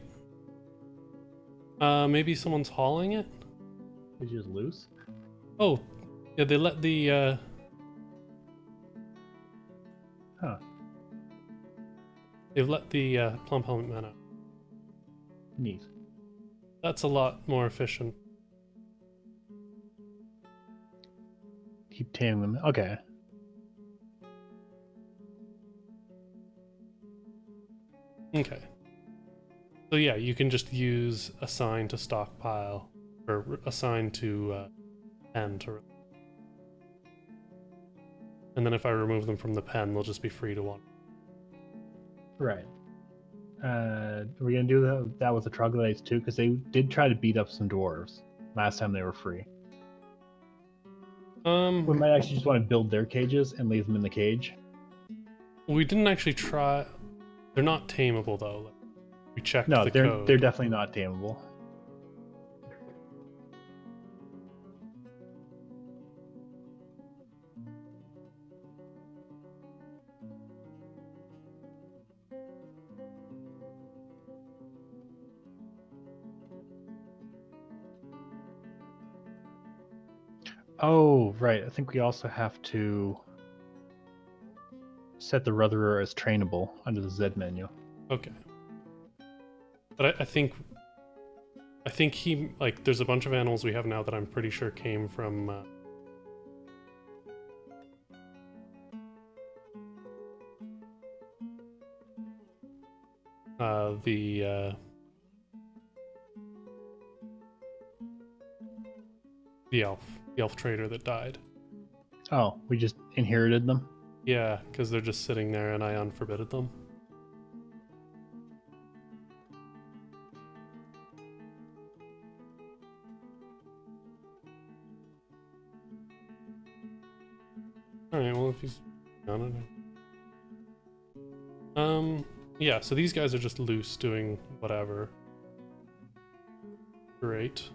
Maybe someone's hauling it? Is it just loose? Oh, yeah, they let the, Huh. They've let the, plump helmet man out. Neat. That's a lot more efficient. Keep taming them. Okay. Okay. So yeah, you can just use assign to stockpile, or assign to pen to... And then if I remove them from the pen, they'll just be free to wander. Right. We're gonna do that with the troglodytes too, because they did try to beat up some dwarves last time they were free. We might actually just want to build their cages and leave them in the cage. We didn't actually try. They're not tameable though. Like, we checked No, the they're code. definitely not tameable. Oh, right. I think we also have to set the rudderer as trainable under the Z menu. Okay. But I think he, like, there's a bunch of animals we have now that I'm pretty sure came from the elf trader that died. Oh, we just inherited them? Yeah, because they're just sitting there and I unforbidded them. Alright, well if he's on it. Yeah, so these guys are just loose doing whatever. Great.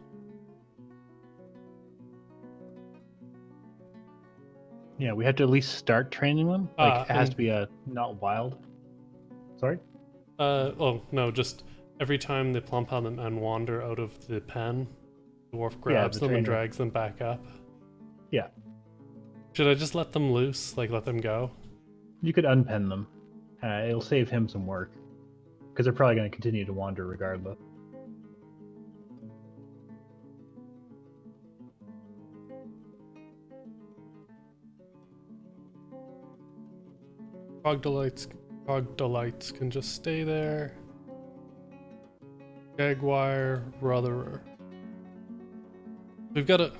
Yeah, we have to at least start training them. Like, it has to be not wild. Sorry? Oh, no, just every time the plump helmet men wander out of the pen, the dwarf grabs them and drags them back up. Yeah. Should I just let them loose? Like, let them go? You could unpen them. It'll save him some work. Because they're probably going to continue to wander regardless. Troglodytes can just stay there. Jaguar, rudderer. We've got a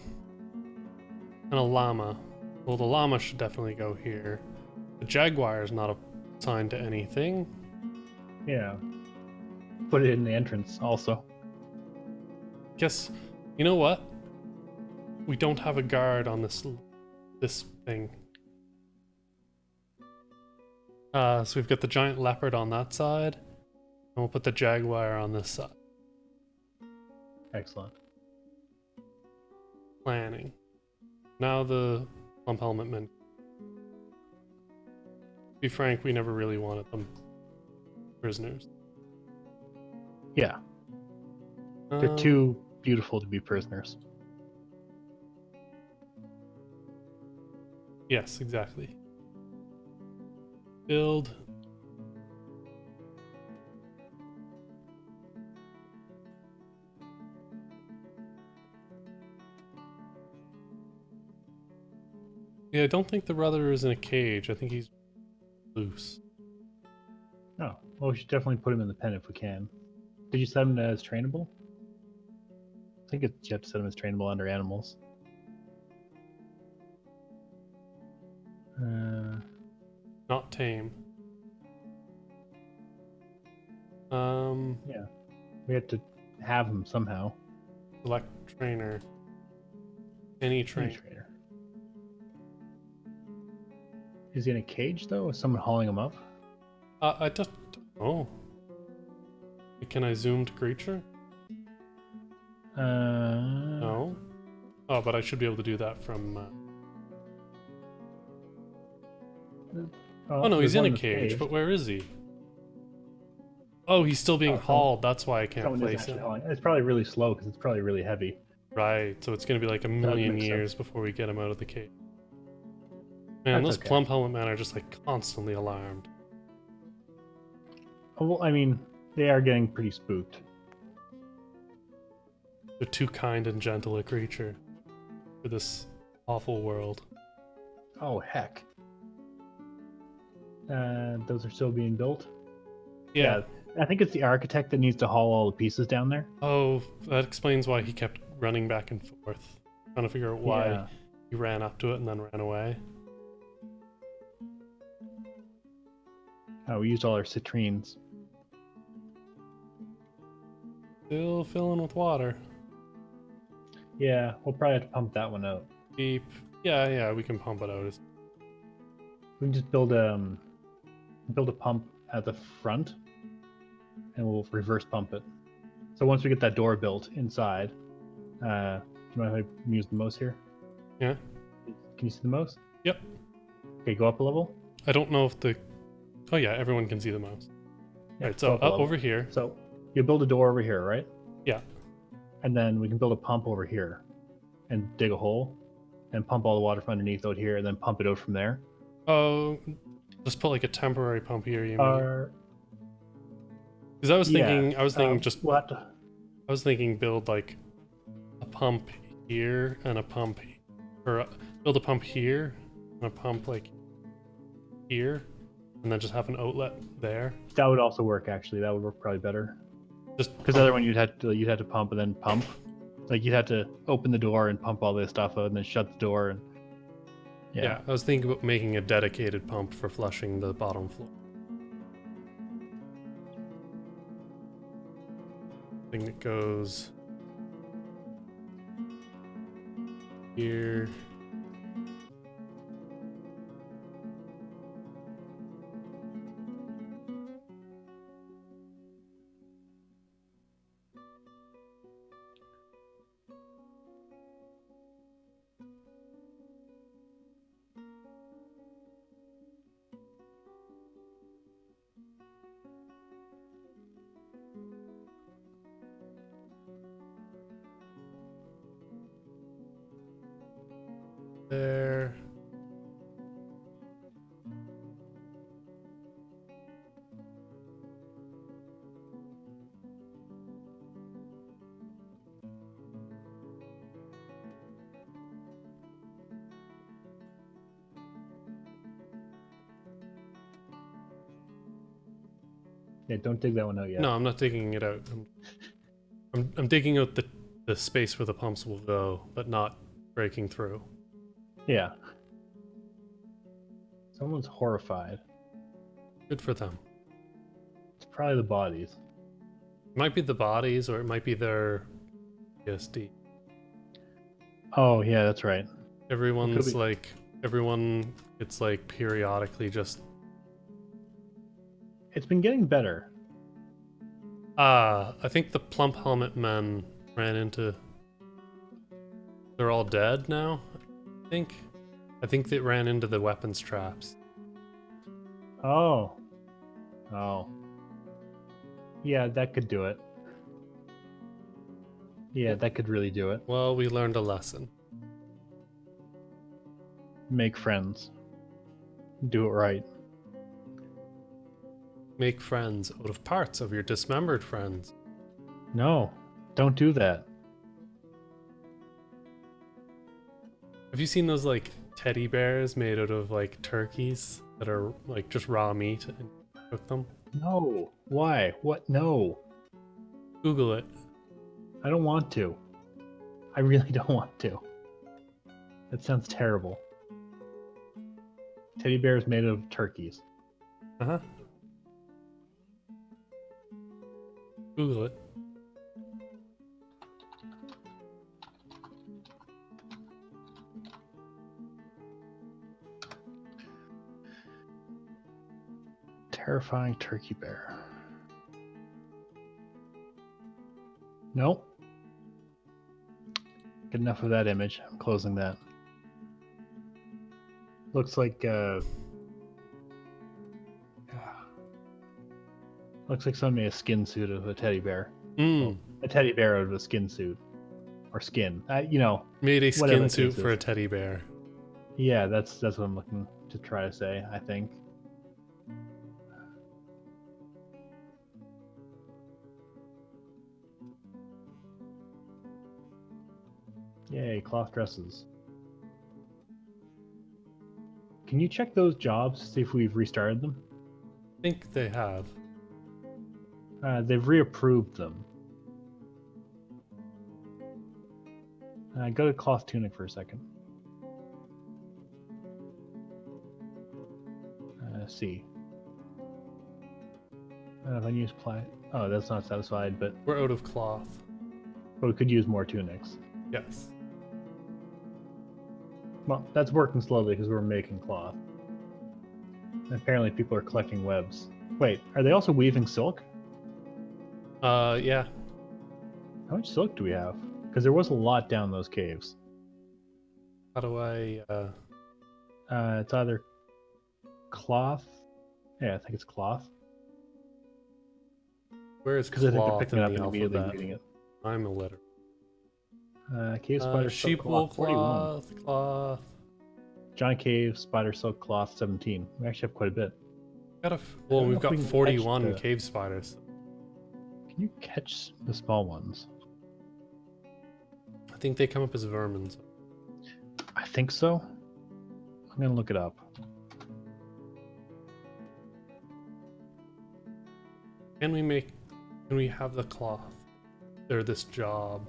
llama. Well, the llama should definitely go here. The jaguar is not assigned to anything. Yeah. Put it in the entrance also. Guess, you know what? We don't have a guard on this thing. So we've got the giant leopard on that side, and we'll put the jaguar on this side. Excellent. Planning. Now the plump helmet men. be frank, we never really wanted them prisoners. Yeah, they're too beautiful to be prisoners. Yes, exactly. Build. Yeah, I don't think the brother is in a cage. I think he's loose. Oh, well, we should definitely put him in the pen if we can. Did you set him as trainable? I think you have to set him as trainable under animals. Not tame. Yeah, we have to have him somehow. Select trainer. Any Any trainer. trainer. Is he in a cage though? Is someone hauling him up? I just. Oh. Can I zoom to creature? No. Oh, but I should be able to do that from. Oh no, he's in a cage. But where is he? Oh, he's still being hauled. That's why I can't place him. It's probably really slow because it's probably really heavy. Right. So it's gonna be like a million years before we get him out of the cage. Man, those plump helmet men are just like constantly alarmed. Oh, well, I mean, they are getting pretty spooked. They're too kind and gentle a creature for this awful world. Oh heck. Those are still being built. Yeah. I think it's the architect that needs to haul all the pieces down there. Oh, that explains why he kept running back and forth, trying to figure out why he ran up to it and then ran away. Oh, we used all our citrines. Still filling with water. Yeah, we'll probably have to pump that one out. Deep. Yeah, we can pump it out. We can just build a pump at the front, and we'll reverse pump it. So once we get that door built inside, do you mind if I use the mouse here? Yeah. Can you see the mouse? Yep. Okay, go up a level. I don't know if the... Oh yeah, everyone can see the mouse. Yeah, right, so up over here. So you build a door over here, right? Yeah. And then we can build a pump over here and dig a hole and pump all the water from underneath out here and then pump it out from there. Oh, just put like a temporary pump here, you mean? Because I was thinking build like a pump here and a pump, or build a pump here and a pump like here, and then just have an outlet there. That would also work actually. That would work probably better. Just because the other one you'd have to pump and then pump. Like you'd have to open the door and pump all this stuff out and then shut the door and yeah. I was thinking about making a dedicated pump for flushing the bottom floor. Thing that goes here. There. Yeah, don't dig that one out yet. No, I'm not digging it out. I'm digging out the space where the pumps will go, but not breaking through. Yeah. Someone's horrified. Good for them. It's probably the bodies. It might be the bodies, or it might be their PSD. Oh yeah, that's right. Everyone's like, everyone, it's like periodically just... It's been getting better. I think the plump helmet men ran into... They're all dead now, I think. I think they ran into the weapons traps. Oh. Oh. Yeah, that could do it. Yeah, Yep. that could really do it. Well, we learned a lesson. Make friends. Do it right. Make friends out of parts of your dismembered friends. No, don't do that. Have you seen those like teddy bears made out of like turkeys that are like just raw meat and cook them? No. Why? What? No. Google it. I don't want to. I really don't want to. That sounds terrible. Teddy bears made of turkeys. Uh-huh. Google it. Terrifying turkey bear. Nope. Get enough of that image. I'm closing that. Looks like looks like someone made a skin suit of a teddy bear. Well, a teddy bear out of a skin suit or skin. You know, Made a whatever skin suit this for a is. teddy bear. Yeah, that's what I'm looking to try to say. I think. Yay, cloth dresses. Can you check those jobs to see if we've restarted them? I think they have. They've reapproved them. Go to cloth tunic for a second. See. If I use ply. Oh, that's not satisfied, but We're out of cloth. we could use more tunics. Yes. Well, that's working slowly because we're making cloth. And apparently people are collecting webs. Wait, are they also weaving silk? Yeah. How much silk do we have? Because there was a lot down those caves. How do I It's either cloth. Yeah, I think it's cloth. where is Because I think they're cloth picking in it up the and immediately alphabet? reading it. I'm illiterate. Cave spider silk Sheep wool cloth 41. cloth. Giant cave spider silk cloth 17. We actually have quite a bit. Well, don't know we've if got we can 41 catch the- cave spiders. Can you catch the small ones? I think they come up as vermin. I think so. I'm gonna look it up. Can we have the cloth? Or this job?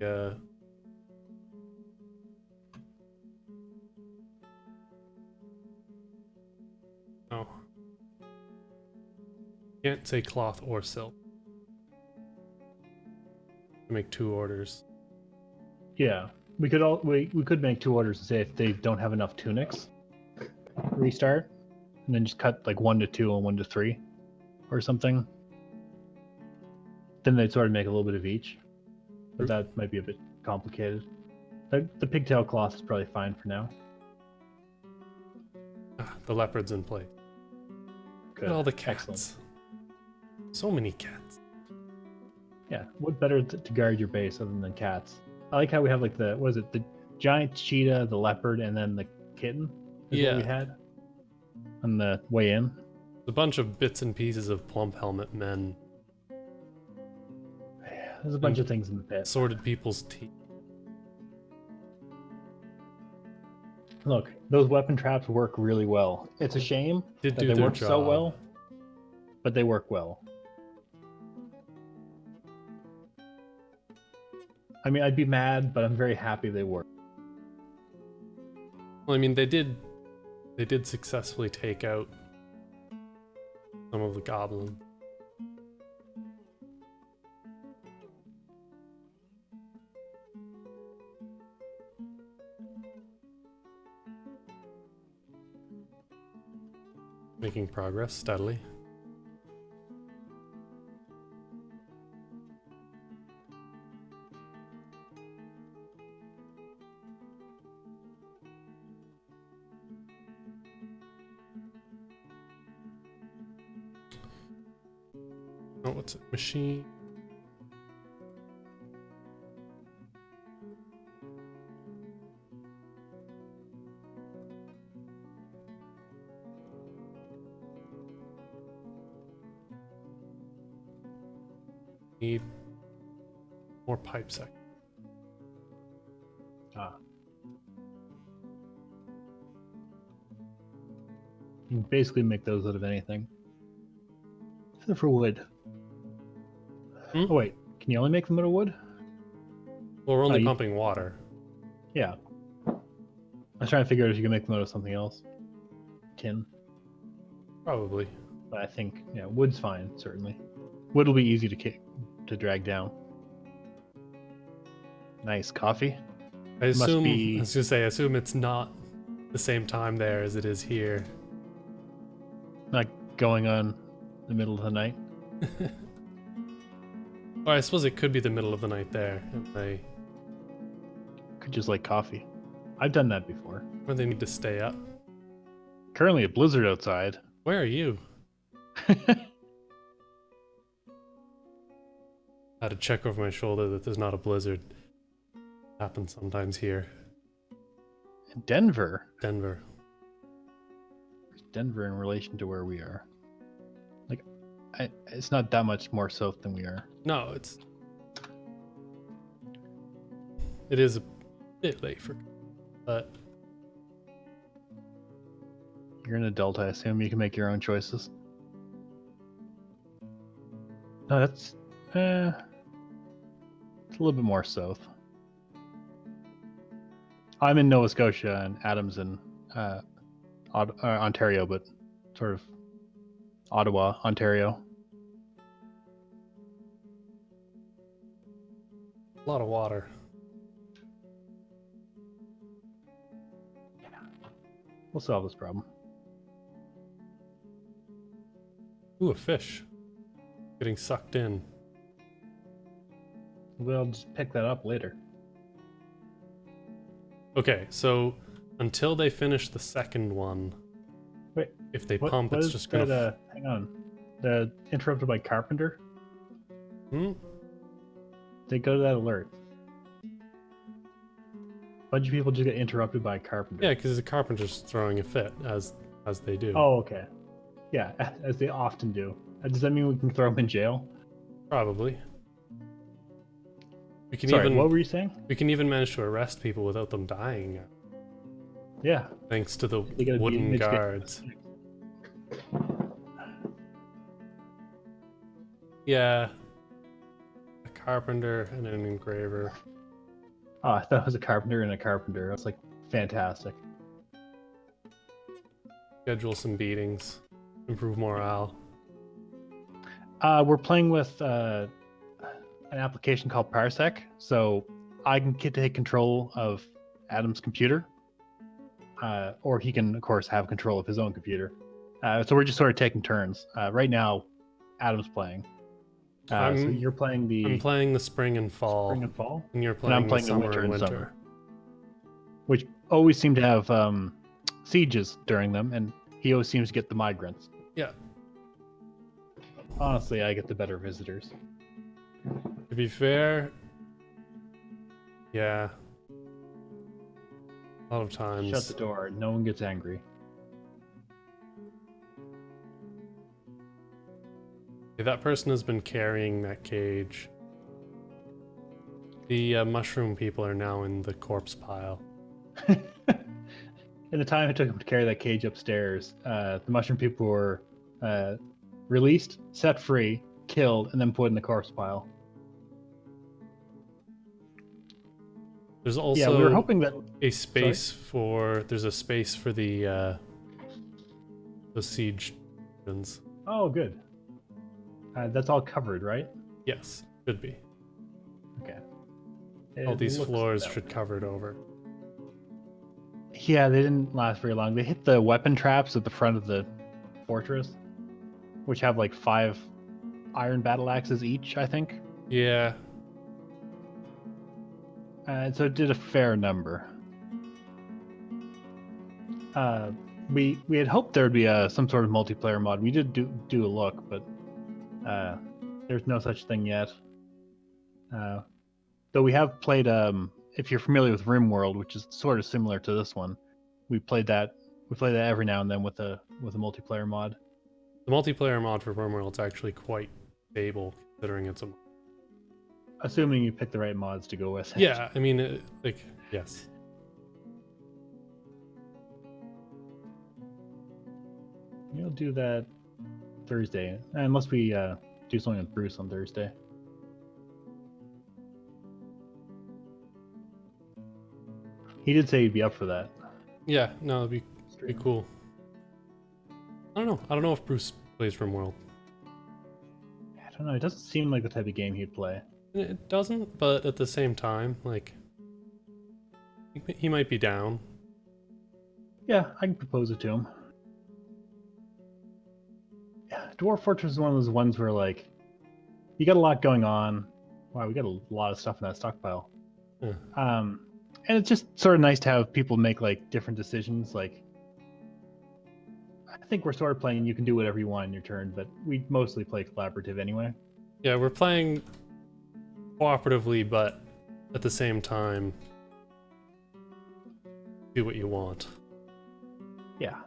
Yeah. Oh. Can't say cloth or silk. Make 2 orders. Yeah, we could make 2 orders and say if they don't have enough tunics, restart, and then just cut like 1 to 2 and 1 to 3, or something. Then they'd sort of make a little bit of each, but that might be a bit complicated. The pigtail cloth is probably fine for now. The leopard's in place. Good. Look at all the cats. Excellent. So many cats. Yeah, what better to guard your base other than cats? I like how we have like the giant cheetah, the leopard, and then the kitten is what we had on the way in. A bunch of bits and pieces of plump helmet men. Yeah, there's a bunch of things in the pit. Sorted people's teeth. Look, those weapon traps work really well. It's a shame that they work so well, but they work well. I mean, I'd be mad, but I'm very happy they work. Well, I mean, they did successfully take out some of the goblins. Making progress steadily. Oh, what's it? Machine. Need more pipe sec. Ah. You can basically make those out of anything. Except for wood. Hmm? Oh wait, can you only make them out of wood? Well, we're only you- pumping water. Yeah. I was trying to figure out if you can make them out of something else. Tin. Probably. But I think, yeah, wood's fine, certainly. Wood will be easy to drag down. Nice. Coffee? I Must assume, be- I was gonna say, I assume it's not the same time there as it is here. Not going on the middle of the night. Or I suppose it could be the middle of the night there, and Could just like coffee. I've done that before. or they need to stay up. Currently a blizzard outside. Where are you? I had to check over my shoulder that there's not a blizzard. Happens sometimes here. Denver? Denver. Where's Denver in relation to where we are? Like, it's not that much more south than we are. No, it is a bit late for, but You're an adult, I assume. You can make your own choices. No, that's... it's a little bit more south. I'm in Nova Scotia and Adam's in Ontario, but sort of Ottawa, Ontario. a lot of water. We'll solve this problem. Ooh, a fish. Getting sucked in. We'll just pick that up later. Okay, so until they finish the second one, Wait, if they what pump, it's is just gonna. that, hang on. The interrupted by carpenter? Hmm? They go to that alert. A bunch of people just get interrupted by carpenter. Yeah, because the carpenter's throwing a fit, as they do. Oh, okay. Yeah, as they often do. Does that mean we can throw them in jail? Probably. We can Sorry, even what were you saying? we can even manage to arrest people without them dying, Yeah. thanks to the They gotta be- wooden they just get- guards. Yeah. A carpenter and an engraver. Oh, I thought it was a carpenter and a carpenter. I was like, fantastic. Schedule some beatings. Improve morale. We're playing with an application called Parsec, so I can get to take control of Adam's computer, or he can, of course, have control of his own computer. So we're just sort of taking turns. Right now, Adam's playing. So you're playing I'm playing the spring and fall. spring and fall, And you're and playing, I'm playing the the summer winter and and winter. summer, which always seem to have sieges during them, and he always seems to get the migrants. Yeah. Honestly, I get the better visitors. To be fair, yeah. A lot of times. Shut the door. No one gets angry. Okay, that person has been carrying that cage. The mushroom people are now in the corpse pile. In the time it took him to carry that cage upstairs, the mushroom people were released, set free, killed, and then put in the corpse pile. There's also Yeah, we were hoping that. a space for. There's a space for the siege engines. Oh, good. That's all covered, right? Yes, should be. Okay. All It these looks floors that should way. cover it over. Yeah, they didn't last very long. They hit the weapon traps at the front of the fortress, which have like 5 iron battle axes each, I think. Yeah. So it did a fair number. We had hoped there would be some sort of multiplayer mod. We did do a look, but There's no such thing yet. Though we have played, if you're familiar with RimWorld, which is sort of similar to this one, we played that. We play that every now and then with a multiplayer mod. The multiplayer mod for RimWorld is actually quite stable, considering it's a. Assuming you pick the right mods to go with. Yeah, I mean, yes. We'll do that Thursday, unless we do something with Bruce on Thursday. He did say he'd be up for that. Yeah, no, it'd be cool. I don't know if Bruce plays RimWorld. I don't know. It doesn't seem like the type of game he'd play. It doesn't, but at the same time, like, he might be down. Yeah, I can propose it to him. Yeah, Dwarf Fortress is one of those ones where, like, you got a lot going on. Wow, we got a lot of stuff in that stockpile. Yeah. And it's just sort of nice to have people make, like, different decisions. Like, I think we're sort of playing you can do whatever you want in your turn, but we mostly play collaborative anyway. Yeah, we're playing cooperatively, but at the same time, do what you want. Yeah.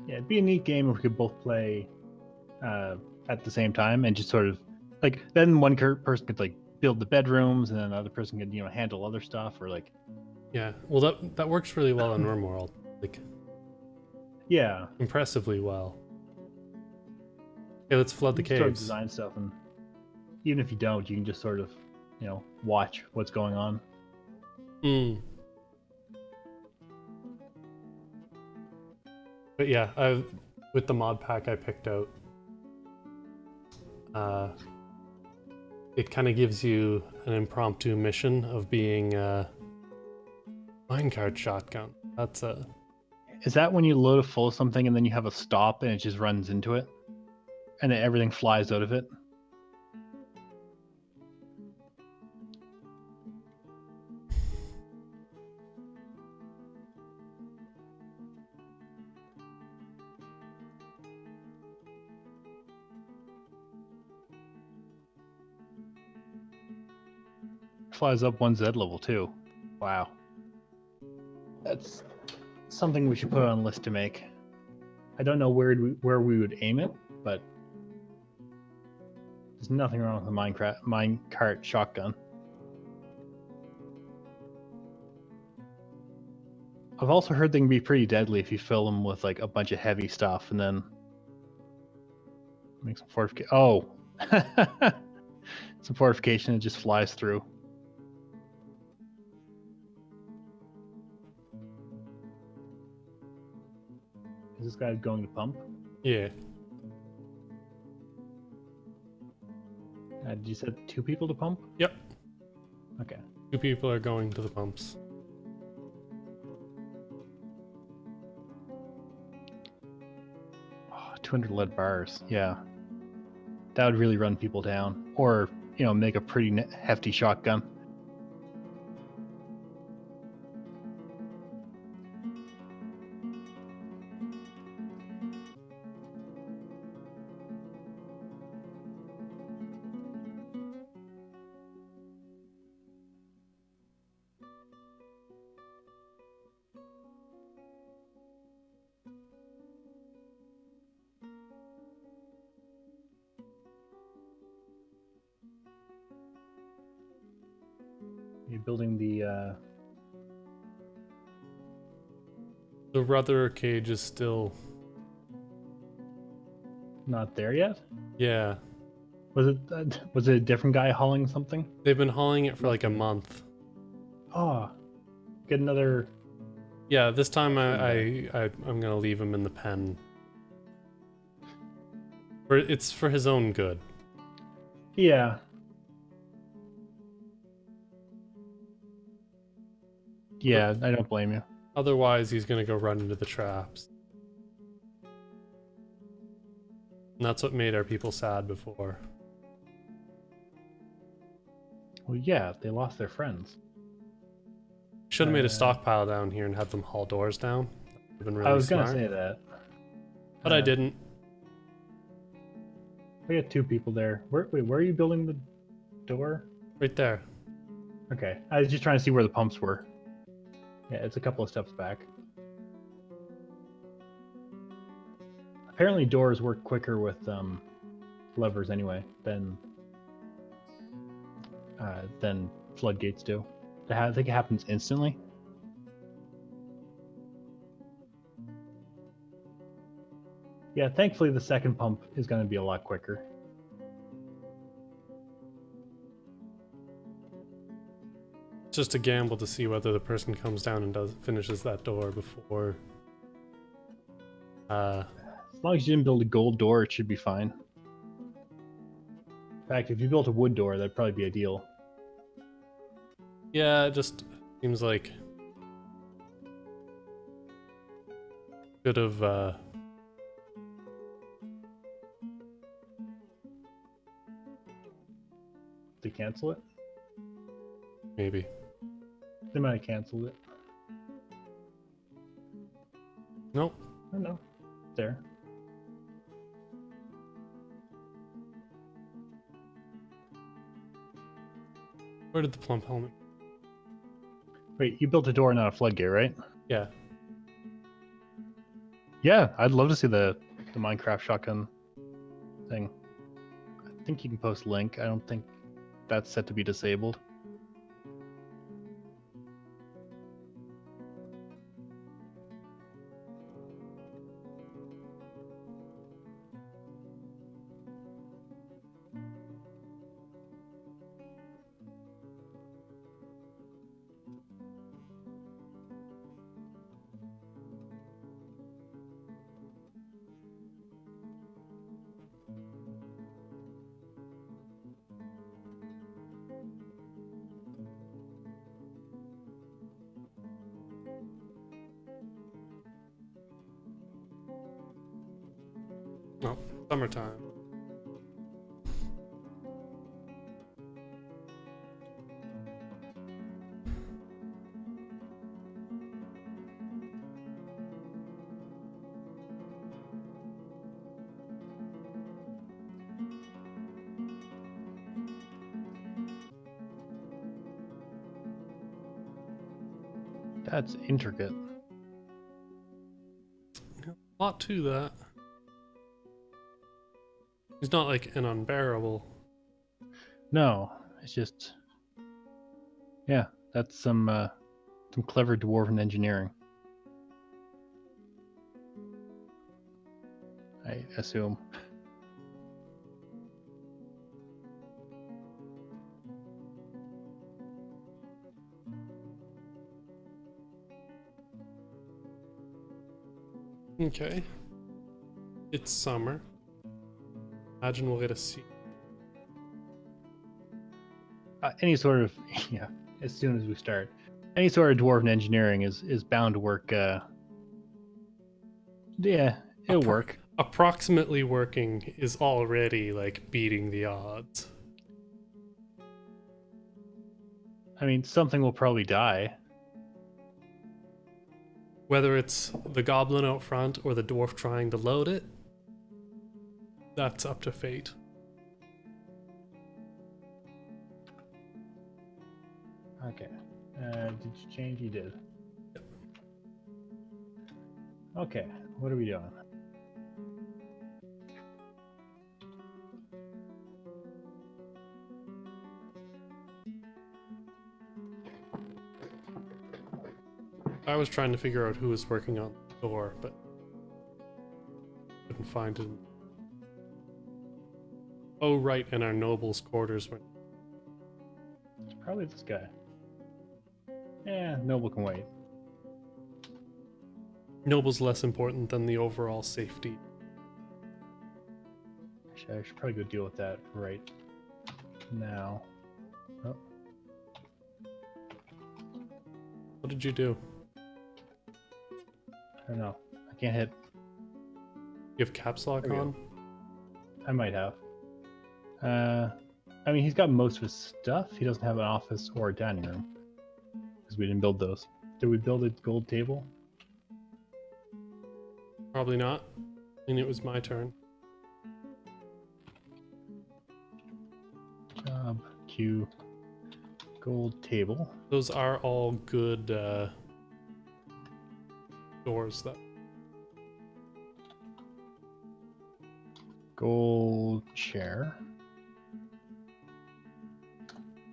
Yeah, it'd be a neat game if we could both play at the same time and just sort of like then one person could like build the bedrooms and then another person could handle other stuff or like. Yeah, well that works really well in RimWorld, like. Yeah. Impressively well. Okay, let's flood the caves. Sort of design stuff, and even if you don't, you can just sort of, watch what's going on. But yeah, with the mod pack I picked out, it kind of gives you an impromptu mission of being a minecart shotgun. That's a. Is that when you load it full of something and then you have a stop and it just runs into it? And then everything flies out of it? Flies up one Z level too. Wow. That's something we should put on a list to make. I don't know where we would aim it, but there's nothing wrong with the minecart shotgun. I've also heard they can be pretty deadly if you fill them with like a bunch of heavy stuff and then make some fortification. Oh, some fortification, it just flies through. Is this guy going to pump? Yeah. Did you set 2 people to pump? Yep. Okay. 2 people are going to the pumps. Oh, 200 lead bars. Yeah. That would really run people down. Or, make a pretty hefty shotgun. You're building the rudder cage is still not there yet? Yeah. Was it a different guy hauling something? They've been hauling it for like a month. Oh, get another. Yeah, this time I'm gonna leave him in the pen. It's for his own good. Yeah. Yeah, I don't blame you. Otherwise, he's gonna go run into the traps. And that's what made our people sad before. Well, yeah, they lost their friends. Should have made a stockpile down here and had them haul doors down. That would have been really I was smart. gonna say that. But I didn't. We got 2 people there. Wait, where are you building the door? Right there. Okay, I was just trying to see where the pumps were. Yeah, it's a couple of steps back. Apparently doors work quicker with levers anyway than floodgates do. I think it happens instantly. Yeah, thankfully the second pump is going to be a lot quicker. It's just a gamble to see whether the person comes down and finishes that door before. As long as you didn't build a gold door, it should be fine. In fact, if you built a wood door, that'd probably be ideal. Yeah, it just seems like could have They cancel it? maybe. They might have canceled it. Nope. I don't know. There. Where did the plump helmet? Wait, you built a door, not a floodgate, right? Yeah. Yeah, I'd love to see the Minecraft shotgun thing. I think you can post link. I don't think that's set to be disabled. No. Summertime. That's intricate. A lot to that. It's not like an unbearable. No, it's just, yeah, that's some clever dwarven engineering. I assume. Okay. It's summer. Imagine we'll get a sea. Any sort of, yeah, as soon as we start, any sort of dwarven engineering is bound to work. Yeah, it'll work. Approximately working is already like beating the odds. I mean, something will probably die. Whether it's the goblin out front or the dwarf trying to load it, that's up to fate. Okay. Did you change? You did. Yep. Okay. What are we doing? I was trying to figure out who was working on the door, but couldn't find it. Oh, right, in our noble's quarters. It's probably this guy. Yeah, Noble can wait. Noble's less important than the overall safety. Actually, I should probably go deal with that right now. Oh. What did you do? I don't know. I can't hit. You have caps lock There we on? I might have. I mean, he's got most of his stuff. He doesn't have an office or a dining room because we didn't build those. Did we build a gold table? Probably not. And it was my turn. Job, Q, gold table. Those are all good doors, though. Gold chair.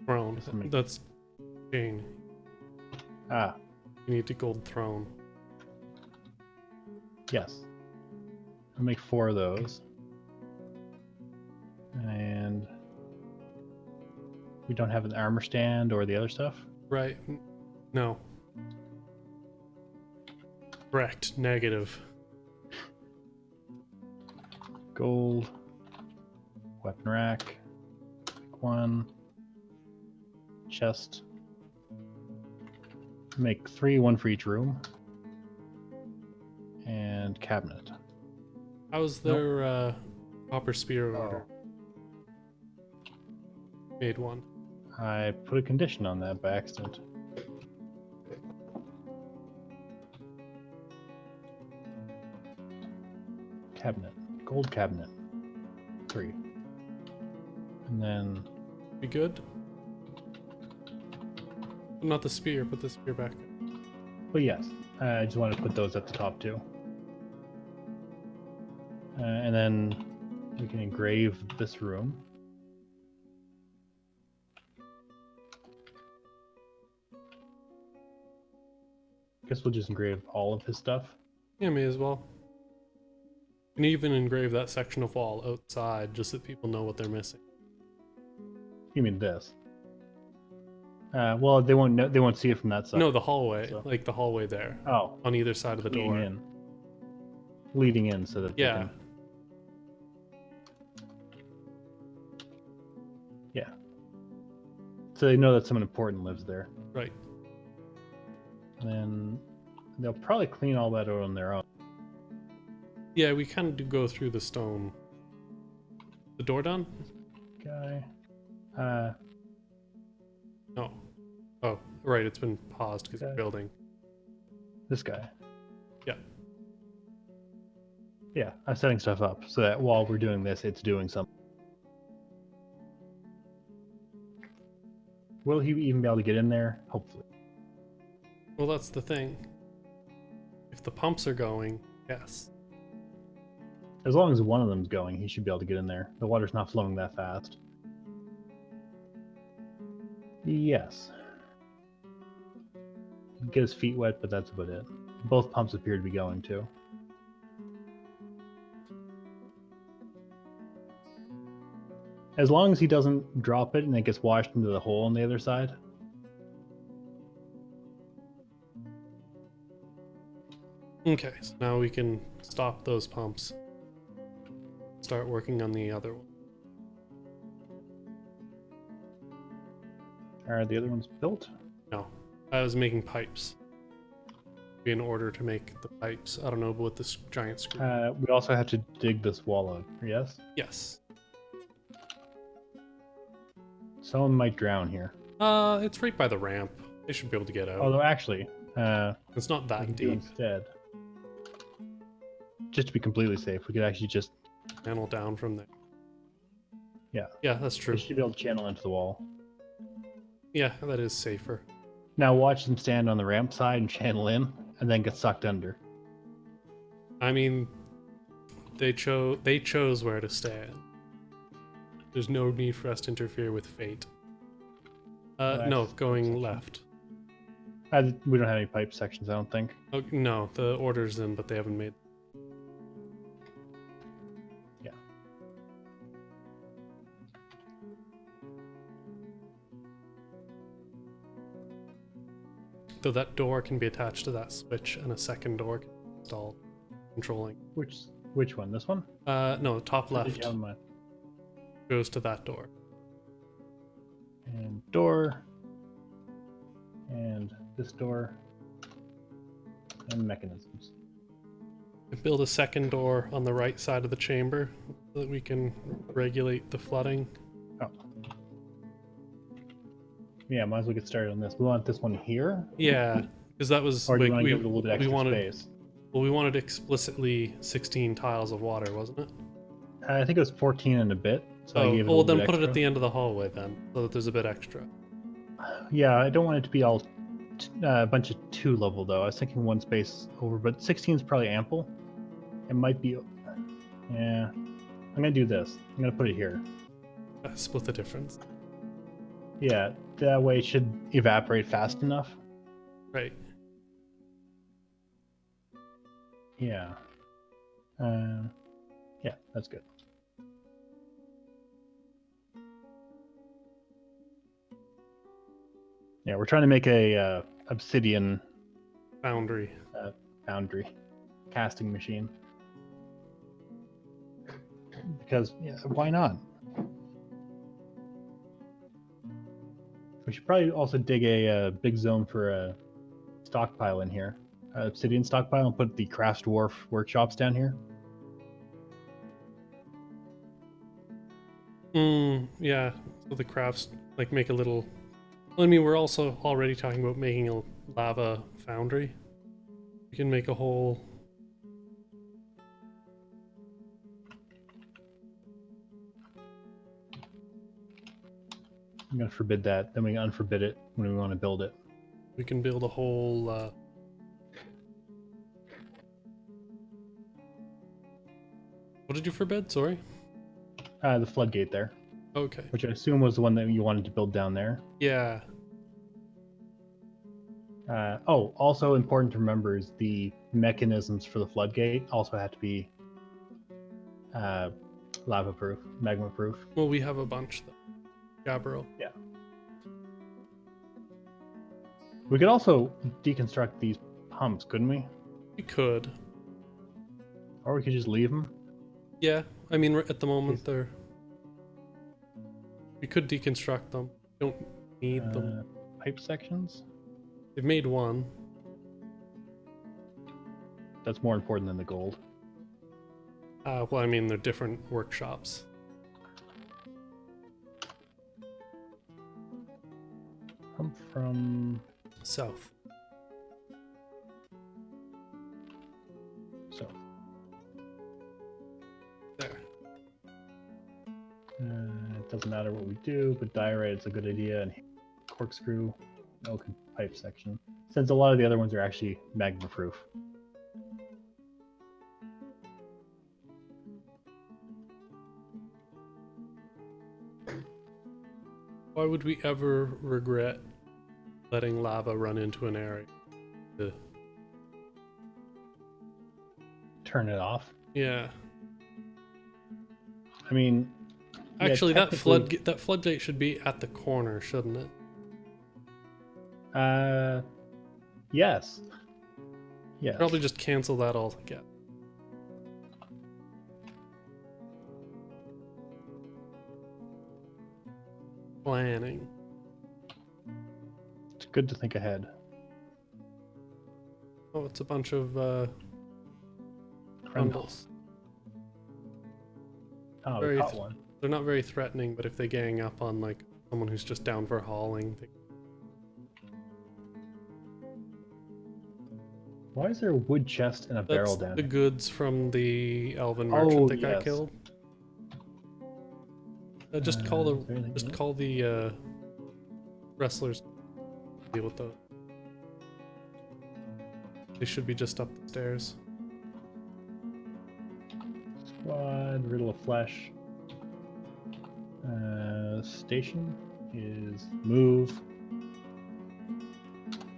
Throne. That's chain. Ah, You need a gold throne. yes. I'll make 4 of those. And we don't have an armor stand or the other stuff. Right. No. Correct. Negative. Gold. Weapon rack. Make 1. Chest. Make 3, 1 for each room. And cabinet. How's their copper spear order? Made 1. I put a condition on that by accident. Cabinet. Gold cabinet. 3. And then... Be good? Not the spear, put the spear back. But yes, I just want to put those at the top too. And then we can engrave this room. Guess we'll just engrave all of his stuff. Yeah, may as well. And even engrave that section of wall outside, just so people know what they're missing. You mean this? Well, they won't know, they won't see it from that side. No, the hallway, So. like the hallway there. Oh, On either side of the door. leading in, so that they Yeah. can... Yeah. So they know that someone important lives there. Right. And then they'll probably clean all that out on their own. Yeah, we kind of do go through the stone. The door done? Guy. No. Oh, right, it's been paused because Okay. of building. This guy. Yeah. Yeah, I'm setting stuff up so that while we're doing this, it's doing something. Will he even be able to get in there? Hopefully. Well, that's the thing. If the pumps are going, yes. As long as one of them's going, he should be able to get in there. The water's not flowing that fast. Yes. Get his feet wet, but that's about it. Both pumps appear to be going too. As long as he doesn't drop it and it gets washed into the hole on the other side. Okay, so now we can stop those pumps. Start working on the other one. Are the other ones built? No, I was making pipes. In order to make the pipes. I don't know about this giant screw. We also have to dig this wall out, yes? Yes. Someone might drown here. It's right by the ramp. They should be able to get out. Although actually, It's not we that can do deep. instead. Just to be completely safe, we could actually just... Channel down from there. Yeah. Yeah, that's true. We should be able to channel into the wall. Yeah, that is safer. Now watch them stand on the ramp side and channel in, and then get sucked under. I mean, they chose where to stand. There's no need for us to interfere with fate. No, going left. We don't have any pipe sections, I don't think. Oh, no, the order's in, but they haven't made. Yeah. Though that door can be attached to that switch, and a second door can be installed, controlling. Which one? This one? No, top Or did left you have in mind? goes to that door. And door. And this door. And mechanisms. Build a second door on the right side of the chamber so that we can regulate the flooding. Oh. Yeah, might as well get started on this. We want this one here? Yeah, because that was Or do you like, want to give it a little bit extra space? Well, we wanted explicitly 16 tiles of water, wasn't it? I think it was 14 and a bit, so I gave it a well, little then bit put it extra. at the end of the hallway then, so that there's a bit extra. Yeah, I don't want it to be all a bunch of 2 level though. I was thinking 1 space over, but 16 is probably ample. It might be. Yeah, I'm gonna do this. I'm gonna put it here. Split the difference. Yeah, that way it should evaporate fast enough. Right. Yeah. Yeah, that's good. Yeah, we're trying to make a obsidian Foundry. foundry casting machine. Because yeah, why not? We should probably also dig a big zone for a stockpile in here, obsidian stockpile, and put the craft dwarf workshops down here. Yeah. So the crafts like make a little. Well, I mean, we're also already talking about making a lava foundry. We can make a whole. I'm gonna forbid that. Then we unforbid it when we want to build it. We can build a whole. What did you forbid? Sorry. The floodgate there, Okay. which I assume was the one that you wanted to build down there. Yeah. Oh, also important to remember is the mechanisms for the floodgate also have to be lava proof, magma proof. Well, we have a bunch though. Gabriel. Yeah. We could also deconstruct these pumps, couldn't we? We could. Or we could just leave them. Yeah. I mean, at the moment they're. We could deconstruct them. Don't need them. Pipe sections. They've made one. That's more important than the gold. Well, I mean, they're different workshops. Pump from South. so. There. It doesn't matter what we do, but diorite is a good idea, and corkscrew, oak and pipe section. Since a lot of the other ones are actually magma proof. Why would we ever regret letting lava run into an area? Turn it off. Yeah. I mean, Actually, yeah, that floodgate should be at the corner, shouldn't it? Yes. Yeah. Probably just cancel that altogether. Planning. It's good to think ahead. Oh, it's a bunch of crumbles. Oh, we caught one. They're not very threatening, but if they gang up on like someone who's just down for hauling, Why is there a wood chest and a barrel down the there? goods from the elven merchant that got killed. Just call the wrestlers to deal with those. They should be just up the stairs. Squad, riddle of flesh. Station is move.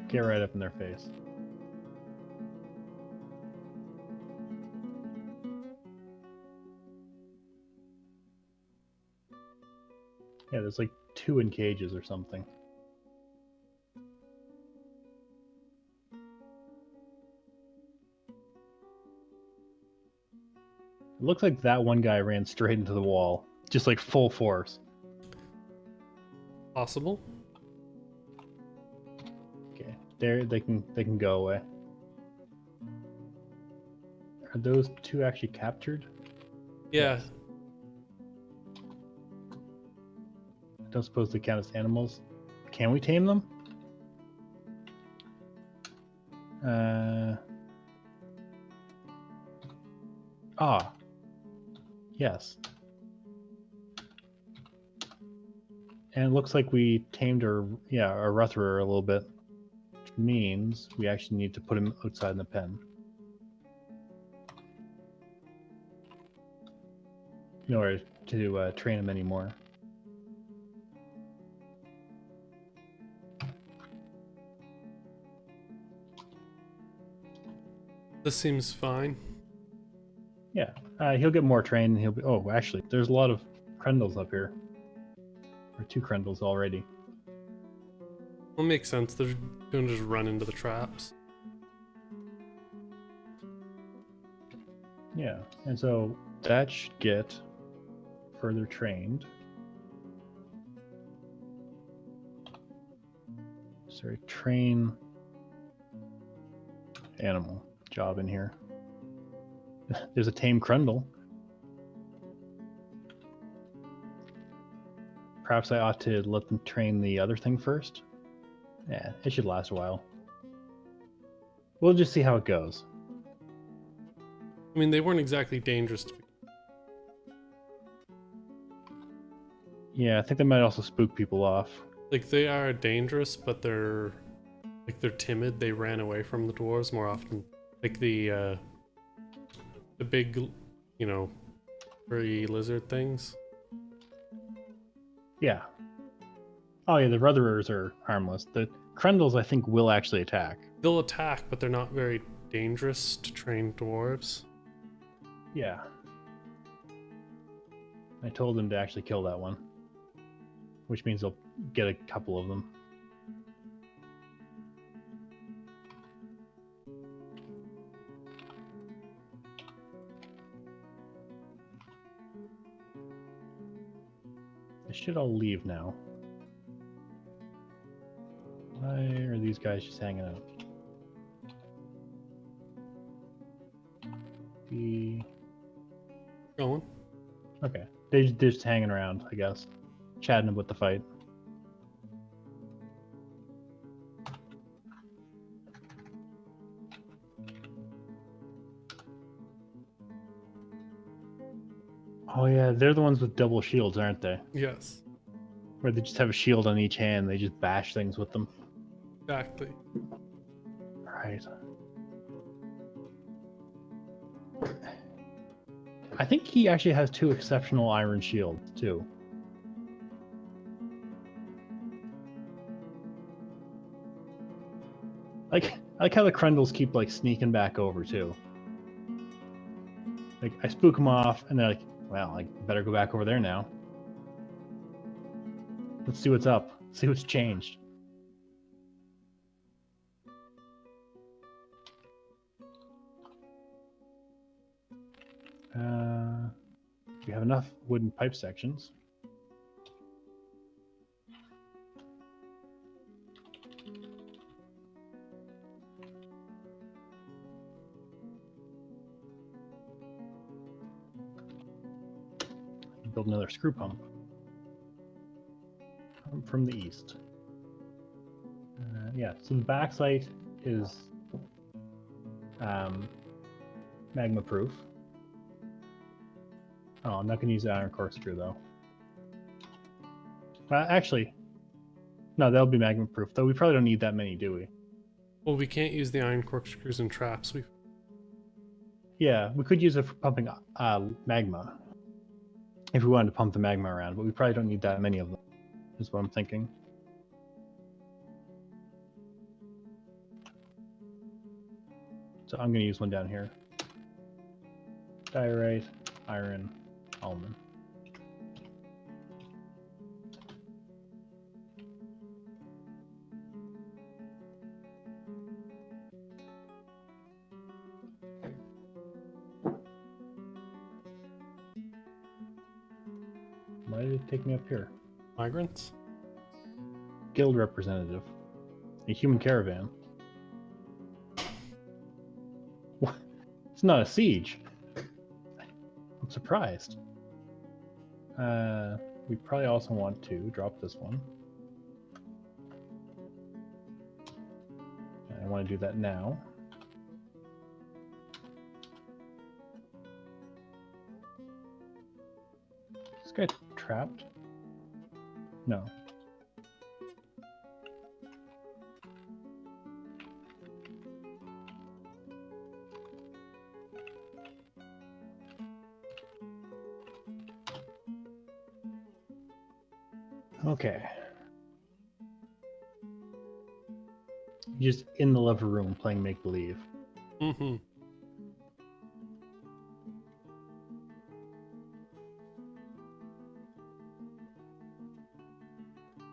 Get right up in their face. Yeah, there's like 2 in cages or something. It looks like that one guy ran straight into the wall, just like full force. Possible. Okay, there they can go away. Are those 2 actually captured? Yeah. Yes. I don't suppose they count as animals. Can we tame them? Ah, yes. And it looks like we tamed our Rutherer a little bit, which means we actually need to put him outside in the pen in order to train him anymore. This seems fine. Yeah, he'll get more trained. And he'll be. Oh, actually, there's a lot of Krendels up here, or 2 Krendels already. Well, makes sense. They're gonna just run into the traps. Yeah, and so that should get further trained. Sorry, train animal job in here. There's a tame Krendel. Perhaps I ought to let them train the other thing first. Yeah, it should last a while. We'll just see how it goes. I mean, they weren't exactly dangerous to be. Yeah, I think they might also spook people off. Like, they are dangerous, but they're timid. They ran away from the dwarves more often. Like the big, you know, furry lizard things. Yeah. Oh yeah, the Rutherers are harmless. The Krendels, I think, will actually attack. They'll attack, but they're not very dangerous to train dwarves. Yeah. I told them to actually kill that one, which means they'll get a couple of them. They should all leave now. Why are these guys just hanging out? Going. Okay. They're just hanging around, I guess. Chatting about the fight. Oh yeah, they're the ones with double shields, aren't they? Yes. Where they just have a shield on each hand, they just bash things with them. Exactly. Right. I think he actually has 2 exceptional iron shields, too. I like how the Krendels keep like sneaking back over too. Like I spook them off, and they're like, "Well, I better go back over there now. Let's see what's up. See what's changed." We have enough wooden pipe sections. Build another screw pump from the east. Yeah, so the back site is magma proof. Oh, I'm not going to use the iron corkscrew though. Actually, no, that'll be magma proof. Though we probably don't need that many, do we? Well, we can't use the iron corkscrews and traps. Yeah, we could use it for pumping magma if we wanted to pump the magma around, but we probably don't need that many of them, is what I'm thinking. So I'm going to use one down here. Diorite, iron, almond. Why did it take me up here? Migrants? Guild representative. A human caravan. What? It's not a siege. I'm surprised. We probably also want to drop this one. I want to do that now. This guy trapped? No. Okay. You're just in the living room playing make-believe. Mm-hmm.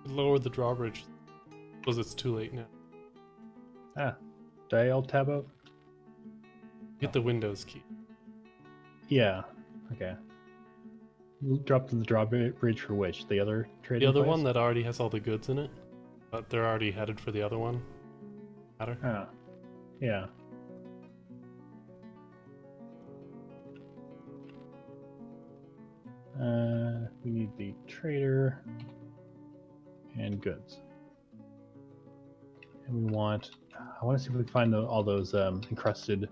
Lower the drawbridge. Suppose it's too late now. Ah. Did I alt tab out? Hit the Windows key. Yeah. Okay. Drop to the drawbridge for which? The other trading The other place? one that already has all the goods in it, but they're already headed for the other one. Matter. Ah. Yeah. We need the trader and goods. And we want... I want to see if we can find all those encrusted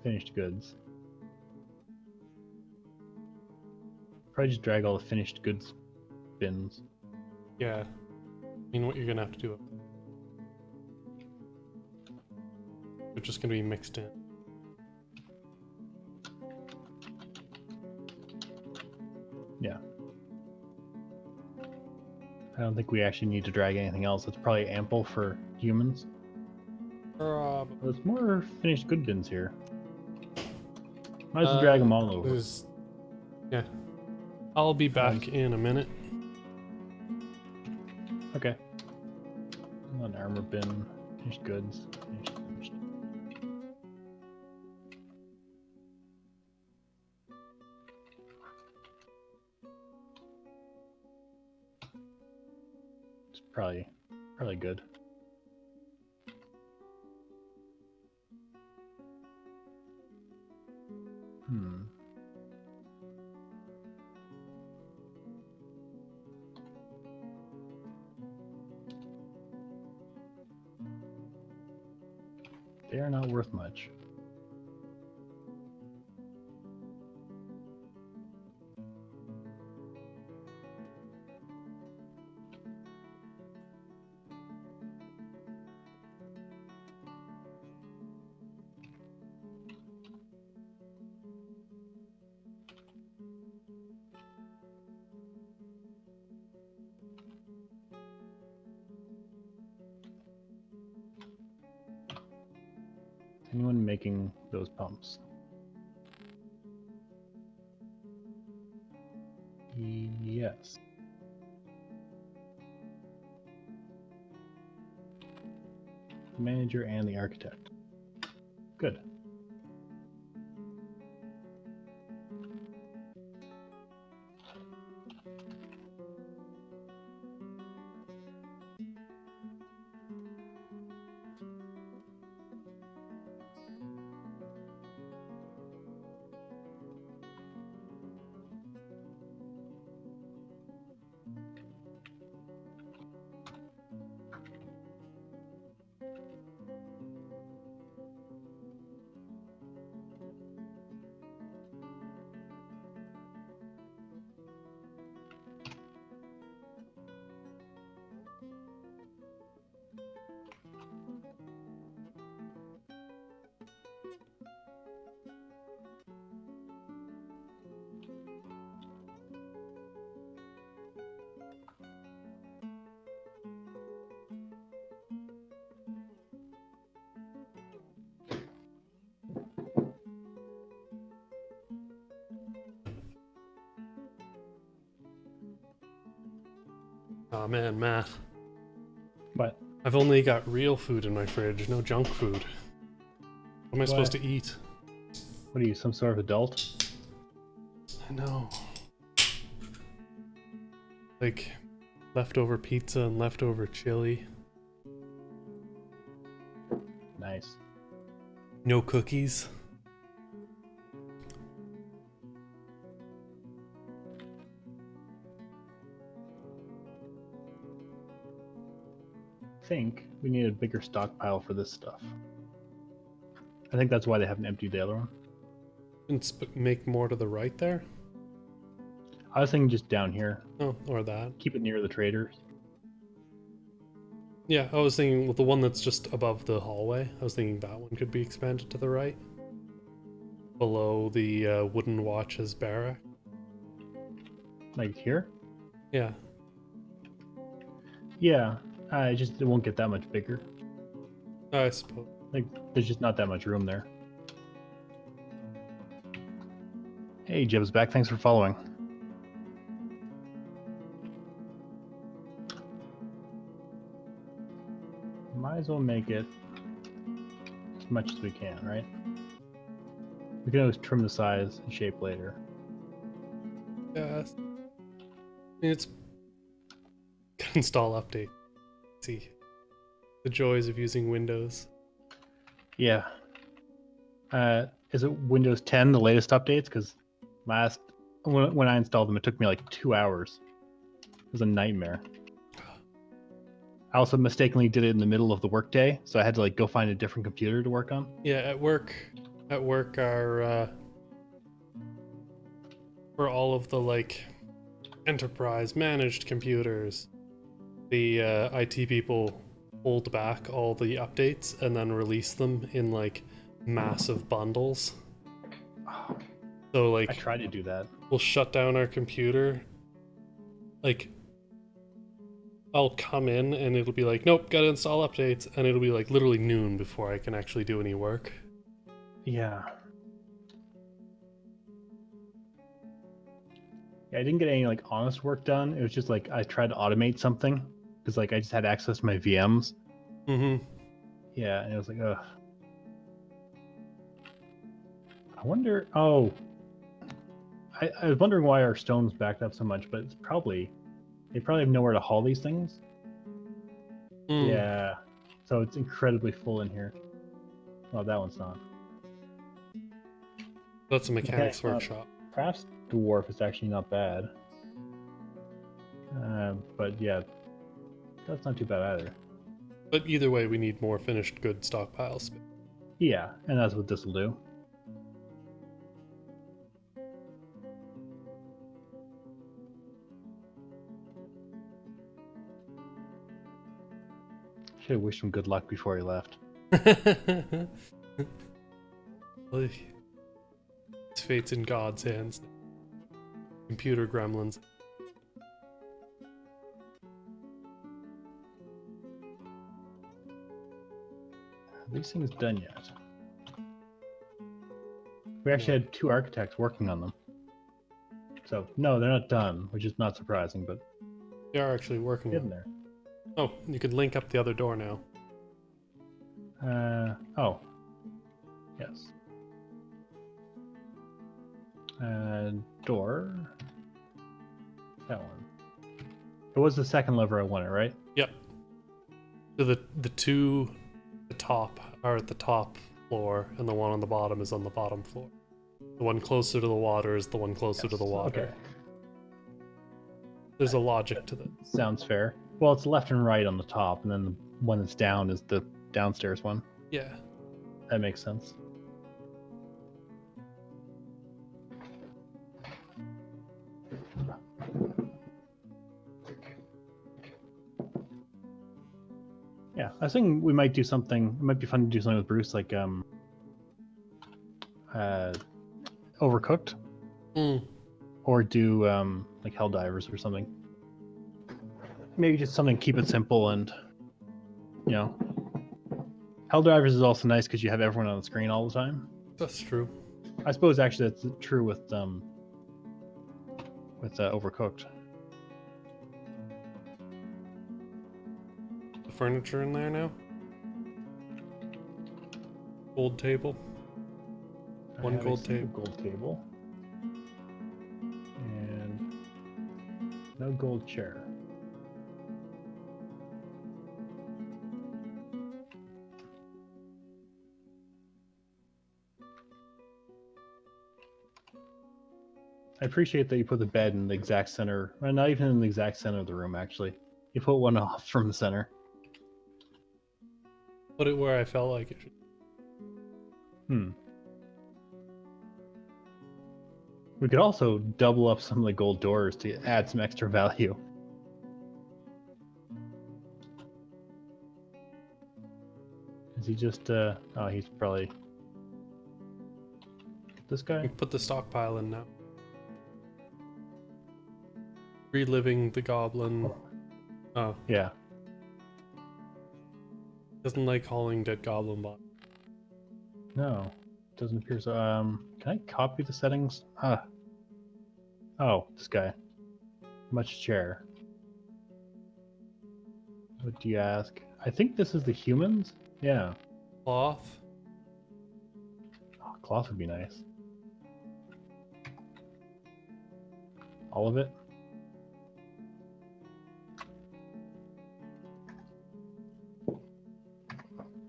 finished goods. Probably just drag all the finished goods bins. Yeah. I mean, what you're gonna have to do. They're just gonna be mixed in. Yeah. I don't think we actually need to drag anything else. It's probably ample for humans. There's more finished good bins here. Might as well drag them all over. Yeah. I'll be back in a minute. Okay. An armor bin, finished goods, finished. It's probably good. They are not worth much. Anyone making those pumps? Yes. The manager and the architect. Good. Oh man, Matt. What? I've only got real food in my fridge, no junk food. What am I supposed to eat? What are you, some sort of adult? I know. Like, leftover pizza and leftover chili. Nice. No cookies. I think we need a bigger stockpile for this stuff. I think that's why they haven't emptied the other one. And make more to the right there? I was thinking just down here. Oh, or that. Keep it near the traders. Yeah, I was thinking with the one that's just above the hallway. I was thinking that one could be expanded to the right, below the wooden watches barrack. Like here? Yeah. Yeah. It won't get that much bigger. I suppose. Like, there's just not that much room there. Hey, Jib's back. Thanks for following. Might as well make it as much as we can, right? We can always trim the size and shape later. Yes. I mean, it's install update. See the joys of using Windows. Yeah. Is it Windows 10, the latest updates? Because when I installed them, it took me like 2 hours. It was a nightmare. I also mistakenly did it in the middle of the workday, so I had to like go find a different computer to work on. Yeah, at work, our for all of the like enterprise managed computers, the IT people hold back all the updates and then release them in like massive bundles. So like I tried to do that. we'll shut down our computer. Like I'll come in and it'll be like, nope, gotta install updates, and it'll be like literally noon before I can actually do any work. Yeah. Yeah, I didn't get any like honest work done. It was just like I tried to automate something because like I just had access to my VMs. Mm-hmm. Yeah, and it was like, ugh. I wonder. Oh, I was wondering why our stone's backed up so much, but it's probably they probably have nowhere to haul these things. Yeah, so it's incredibly full in here. Well, that one's not. That's a mechanics Okay, workshop. Perhaps Dwarf is actually not bad. But yeah, that's not too bad either. But either way, we need more finished good stockpiles. Yeah, and that's what this will do. Should have wished him good luck before he left. Well, his fate's in God's hands. Computer gremlins. Are these things done yet? We actually had 2 architects working on them. So, no, they're not done, which is not surprising, but They are actually working in on it. there. Oh, you could link up the other door now. Oh. Yes. Door. That one. It was the second lever I wanted, right? Yep. So the two at the top are at the top floor, and the one on the bottom is on the bottom floor. The one closer to the water is the one closer to the water. Okay. There's a logic to that. Sounds fair. Well, it's left and right on the top, and then the one that's down is the downstairs one. Yeah. That makes sense. Yeah, I was thinking we might do something. It might be fun to do something with Bruce, like Overcooked, or do like Helldivers or something. Maybe just something keep it simple and Helldivers is also nice because you have everyone on the screen all the time. That's true. I suppose actually that's true with Overcooked. The furniture in there now. Gold table. One gold table. Gold table. And no gold chair. I appreciate that you put the bed in the exact center. Well, not even in the exact center of the room, actually. You put one off from the center. Put it where I felt like it should. We could also double up some of the gold doors to add some extra value. Is he just, oh, he's probably... This We guy? put the stockpile in now. Reliving the goblin. Oh, Yeah. doesn't like hauling dead goblin bodies. No, doesn't appear so. Can I copy the settings? Oh, this guy. Much chair. What do you ask? I think this is the humans? Yeah. Cloth. Oh, cloth would be nice. All of it?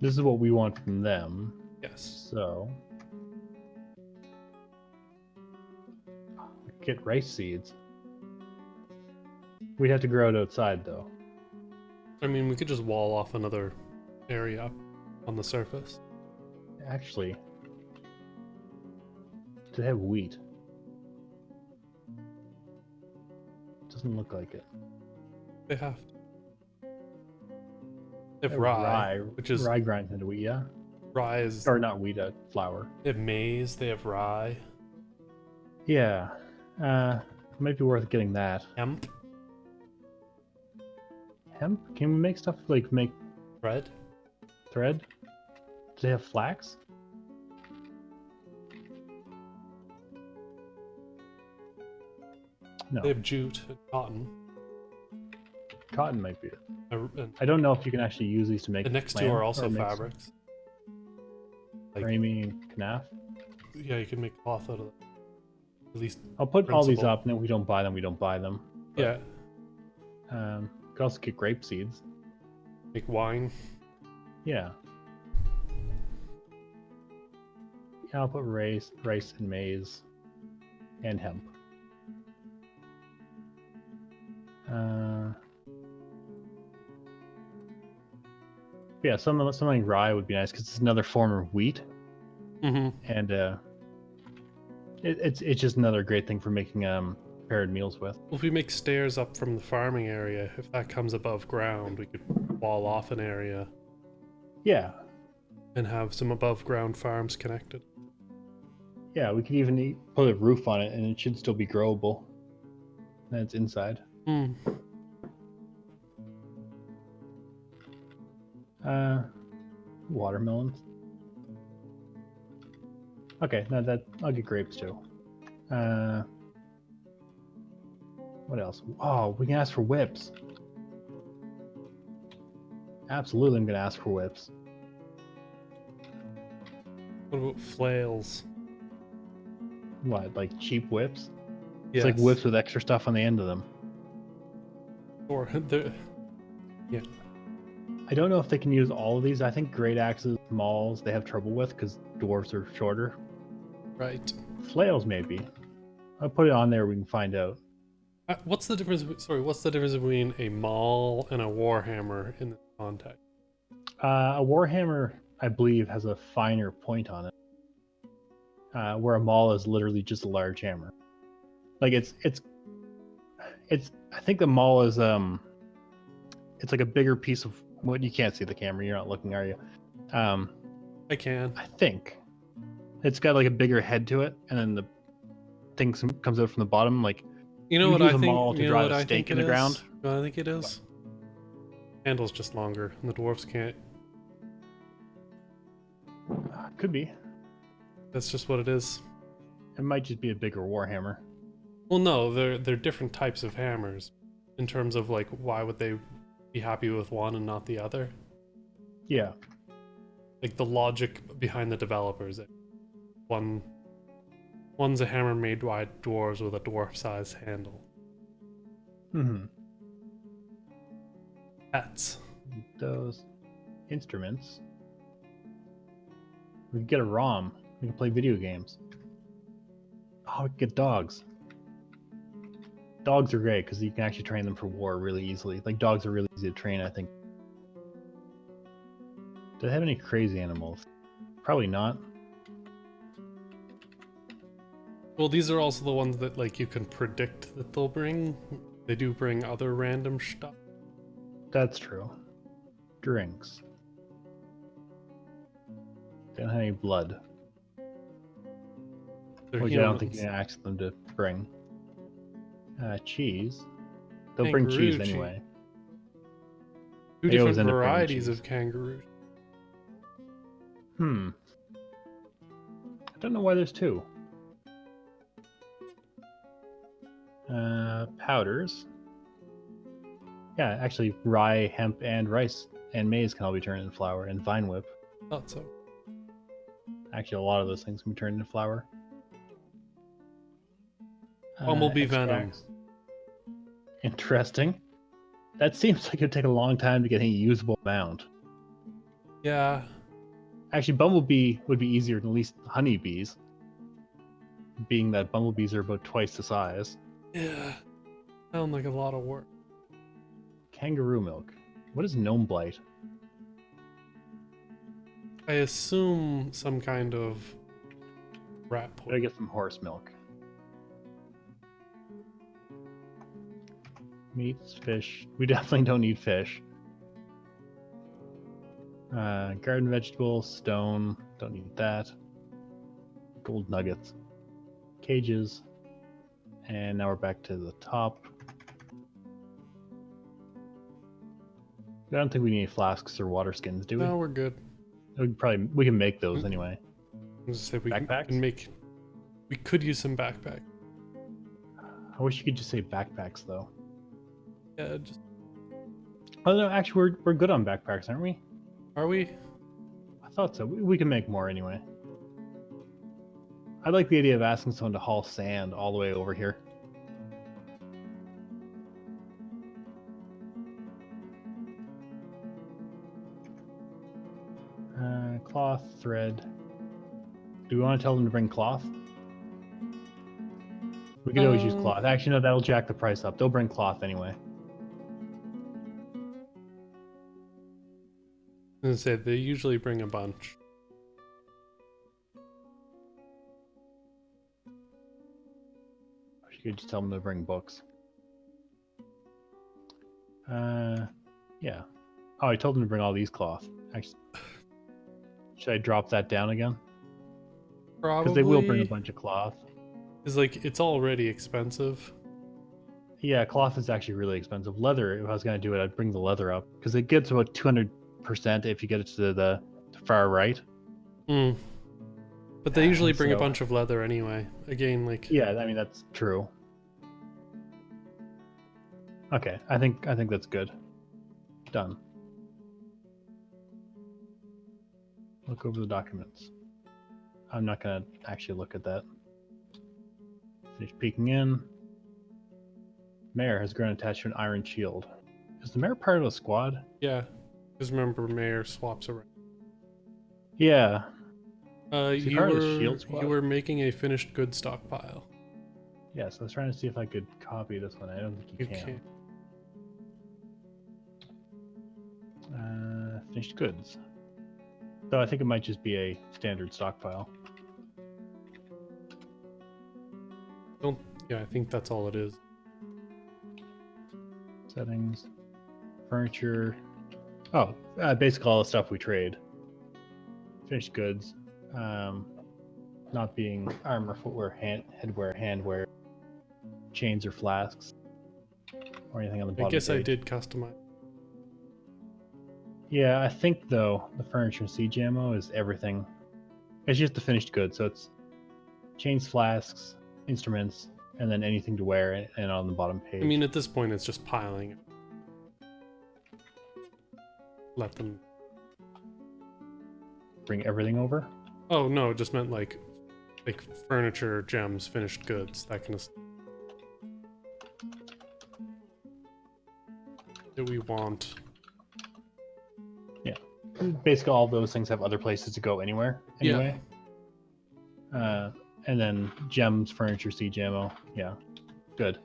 This is what we want from them. Yes. So... Get rice seeds. We'd have to grow it outside, though. I mean, we could just wall off another area on the surface. Actually... Do they have wheat? Doesn't look like it. They have to. They have They have rye, which is rye grinds into wheat, yeah. rye is. Or not wheat, flour. They have maize. They have rye. Yeah. Might be worth getting that. Hemp. Hemp? Can we make stuff like make Bread. thread? Do they have flax? No. They have jute and cotton. Cotton might be it. And I don't know if you can actually use these to make the next two lamp are or also make fabrics. Like, framing and knaf. yeah, you can make cloth out of them. At least. I'll put all these principle. up, and then we don't buy them. We don't buy them. Yeah. Could also get grape seeds. Make wine. Yeah. Yeah, I'll put rice and maize, and hemp. Yeah, something like rye would be nice because it's another form of wheat, Mm-hmm. and it's just another great thing for making prepared meals with. Well, if we make stairs up from the farming area, if that comes above ground, we could wall off an area Yeah, and have some above ground farms connected. yeah, we could even put a roof on it, and it should still be growable. And it's inside. Hmm. Watermelons. Okay, now that I'll get grapes too. What else? Oh, we can ask for whips. Absolutely, I'm gonna ask for whips. What about flails? What, like cheap whips? Yes. It's like whips with extra stuff on the end of them. Or the. Yeah. I don't know if they can use all of these. I think great axes, mauls, they have trouble with because dwarves are shorter. Right. Flails, maybe. I'll put it on there. We can find out. What's the difference? Sorry, what's the difference between a maul and a warhammer in this context? A warhammer, I believe, has a finer point on it, where a maul is literally just a large hammer. Like it's. I think the maul is it's like a bigger piece of what you can't see the camera. You're not looking, are you? I can. I think it's got like a bigger head to it, and then the thing comes out from the bottom. Like You know you what use I a think? maul to You know drive what a I stake think in it the is? ground. You know what I think it is? Handle's just longer, and the dwarves can't. Could be. That's just what it is. It might just be a bigger warhammer. Well, no, they're different types of hammers, in terms of like why would they be happy with one and not the other? Yeah. Like the logic behind the developers. One's a hammer made by dwarves with a dwarf-sized handle. Mm-hmm. Pets. Those instruments. We could get a ROM. We can play video games. Oh, we could get dogs. Dogs are great because you can actually train them for war really easily. Like dogs are really easy to train, I think. Do they have any crazy animals? Probably not. Well, these are also the ones that like you can predict that they'll bring. They do bring other random stuff. That's true. Drinks. Don't have any blood. They're Which I don't think you humans. can ask them to bring. Cheese. They'll bring Kangaroo cheese cheese. anyway. Two They always different end up bringing varieties cheese. of kangaroo. I don't know why there's two. Powders. Yeah, actually, rye, hemp, and rice and maize can all be turned into flour, and vine whip. Thought so. Actually, a lot of those things can be turned into flour. Bumblebee venom. Extracts. Interesting. That seems like it'd take a long time to get any usable amount. Yeah. Actually, bumblebee would be easier than at least honeybees, being that bumblebees are about twice the size. Yeah. Sound like a lot of work. Kangaroo milk. What is gnome blight? I assume some kind of rat Gotta poison. get some horse milk. Meats, fish. We definitely don't need fish. Garden vegetables, stone. Don't need that. Gold nuggets. Cages. And now we're back to the top. I don't think we need any flasks or water skins, do we? No, we're good. We can make those anyway. I was gonna say Backpacks? can make. We could use some backpack. I wish you could just say backpacks though. Yeah, just Oh no, actually we're good on backpacks, aren't we? are we? I thought so. We can make more anyway. I like the idea of asking someone to haul sand all the way over here. Cloth, thread. Do we want to tell them to bring cloth? We could always use cloth. Actually, no, that'll jack the price up. They'll bring cloth anyway. I was gonna say they usually bring a bunch. You could just tell them to bring books. Yeah. Oh, I told them to bring all these cloth. Actually, should I drop that down again? Probably. Because they will bring a bunch of cloth. It's like it's already expensive. Yeah, cloth is actually really expensive. Leather, if I was going to do it, I'd bring the leather up. Because it gets about 200% if you get it to the far right. Hmm. But they usually bring a So- bunch of leather anyway. Again, like Yeah, I mean, that's true. Okay, I think that's good. Done. Look over the documents. I'm not going to actually look at that. Finish peeking in. Mayor has grown attached to an iron shield. Is the mayor part of a squad? yeah. Because remember, Mayor swaps around. Yeah. Is he You part of the were shield squad? you were making a finished goods stockpile. Yeah, so I was trying to see if I could copy this one. I don't think you You can. can't. Finished goods. So I think it might just be a standard stockpile. Don't. Yeah, I think that's all it is. Settings. Furniture. Oh, basically all the stuff we trade. Finished goods. Not being armor, footwear, headwear, handwear, chains or flasks, or anything on the bottom. I guess I page. did customize. Yeah, I think though the furniture and siege ammo is everything. It's just the finished goods, so it's chains, flasks, instruments, and then anything to wear, and on the bottom page. I mean, at this point, it's just piling. Let them. Bring everything over. Oh no, it just meant like furniture, gems, finished goods, that kind of stuff. That we want. Basically, all those things have other places to go anywhere. Anyway. And then gems, furniture, siege ammo. Yeah, good.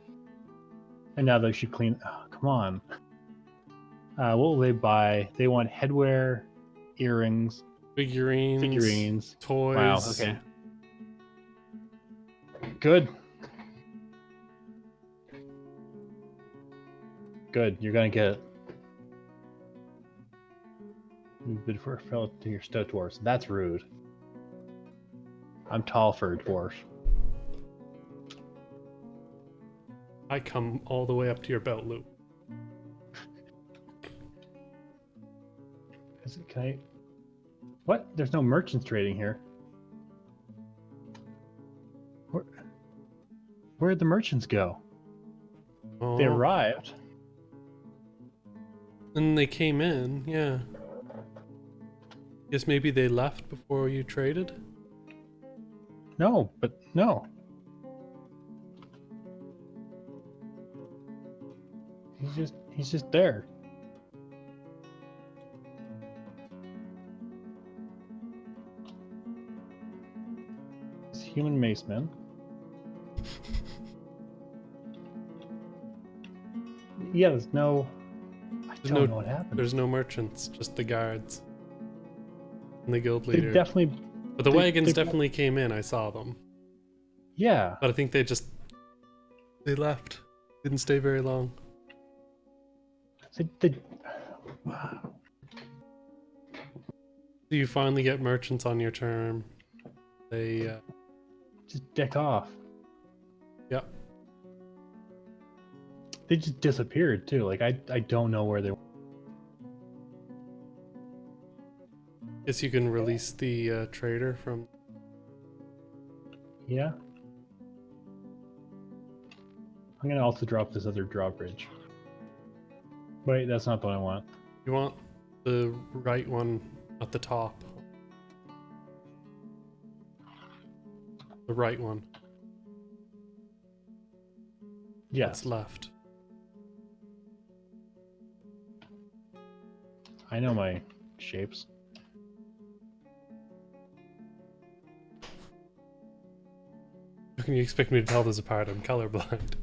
And now they should clean. Oh, come on. What will they buy? They want headwear, earrings, Figurines, figurines. toys. Wow. Okay. Good. Good. You're gonna get it. You bid for a fellow to your stout dwarves. That's rude. I'm tall for a dwarf. I come all the way up to your belt loop. Can I? What? There's no merchants trading here. Where'd the merchants go? Oh. They arrived. And they came in, yeah. Guess maybe they left before you traded? No, but no. He's just there. It's human maceman. Yeah, there's no. I don't know what happened. There's no merchants, just the guards. And the guild They leader. definitely. But the wagons definitely came in, I saw them. Yeah. But I think they left. Didn't stay very long. Wow. So you finally get merchants on your term. They Just dick off. Yep. They just disappeared too. Like I don't know where they went. Guess you can release the trader from. Yeah. I'm gonna also drop this other drawbridge. Wait, that's not the one I want. You want the right one at the top. The right one. Yes. That's left. I know my shapes. How can you expect me to tell this apart? I'm colorblind.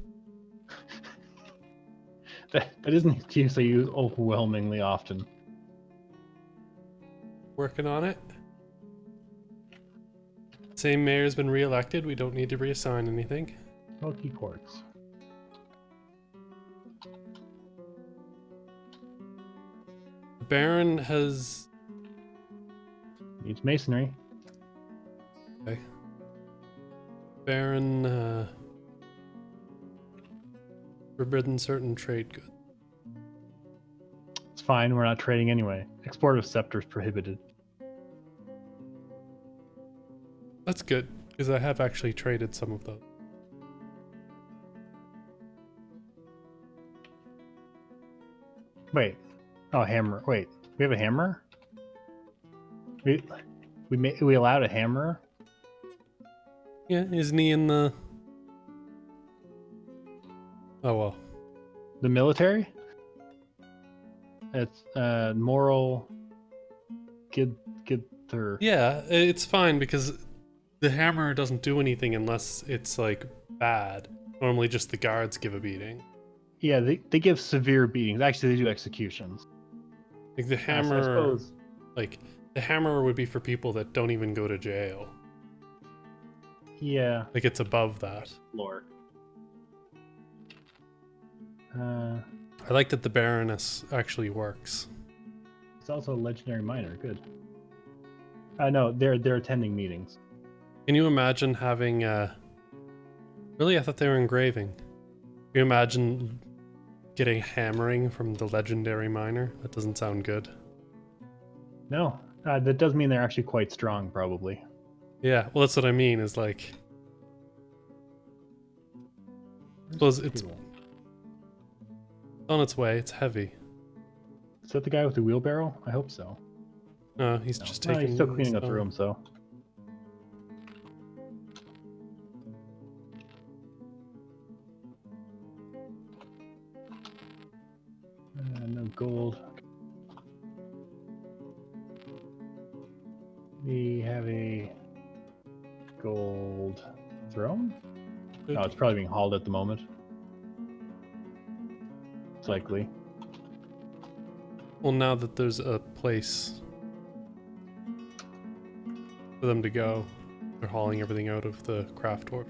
That isn't an excuse I use overwhelmingly often. Working on it. Same mayor's been re-elected. We don't need to reassign anything. Smoky quartz. The Baron has. Needs masonry. Okay. Baron forbidden certain trade goods. It's fine, we're not trading anyway. Export of scepters prohibited. That's good, because I have actually traded some of those. Wait. Oh, hammer. Wait, we have a hammer? We allowed a hammer? Yeah, isn't he in the... Oh well. The military? It's moral Gidthur. Yeah, it's fine because the hammer doesn't do anything unless it's like bad. Normally just the guards give a beating. Yeah, they give severe beatings. Actually, they do executions. Like the hammer, like the hammer would be for people that don't even go to jail. Yeah. Like it's above that. Lord. I like that the Baroness actually works. It's also a legendary miner. Good. No, they're attending meetings. Can you imagine having really, I thought they were engraving. Can you imagine getting hammering from the legendary miner? That doesn't sound good. No, that does mean they're actually quite strong, probably. Yeah, well, that's what I mean. Is like, I suppose it's on its way. It's heavy. Is that the guy with the wheelbarrow? I hope so. No, he's just taking. He's still cleaning up the room, so. No gold. We have a gold throne? Good. No, it's probably being hauled at the moment. It's likely. Well, now that there's a place for them to go, they're hauling everything out of the craft dwarf.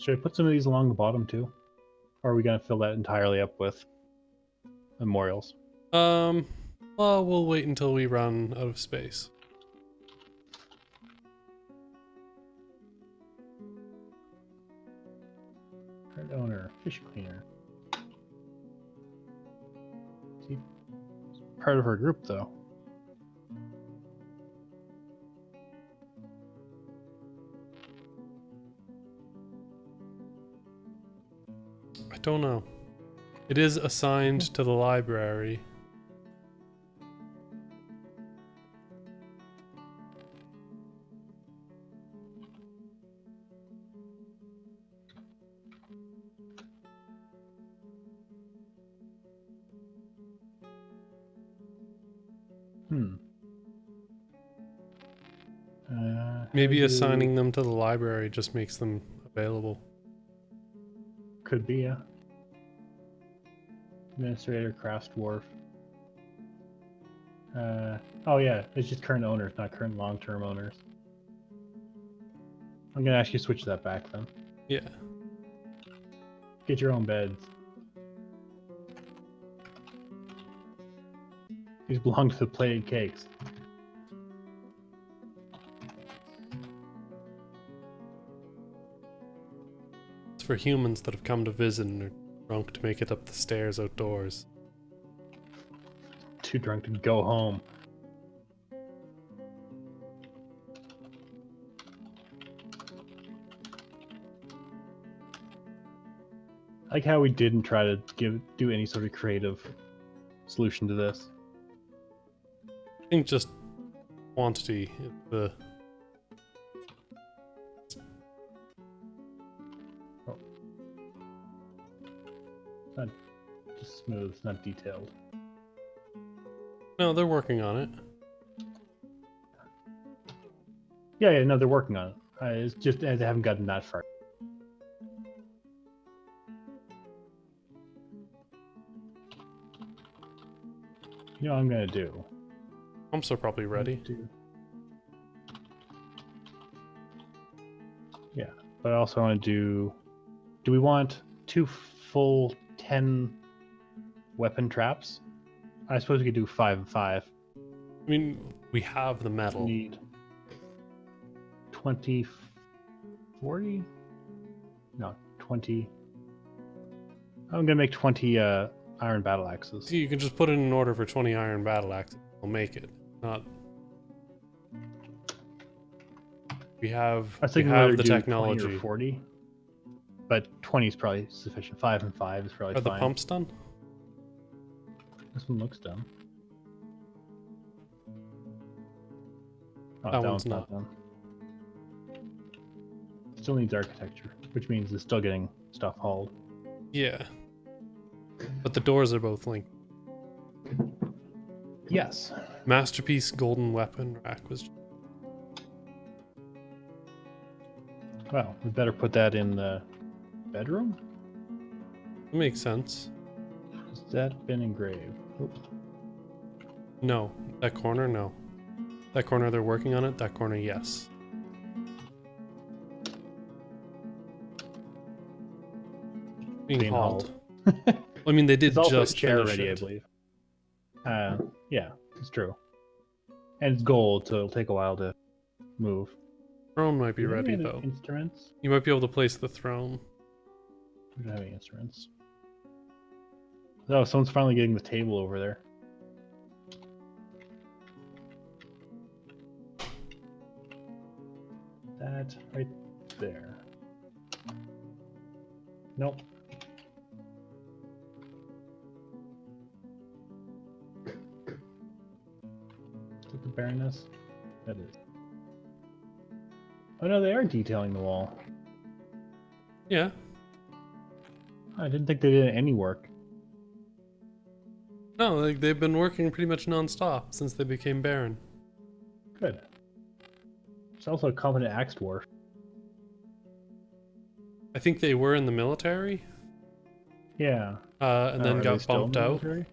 Should I put some of these along the bottom too? Or are we going to fill that entirely up with memorials? Well, we'll wait until we run out of space. Current owner, fish cleaner. Is he part of our group though? I don't know. It is assigned to the library. Maybe assigning them to the library just makes them available. Could be, yeah. Administrator, crafts dwarf. Oh yeah, it's just current owners, not current long-term owners. I'm gonna actually switch that back then. Yeah. Get your own beds. These belong to the plated cakes. It's for humans that have come to visit and are drunk to make it up the stairs outdoors. Too drunk to go home. I like how we didn't try to do any sort of creative solution to this. I think just quantity is the... It's not just smooth, it's not detailed. No, they're working on it. Yeah, no, they're working on it. It's just they haven't gotten that far. You know what I'm gonna do? Pumps are probably ready. Yeah, but I also want to do... Do we want 2 full 10 weapon traps? I suppose we could do 5 and 5. I mean, we have the metal. Need 20, 40? No, 20. I'm gonna make 20 iron battle axes. You can just put it in order for 20 iron battle axes. We'll make it. Not. We have the technology. 20 or 40, but 20 is probably sufficient. 5 and 5 is probably Are fine. the pumps done? This one looks done. Oh, That one's not done. Still needs architecture, which means it's still getting stuff hauled. Yeah. But the doors are both linked. Yes. Masterpiece golden weapon rack was... Well, we better put that in the bedroom. That makes sense. Has that been engraved? Oops. No. That corner, no. That corner, they're working on it. That corner, yes. Being hauled. I mean, they did There's also just a chair finish ready, it. I believe. Yeah, it's true. And it's gold, so it'll take a while to move. Throne might be Do we ready, have though. Instruments? You might be able to place the throne. We don't have any instruments. Oh, someone's finally getting the table over there. That right there. Nope. Is it the Baroness? That is. Oh no, they are detailing the wall. Yeah. I didn't think they did any work. No, like, they've been working pretty much non-stop since they became Baron. Good. It's also a competent axe dwarf. I think they were in the military. Yeah. And then Are they got still in bumped the out. military?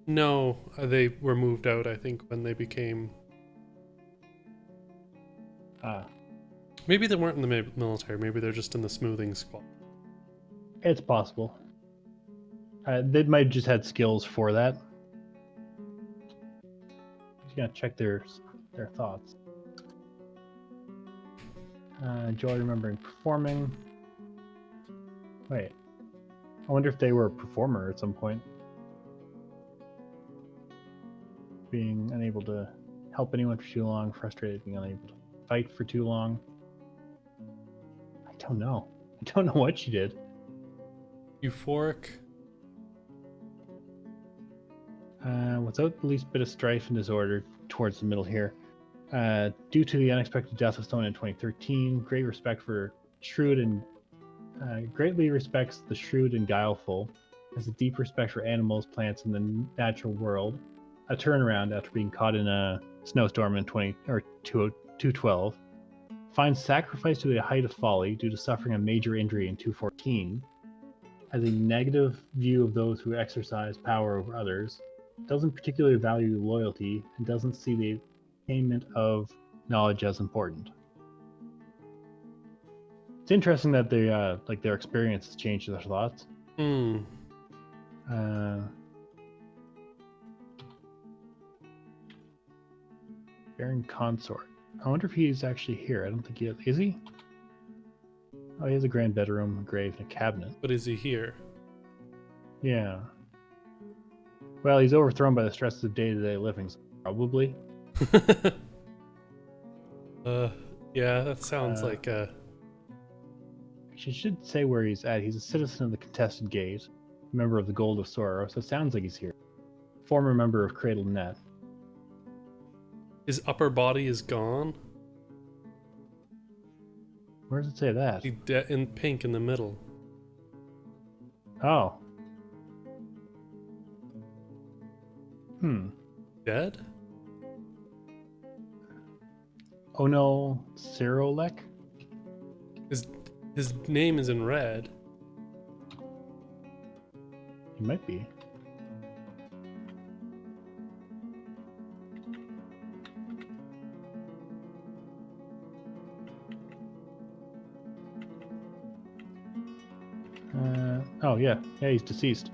No, they were moved out, I think, when they became... Ah. Maybe they weren't in the military, maybe they're just in the smoothing squad. It's possible. They might have just had skills for that. Just gonna check their thoughts. Joy remembering performing. Wait. I wonder if they were a performer at some point. Being unable to help anyone for too long, frustrated, being unable to fight for too long. I don't know. I don't know what she did. Euphoric. Without the least bit of strife and disorder towards the middle here. Due to the unexpected death of Stone in 2013, great respect for shrewd and greatly respects the shrewd and guileful, has a deep respect for animals, plants, and the natural world. A turnaround after being caught in a snowstorm in 212. Finds sacrifice to the height of folly due to suffering a major injury in 214. Has a negative view of those who exercise power over others. Doesn't particularly value loyalty and doesn't see the attainment of knowledge as important. It's interesting that they like their experience has changed their thoughts. Hmm. Baron Consort. I wonder if he's actually here. I don't think he is. Is he? Oh, he has a grand bedroom, a grave, and a cabinet. But is he here? Yeah. Well, he's overthrown by the stresses of day-to-day living, so probably. Yeah, that sounds like She should say where he's at. He's a citizen of the Contested Gate, a member of the Gold of Sorrow, so it sounds like he's here. Former member of Cradle Net. his upper body is gone. Where does it say that? He's in pink in the middle. Oh. Dead? Oh no, Cyrolek? His name is in red. He might be. Oh yeah, he's deceased.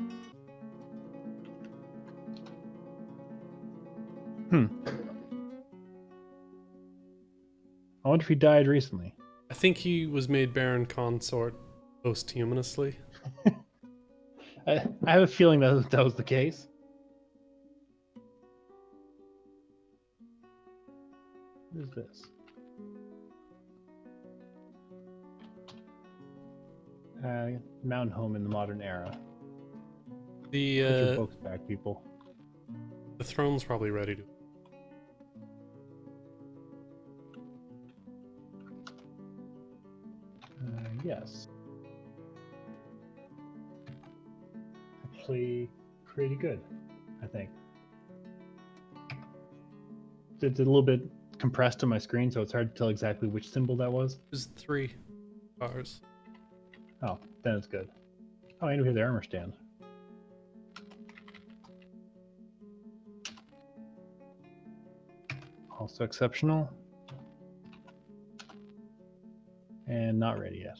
I wonder if he died recently. I think he was made Baron Consort posthumously. I have a feeling that was the case. What is this? Mountain home in the modern era. Put your books back, people. The throne's probably ready to. Yes. Actually, pretty good, I think. It's a little bit compressed on my screen, so it's hard to tell exactly which symbol that was. There's 3 bars. Oh, then it's good. Oh, and we have the armor stand. Also exceptional. And not ready yet.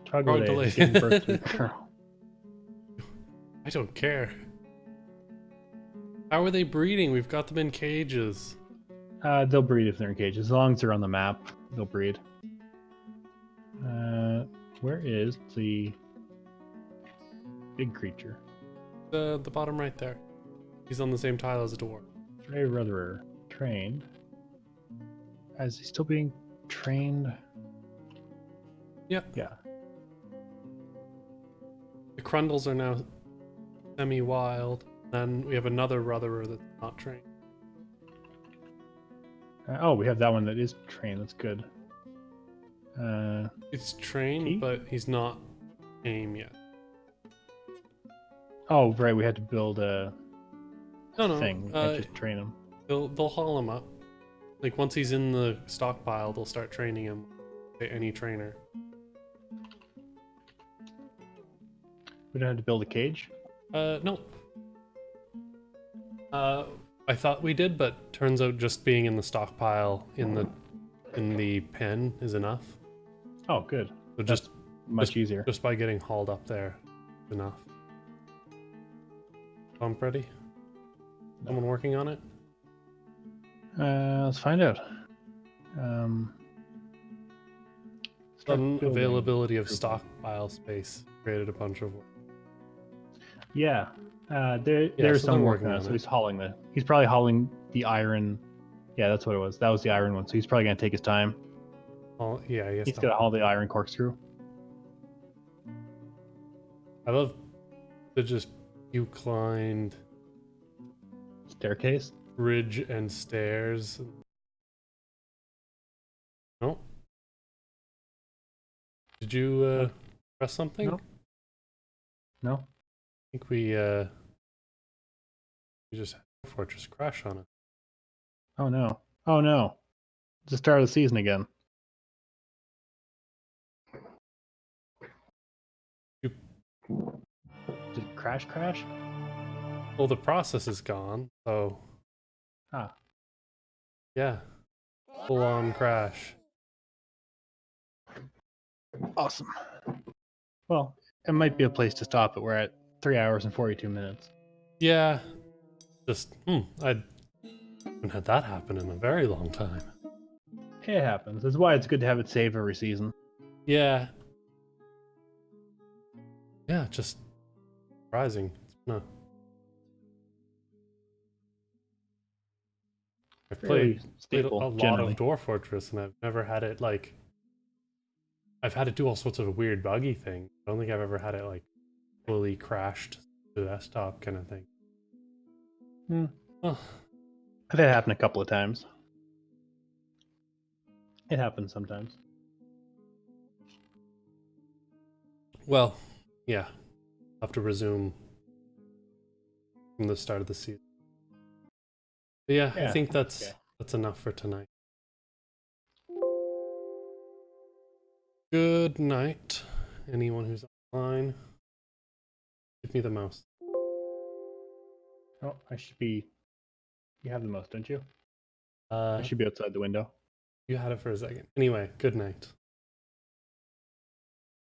Troglodyte is giving birth to a girl. I don't care. How are they breeding? We've got them in cages. They'll breed if they're in cages. As long as they're on the map, they'll breed. Where is the big creature? The bottom right there. He's on the same tile as a dwarf. Ray Rutherer. Trained. Is he still being trained? Yeah. Yeah. The Crundles are now semi-wild. Then we have another Rutherer that's not trained. Oh, we have that one that is trained. That's good. It's trained, but he's not tame yet. Oh, right. We had to build a thing. We can't just train him. They'll haul him up. Like once he's in the stockpile, they'll start training him. Any trainer. We don't have to build a cage? No. I I thought we did, but turns out just being in the stockpile in the pen is enough. Oh, good. So That's much easier. just by getting hauled up there is enough. Pump ready? Someone working on it? Let's find out. Start building. Availability of stockpile space created a bunch of work. Yeah. There's so some they're working working on it. on So it. he's probably hauling the iron. Yeah, that's what it was. That was the iron one. So he's probably gonna take his time. Oh yeah, He's gonna haul the iron corkscrew. I love the just you climbed Staircase. bridge and stairs. Oh. Did you press something? No. I think we just had a fortress crash on it. Oh no. Oh no. It's the start of the season again. You... Did it crash? Well, the process is gone, so yeah, full on crash. Awesome. Well, it might be a place to stop it. We're at 3 hours and 42 minutes. Yeah, just I haven't had that happen in a very long time. It happens. That's why it's good to have it saved every season. Yeah, just surprising. I've played a lot generally. of Dwarf Fortress, and I've never had it like. I've had it do all sorts of weird buggy things. I don't think I've ever had it like fully crashed to the desktop kind of thing. Oh. I've had it happen a couple of times. It happens sometimes. Well, yeah, I'll have to resume from the start of the season. But yeah, I think that's enough for tonight. Good night, anyone who's online. Give me the mouse. Oh, I should be. You have the mouse, don't you? I should be outside the window. You had it for a second. Anyway, good night.